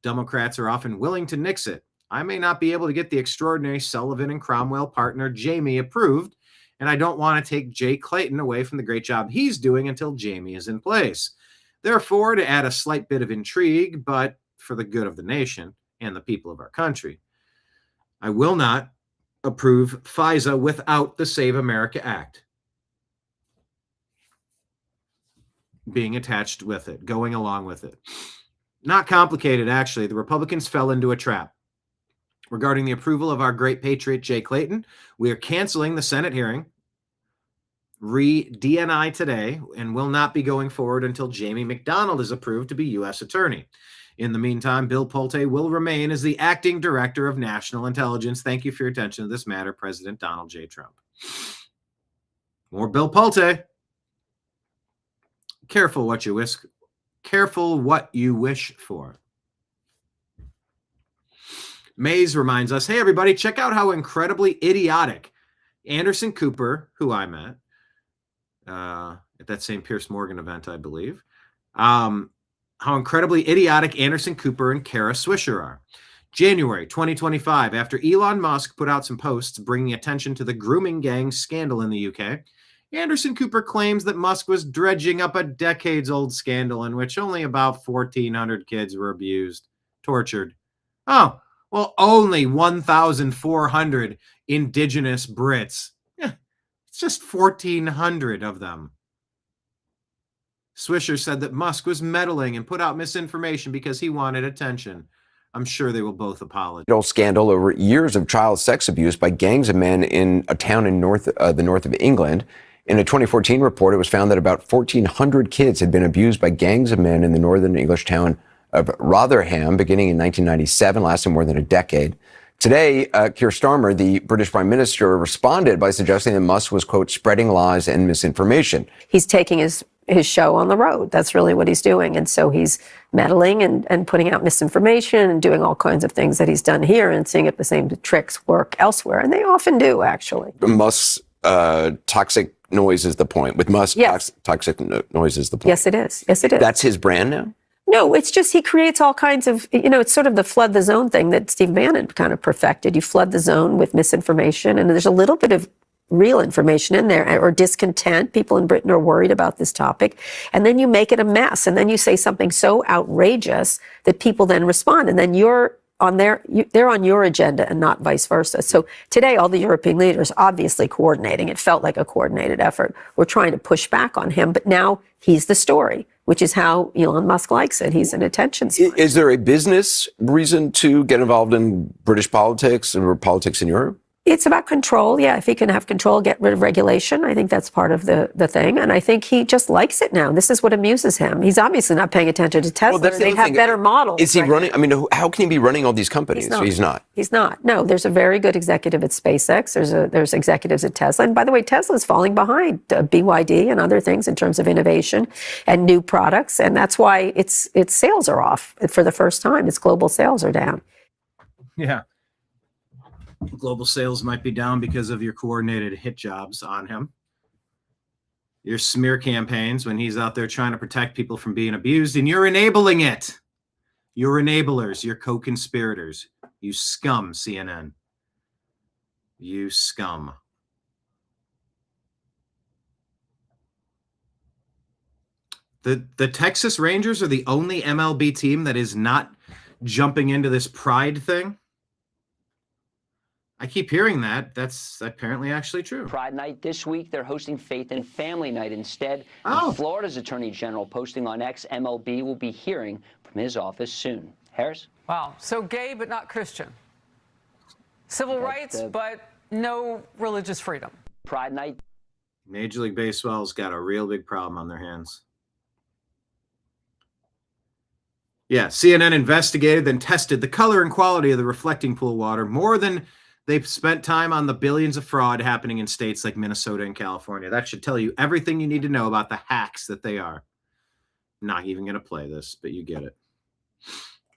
Democrats are often willing to nix it. I may not be able to get the extraordinary Sullivan and Cromwell partner Jamie approved, and I don't want to take Jay Clayton away from the great job he's doing until Jamie is in place. Therefore, to add a slight bit of intrigue, but for the good of the nation and the people of our country, I will not approve FISA without the Save America Act being attached with it, going along with it. Not complicated, actually. The Republicans fell into a trap. Regarding the approval of our great patriot, Jay Clayton, we are canceling the Senate hearing, re-DNI today, and will not be going forward until Jamie McDonald is approved to be U.S. Attorney. In the meantime, Bill Pulte will remain as the acting director of national intelligence. Thank you for your attention to this matter, President Donald J. Trump. More Bill Pulte. Careful what you wish. Careful what you wish for. Mays reminds us, hey, everybody, check out how incredibly idiotic Anderson Cooper, who I met at that same Piers Morgan event, I believe, how incredibly idiotic Anderson Cooper and Kara Swisher are. January 2025, after Elon Musk put out some posts bringing attention to the grooming gang scandal in the UK, Anderson Cooper claims that Musk was dredging up a decades-old scandal in which only about 1,400 kids were abused, tortured. Oh, well, only 1,400 indigenous Brits. Yeah, it's just 1,400 of them. Swisher said that Musk was meddling and put out misinformation because he wanted attention. I'm sure they will both apologize. Scandal over years of child sex abuse by gangs of men in a town in the north of England. In a 2014 report, it was found that about 1,400 kids had been abused by gangs of men in the northern English town of Rotherham, beginning in 1997, lasting more than a decade. Today, Keir Starmer, the British Prime Minister, responded by suggesting that Musk was, quote, spreading lies and misinformation. He's taking his show on the road. That's really what he's doing. And so he's meddling and putting out misinformation and doing all kinds of things that he's done here and seeing if the same tricks work elsewhere. And they often do, actually. Musk's toxic noise is the point. With Musk, yes. Toxic noise is the point. Yes, it is. Yes, it is. That's his brand now? No, it's just he creates all kinds of, it's sort of the flood the zone thing that Steve Bannon kind of perfected. You flood the zone with misinformation, and there's a little bit of real information in there, or discontent. People in Britain are worried about this topic. And then you make it a mess. And then you say something so outrageous that people then respond. And then they're on your agenda and not vice versa. So today, all the European leaders obviously coordinating. It felt like a coordinated effort. We're trying to push back on him. But now he's the story, which is how Elon Musk likes it. He's an attention span. Is there a business reason to get involved in British politics or politics in Europe? It's about control. Yeah, if he can have control, get rid of regulation. I think that's part of the thing. And I think he just likes it now. This is what amuses him. He's obviously not paying attention to Tesla. Well, they have better models. Is he running? I mean, how can he be running all these companies? He's not. He's not. No, there's a very good executive at SpaceX. There's executives at Tesla. And by the way, Tesla's falling behind BYD and other things in terms of innovation and new products. And that's why its sales are off for the first time. Its global sales are down. Yeah. Global sales might be down because of your coordinated hit jobs on him. Your smear campaigns when he's out there trying to protect people from being abused, and you're enabling it. You're enablers. You're co-conspirators. You scum, CNN. You scum. The Texas Rangers are the only MLB team that is not jumping into this pride thing. I keep hearing that. That's apparently actually true. Pride Night this week, they're hosting Faith and Family Night instead. Oh. And Florida's Attorney General posting on X, MLB will be hearing from his office soon. Harris? Wow. So gay, but not Christian. Civil rights, but no religious freedom. Pride Night. Major League Baseball's got a real big problem on their hands. Yeah, CNN investigated, then tested the color and quality of the reflecting pool water more than they've spent time on the billions of fraud happening in states like Minnesota and California. That should tell you everything you need to know about the hacks that they are. I'm not even going to play this, but you get it.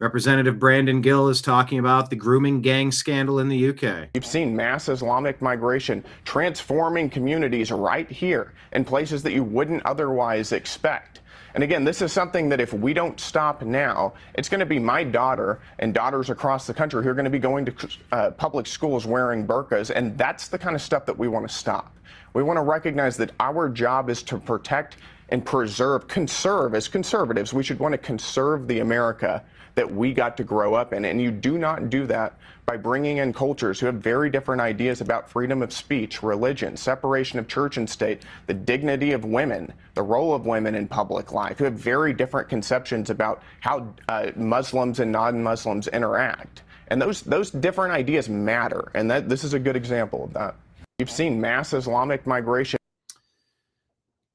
Representative Brandon Gill is talking about the grooming gang scandal in the UK. You've seen mass Islamic migration transforming communities right here in places that you wouldn't otherwise expect. And again, this is something that if we don't stop now, it's going to be my daughter and daughters across the country who are going to be going to public schools wearing burqas. And that's the kind of stuff that we want to stop. We want to recognize that our job is to protect and conserve as conservatives. We should want to conserve the America that we got to grow up in. And you do not do that by bringing in cultures who have very different ideas about freedom of speech, religion, separation of church and state, the dignity of women, the role of women in public life, who have very different conceptions about how Muslims and non-Muslims interact. And those different ideas matter. And this is a good example of that. You've seen mass Islamic migration.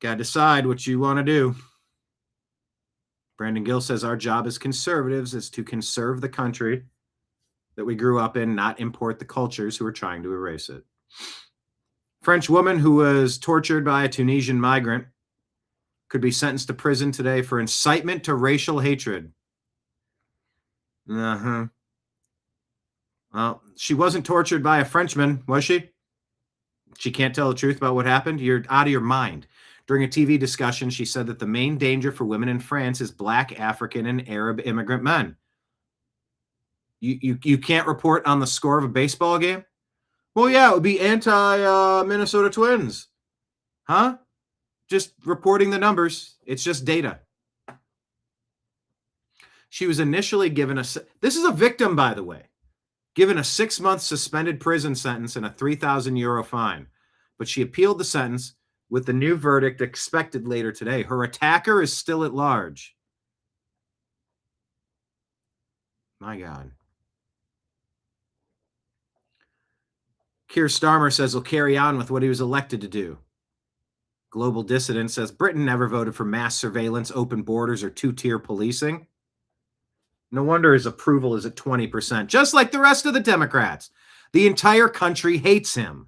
Got to decide what you want to do. Brandon Gill says our job as conservatives is to conserve the country that we grew up in, not import the cultures who are trying to erase it. French woman who was tortured by a Tunisian migrant could be sentenced to prison today for incitement to racial hatred. Well, she wasn't tortured by a Frenchman, was she? She can't tell the truth about what happened? You're out of your mind. During a TV discussion, she said that the main danger for women in France is Black, African, and Arab immigrant men. You can't report on the score of a baseball game? Well, yeah, it would be anti-Minnesota Twins. Huh? Just reporting the numbers. It's just data. She was initially given this is a victim, by the way, given a 6-month suspended prison sentence and a €3,000 fine. But she appealed the sentence with the new verdict expected later today. Her attacker is still at large. My God. Keir Starmer says he'll carry on with what he was elected to do. Global Dissident says Britain never voted for mass surveillance, open borders, or two-tier policing. No wonder his approval is at 20%, just like the rest of the Democrats. The entire country hates him.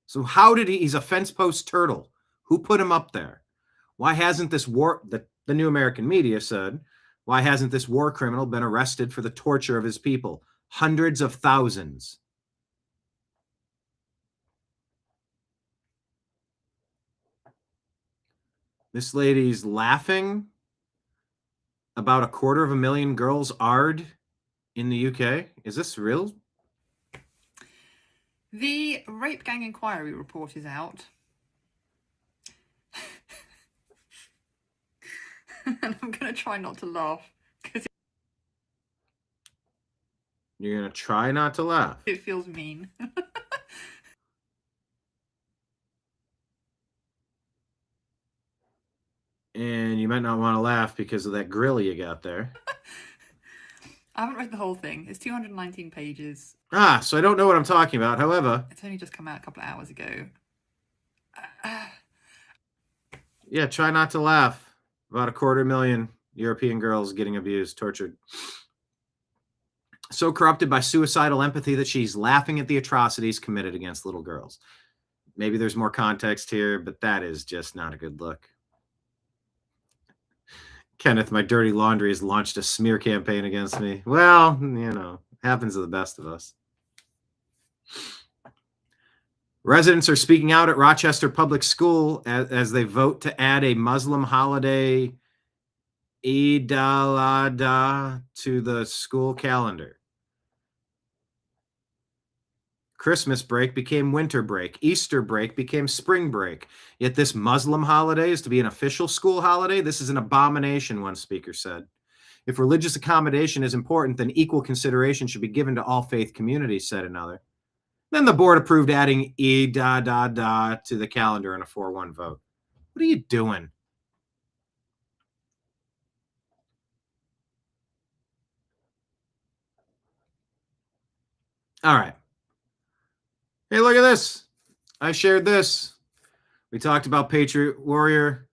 So how did he's a fence post turtle. Who put him up there? Why hasn't this the New American Media said, why hasn't this war criminal been arrested for the torture of his people? Hundreds of thousands. This lady's laughing about 250,000 girls AR'd in the UK. Is this real? The Rape Gang Inquiry report is out. And I'm going to try not to laugh. You're going to try not to laugh. It feels mean. And you might not want to laugh because of that grill you got there. I haven't read the whole thing. It's 219 pages. So I don't know what I'm talking about. However, it's only just come out a couple of hours ago. Yeah, try not to laugh about 250,000 European girls getting abused, tortured. So corrupted by suicidal empathy that she's laughing at the atrocities committed against little girls. Maybe there's more context here, but that is just not a good look. Kenneth, my dirty laundry has launched a smear campaign against me. Well, happens to the best of us. Residents are speaking out at Rochester Public School as they vote to add a Muslim holiday, Eid al-Adha, to the school calendar. Christmas break became winter break. Easter break became spring break. Yet this Muslim holiday is to be an official school holiday? This is an abomination, one speaker said. If religious accommodation is important, then equal consideration should be given to all faith communities, said another. Then the board approved adding Eid al-Adha to the calendar in a 4-1 vote. What are you doing? All right. Hey, look at this. I shared this. We talked about Patriot Warrior.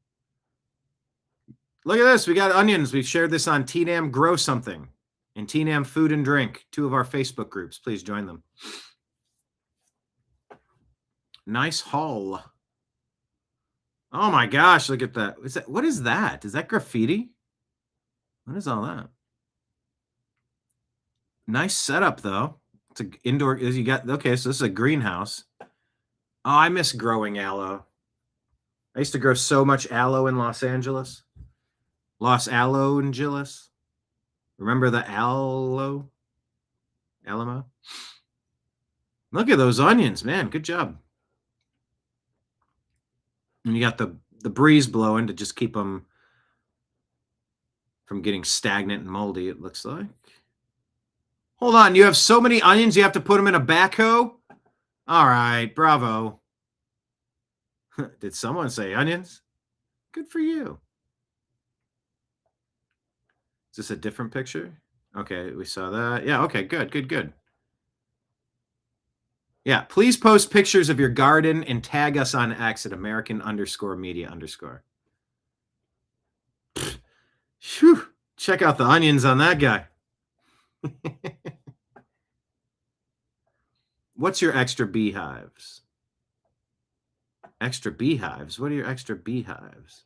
Look at this. We got onions. We've shared this on TNAM Grow Something and TNAM Food and Drink, 2 of our Facebook groups. Please join them. Nice haul. Oh my gosh, look at that. What is that? Is that graffiti? What is all that? Nice setup though. It's an indoor, okay, so this is a greenhouse. Oh, I miss growing aloe. I used to grow so much aloe in Los Angeles. Los Angeles. Remember the Alamo? Look at those onions, man. Good job. And you got the breeze blowing to just keep them from getting stagnant and moldy, it looks like. Hold on, you have so many onions, you have to put them in a backhoe? All right, bravo. Did someone say onions? Good for you. Is this a different picture? Okay, we saw that. Yeah, okay, good. Yeah, please post pictures of your garden and tag us on X at American_media_. Whew. Check out the onions on that guy. What's your extra beehives? Extra beehives? What are your extra beehives?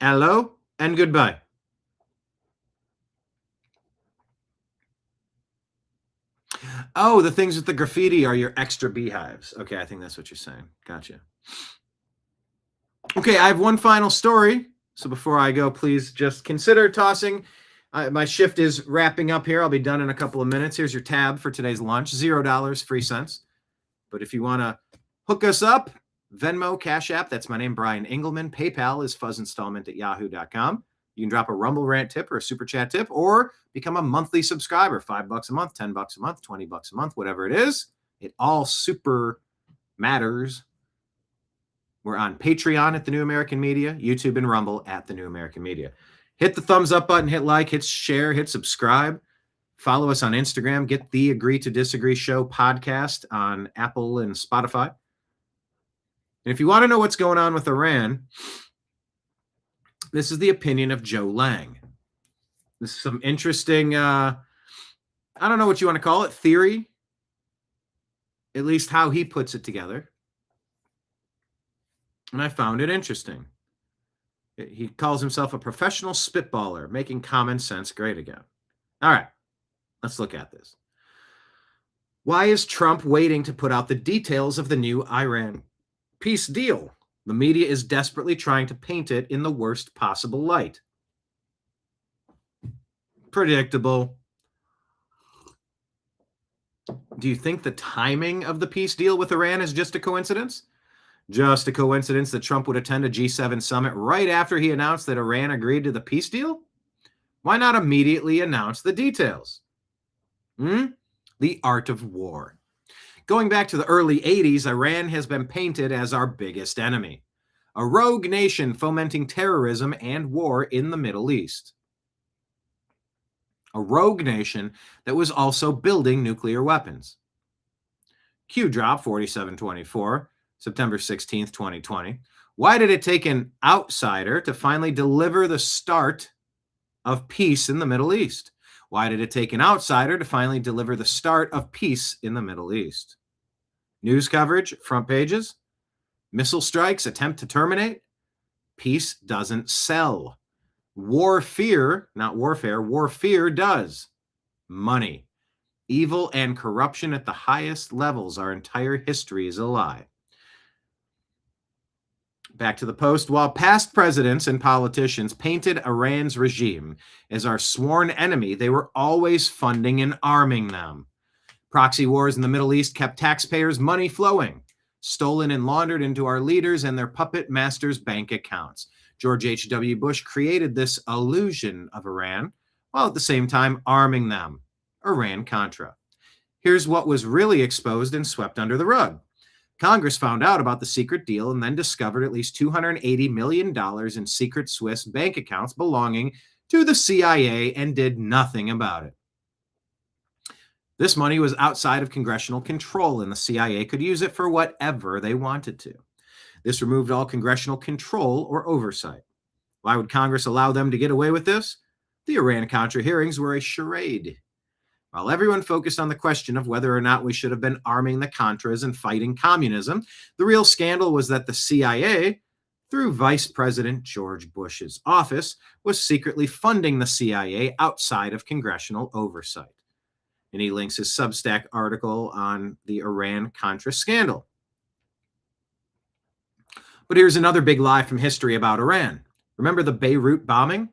Hello and goodbye. Oh, the things with the graffiti are your extra beehives. Okay, I think that's what you're saying. Gotcha. Okay, I have one final story. So before I go, please just consider tossing. My shift is wrapping up here. I'll be done in a couple of minutes. Here's your tab for today's lunch. $0, free cents. But if you want to hook us up, Venmo, Cash App, that's my name, Brian Engelman. PayPal is fuzzinstallment@yahoo.com. You can drop a Rumble Rant tip or a Super Chat tip or become a monthly subscriber, $5 a month, $10 a month, $20 a month, whatever it is. It all super matters. We're on Patreon at The New American Media, YouTube and Rumble at The New American Media. Hit the thumbs up button, hit like, hit share, hit subscribe. Follow us on Instagram. Get the Agree to Disagree Show podcast on Apple and Spotify. And if you want to know what's going on with Iran, this is the opinion of Joe Lang. This is some interesting, I don't know what you want to call it, theory. At least how he puts it together. And I found it interesting. He calls himself a professional spitballer, making common sense great again. All right, let's look at this. Why is Trump waiting to put out the details of the new Iran peace deal? The media is desperately trying to paint it in the worst possible light. Predictable. Do you think the timing of the peace deal with Iran is just a coincidence? Just a coincidence that Trump would attend a G7 summit right after he announced that Iran agreed to the peace deal? Why not immediately announce the details? The art of war. Going back to the early 80s, Iran has been painted as our biggest enemy, a rogue nation fomenting terrorism and war in the Middle East. A rogue nation that was also building nuclear weapons. Q drop 4724. September 16th, 2020. Why did it take an outsider to finally deliver the start of peace in the Middle East? Why did it take an outsider to finally deliver the start of peace in the Middle East? News coverage, front pages. Missile strikes, attempt to terminate. Peace doesn't sell. War fear, not warfare, war fear does. Money. Evil and corruption at the highest levels. Our entire history is a lie. Back to the Post. While past presidents and politicians painted Iran's regime as our sworn enemy, they were always funding and arming them. Proxy wars in the Middle East kept taxpayers' money flowing, stolen and laundered into our leaders and their puppet masters' bank accounts. George H.W. Bush created this illusion of Iran, while at the same time arming them. Iran-Contra. Here's what was really exposed and swept under the rug. Congress found out about the secret deal and then discovered at least $280 million in secret Swiss bank accounts belonging to the CIA and did nothing about it. This money was outside of congressional control, and the CIA could use it for whatever they wanted to. This removed all congressional control or oversight. Why would Congress allow them to get away with this? The Iran-Contra hearings were a charade. While everyone focused on the question of whether or not we should have been arming the Contras and fighting communism, the real scandal was that the CIA, through Vice President George Bush's office, was secretly funding the CIA outside of congressional oversight. And he links his Substack article on the Iran-Contra scandal. But here's another big lie from history about Iran. Remember the Beirut bombing?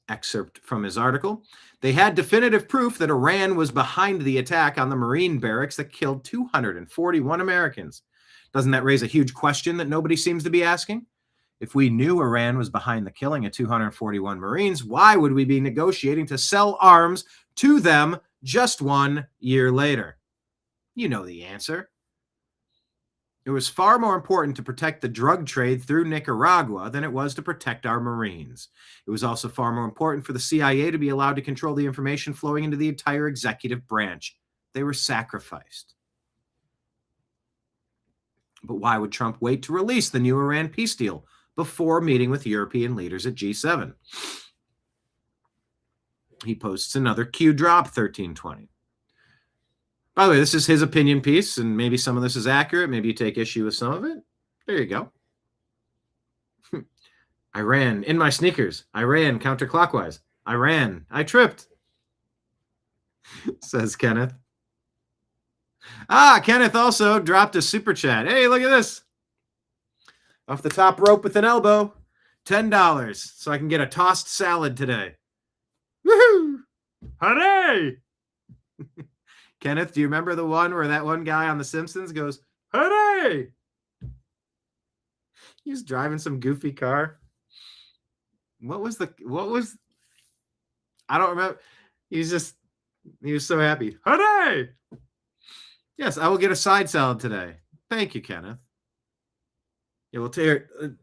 Excerpt from his article. They had definitive proof that Iran was behind the attack on the Marine barracks that killed 241 Americans. Doesn't that raise a huge question that nobody seems to be asking? If we knew Iran was behind the killing of 241 Marines, why would we be negotiating to sell arms to them just 1 year later? You know the answer. It was far more important to protect the drug trade through Nicaragua than it was to protect our Marines. It was also far more important for the CIA to be allowed to control the information flowing into the entire executive branch. They were sacrificed. But why would Trump wait to release the new Iran peace deal before meeting with European leaders at G7. He posts another Q drop 1320. By the way, this is his opinion piece, and maybe some of this is accurate. Maybe you take issue with some of it. There you go. I ran in my sneakers. I ran counterclockwise. I ran. I tripped, says Kenneth. Kenneth also dropped a super chat. Hey, look at this. Off the top rope with an elbow. $10 so I can get a tossed salad today. Woohoo! Hooray! Kenneth, do you remember the one where that one guy on The Simpsons goes, hooray? He's driving some goofy car. What was I don't remember. He was so happy. Hooray! Yes, I will get a side salad today. Thank you, Kenneth. Yeah, we'll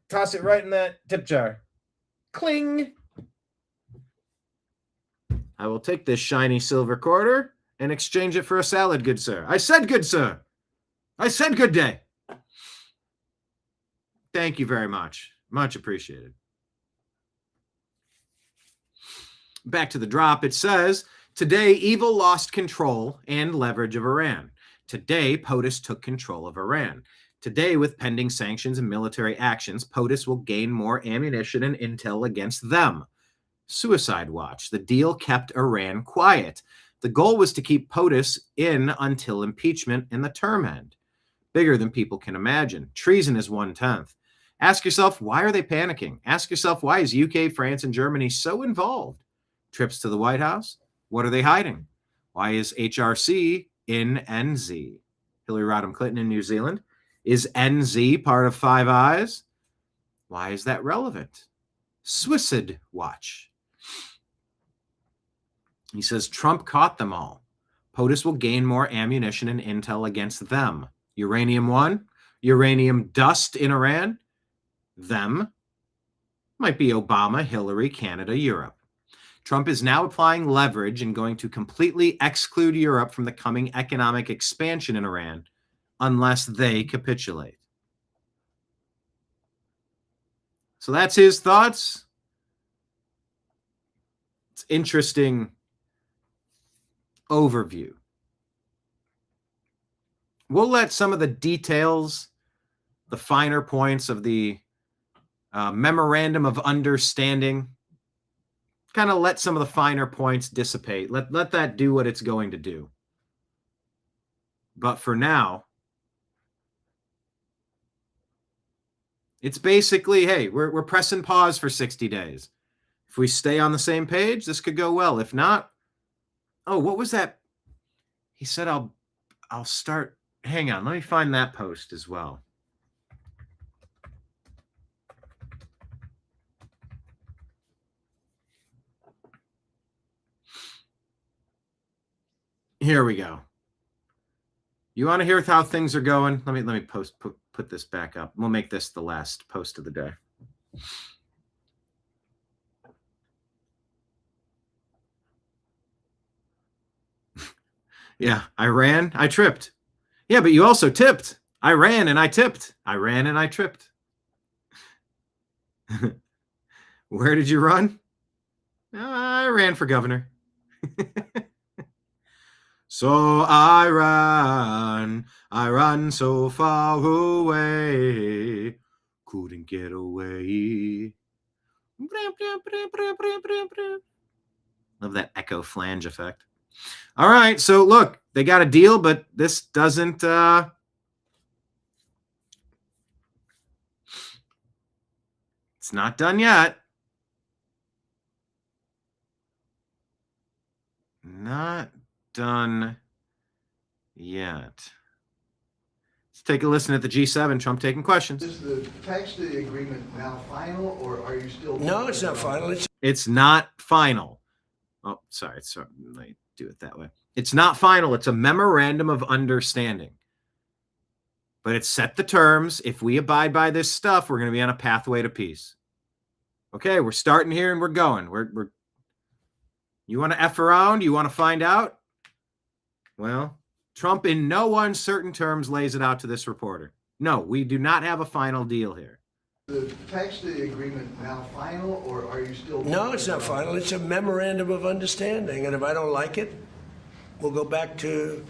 toss it right in that tip jar. Cling. I will take this shiny silver quarter and exchange it for a salad, good sir. I said good sir. I said good day. Thank you very much. Much appreciated. Back to the drop. It says, today, evil lost control and leverage of Iran. Today, POTUS took control of Iran. Today, with pending sanctions and military actions, POTUS will gain more ammunition and intel against them. Suicide watch. The deal kept Iran quiet. The goal was to keep POTUS in until impeachment and the term end. Bigger than people can imagine. Treason is 1/10. Ask yourself, why are they panicking? Ask yourself, why is UK, France, and Germany so involved? Trips to the White House? What are they hiding? Why is HRC in NZ? Hillary Rodham Clinton in New Zealand? Is NZ part of Five Eyes? Why is that relevant? Suicide watch. He says, Trump caught them all. POTUS will gain more ammunition and intel against them. Uranium one, uranium dust in Iran. Them might be Obama, Hillary, Canada, Europe. Trump is now applying leverage and going to completely exclude Europe from the coming economic expansion in Iran unless they capitulate. So that's his thoughts. It's interesting overview. We'll let some of the details, the finer points of the Memorandum of Understanding, kind of let some of the finer points dissipate. Let that do what it's going to do. But for now, it's basically, hey, we're pressing pause for 60 days. If we stay on the same page, this could go well. If not, oh, what was that? He said, I'll start. Hang on, let me find that post as well. Here we go. You want to hear how things are going? Let me put this back up. We'll make this the last post of the day. Yeah, I ran, I tripped. Yeah, but you also tipped. I ran and I tipped. I ran and I tripped. Where did you run? I ran for governor. So I ran so far away, couldn't get away. Love that echo flange effect. All right, so look, they got a deal, but this doesn't it's not done yet. Not done yet. Let's take a listen at the G7. Trump taking questions. Is the text of the agreement now final, or are you still? No, it's not final. It's not final. Oh, sorry. Let me do it that way. It's not final. It's a memorandum of understanding. But it set the terms. If we abide by this stuff, we're going to be on a pathway to peace. Okay, we're starting here and we're going. We're you want to F around? You want to find out? Well, Trump in no uncertain terms lays it out to this reporter. No, we do not have a final deal here. The text of the agreement now final, or are you still? No, it's not final. It's a memorandum of understanding, and if I don't like it, we'll go back to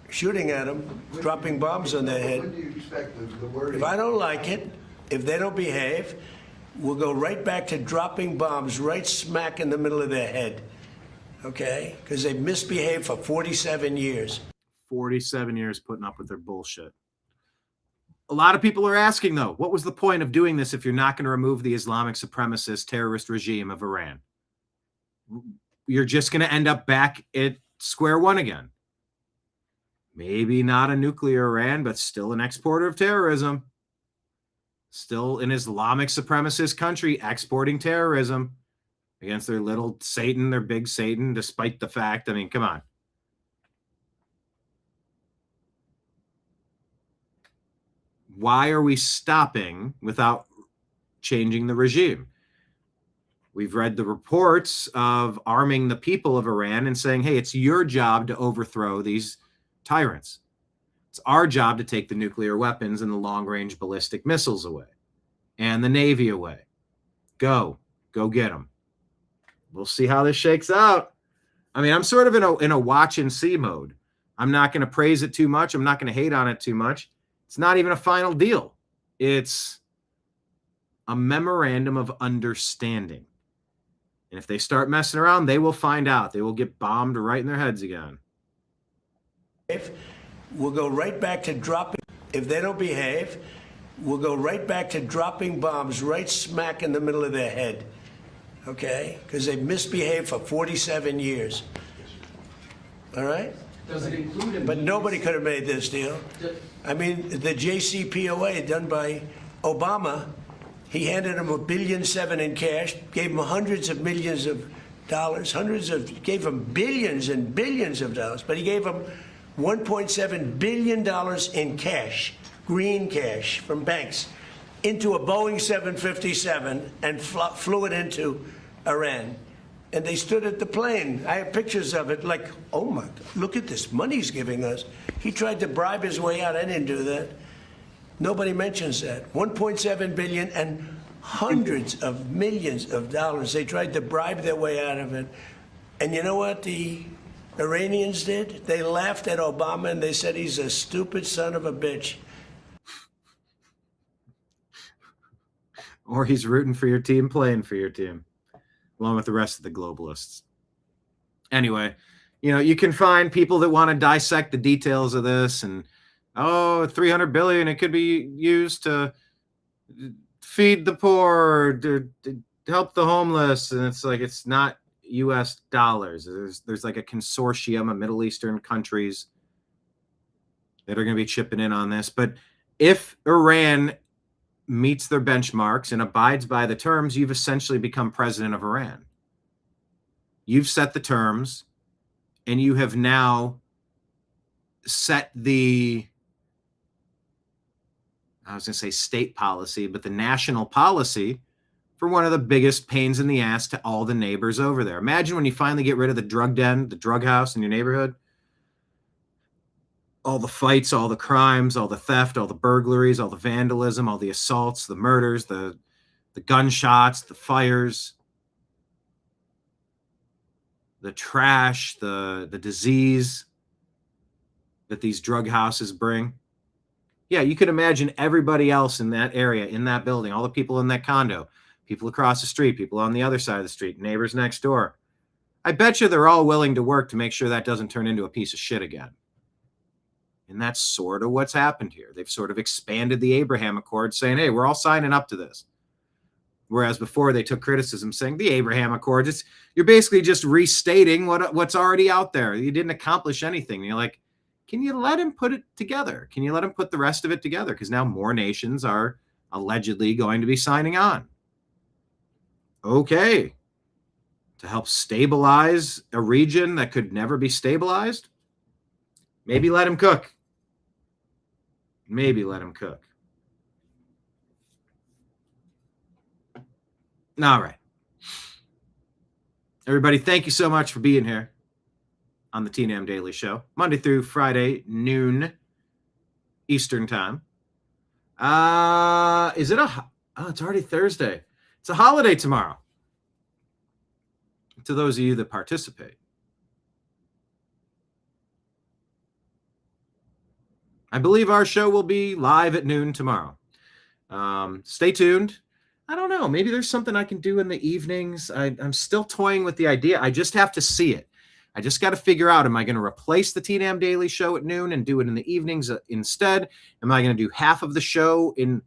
shooting at them, dropping bombs on their head. When do you expect the wording? If I don't like it, if they don't behave, we'll go right back to dropping bombs right smack in the middle of their head. Okay? Because they've misbehaved for 47 years. 47 years putting up with their bullshit. A lot of people are asking, though, what was the point of doing this if you're not going to remove the Islamic supremacist terrorist regime of Iran? You're just going to end up back at square one again. Maybe not a nuclear Iran, but still an exporter of terrorism. Still an Islamic supremacist country exporting terrorism against their little Satan, their big Satan, despite the fact, I mean, come on. Why are we stopping without changing the regime? We've read the reports of arming the people of Iran and saying, hey, it's your job to overthrow these tyrants. It's our job to take the nuclear weapons and the long-range ballistic missiles away and the Navy away. Go get them. We'll see how this shakes out. I mean, I'm sort of in a watch and see mode. I'm not going to praise it too much. I'm not going to hate on it too much. It's not even a final deal. It's a memorandum of understanding. And if they start messing around, they will find out. They will get bombed right in their heads again. We'll go right back to dropping. If they don't behave, we'll go right back to dropping bombs right smack in the middle of their head. Okay? Because they've misbehaved for 47 years. All right? Does it include? But nobody could have made this deal. I mean, the JCPOA done by Obama, he handed him $1.7 billion in cash, gave him hundreds of millions of dollars, gave him billions and billions of dollars, but he gave him $1.7 billion in cash, green cash from banks, into a Boeing 757 and flew it into Iran. And they stood at the plane. I have pictures of it like, oh my God, look at this money he's giving us. He tried to bribe his way out. I didn't do that. Nobody mentions that. 1.7 billion and hundreds of millions of dollars. They tried to bribe their way out of it. And you know what the Iranians did? They laughed at Obama and they said he's a stupid son of a bitch. Or he's rooting for your team, playing for your team, along with the rest of the globalists. Anyway, you know, you can find people that want to dissect the details of this and, oh, 300 billion, it could be used to feed the poor, to help the homeless. And it's like, it's not US dollars. There's like a consortium of Middle Eastern countries that are going to be chipping in on this. But if Iran meets their benchmarks and abides by the terms, you've essentially become president of Iran. You've set the terms, and you have now set the, I was going to say state policy, but the national policy for one of the biggest pains in the ass to all the neighbors over there. Imagine when you finally get rid of the drug den, the drug house in your neighborhood. All the fights, all the crimes, all the theft, all the burglaries, all the vandalism, all the assaults, the murders, the gunshots, the fires, the trash, the disease that these drug houses bring. Yeah, you could imagine everybody else in that area, in that building, all the people in that condo, people across the street, people on the other side of the street, neighbors next door. I bet you they're all willing to work to make sure that doesn't turn into a piece of shit again. And that's sort of what's happened here. They've sort of expanded the Abraham Accords, saying, hey, we're all signing up to this. Whereas before they took criticism saying the Abraham Accords, you're basically just restating what's already out there. You didn't accomplish anything. And you're like, can you let him put it together? Can you let him put the rest of it together? Because now more nations are allegedly going to be signing on. Okay. To help stabilize a region that could never be stabilized, maybe let him cook. Maybe let him cook. All right. Everybody, thank you so much for being here on the TNAM Daily Show, Monday through Friday, noon Eastern time. Is it Oh, it's already Thursday. It's a holiday tomorrow. To those of you that participate. I believe our show will be live at noon tomorrow. Stay tuned. I don't know. Maybe there's something I can do in the evenings. I'm still toying with the idea. I just have to see it. I just got to figure out, am I going to replace the TNAM Daily Show at noon and do it in the evenings instead? Am I going to do half of the show in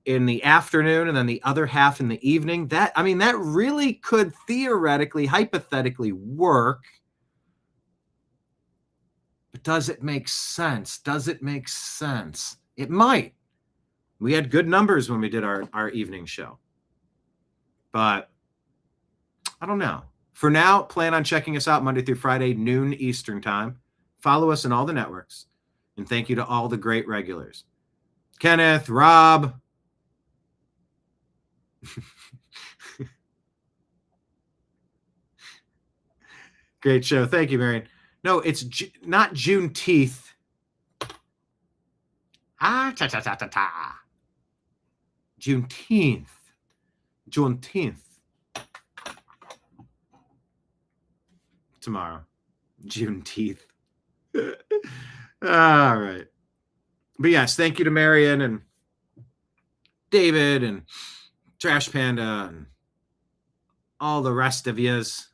the afternoon and then the other half in the evening? That really could theoretically, hypothetically work. But does it make sense? Does it make sense? It might. We had good numbers when we did our evening show. But I don't know. For now, plan on checking us out Monday through Friday, noon Eastern time. Follow us on all the networks. And thank you to all the great regulars. Kenneth, Rob. Great show. Thank you, Marion. No, it's not Juneteenth. Juneteenth. Tomorrow. Juneteenth. All right. But yes, thank you to Marion and David and Trash Panda and all the rest of yous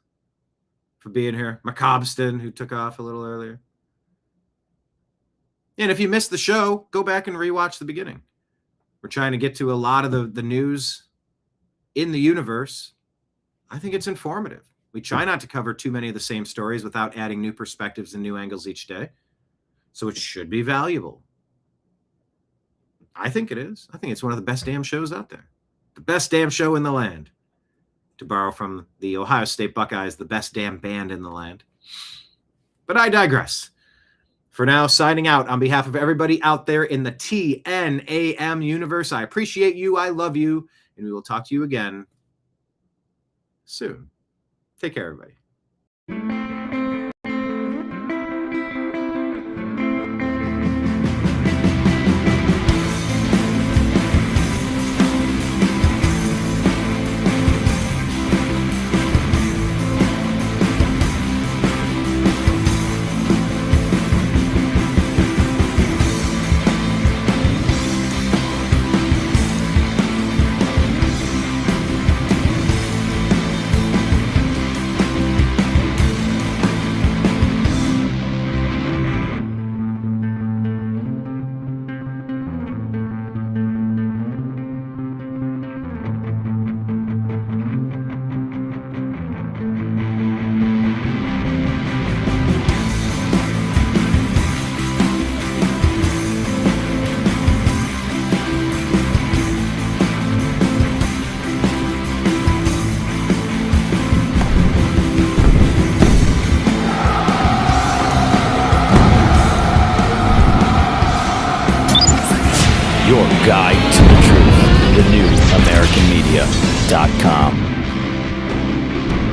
for being here. McCobston, who took off a little earlier. And if you missed the show, go back and rewatch the beginning. We're trying to get to a lot of the news in the universe. I think it's informative. We try not to cover too many of the same stories without adding new perspectives and new angles each day. So it should be valuable. I think it is. I think it's one of the best damn shows out there. The best damn show in the land. To borrow from the Ohio State Buckeyes, the best damn band in the land. But I digress. For now, signing out on behalf of everybody out there in the TNAM universe. I appreciate you. I love you. And we will talk to you again soon. Take care, everybody. Your guide to the truth. TheNewAmericanMedia.com.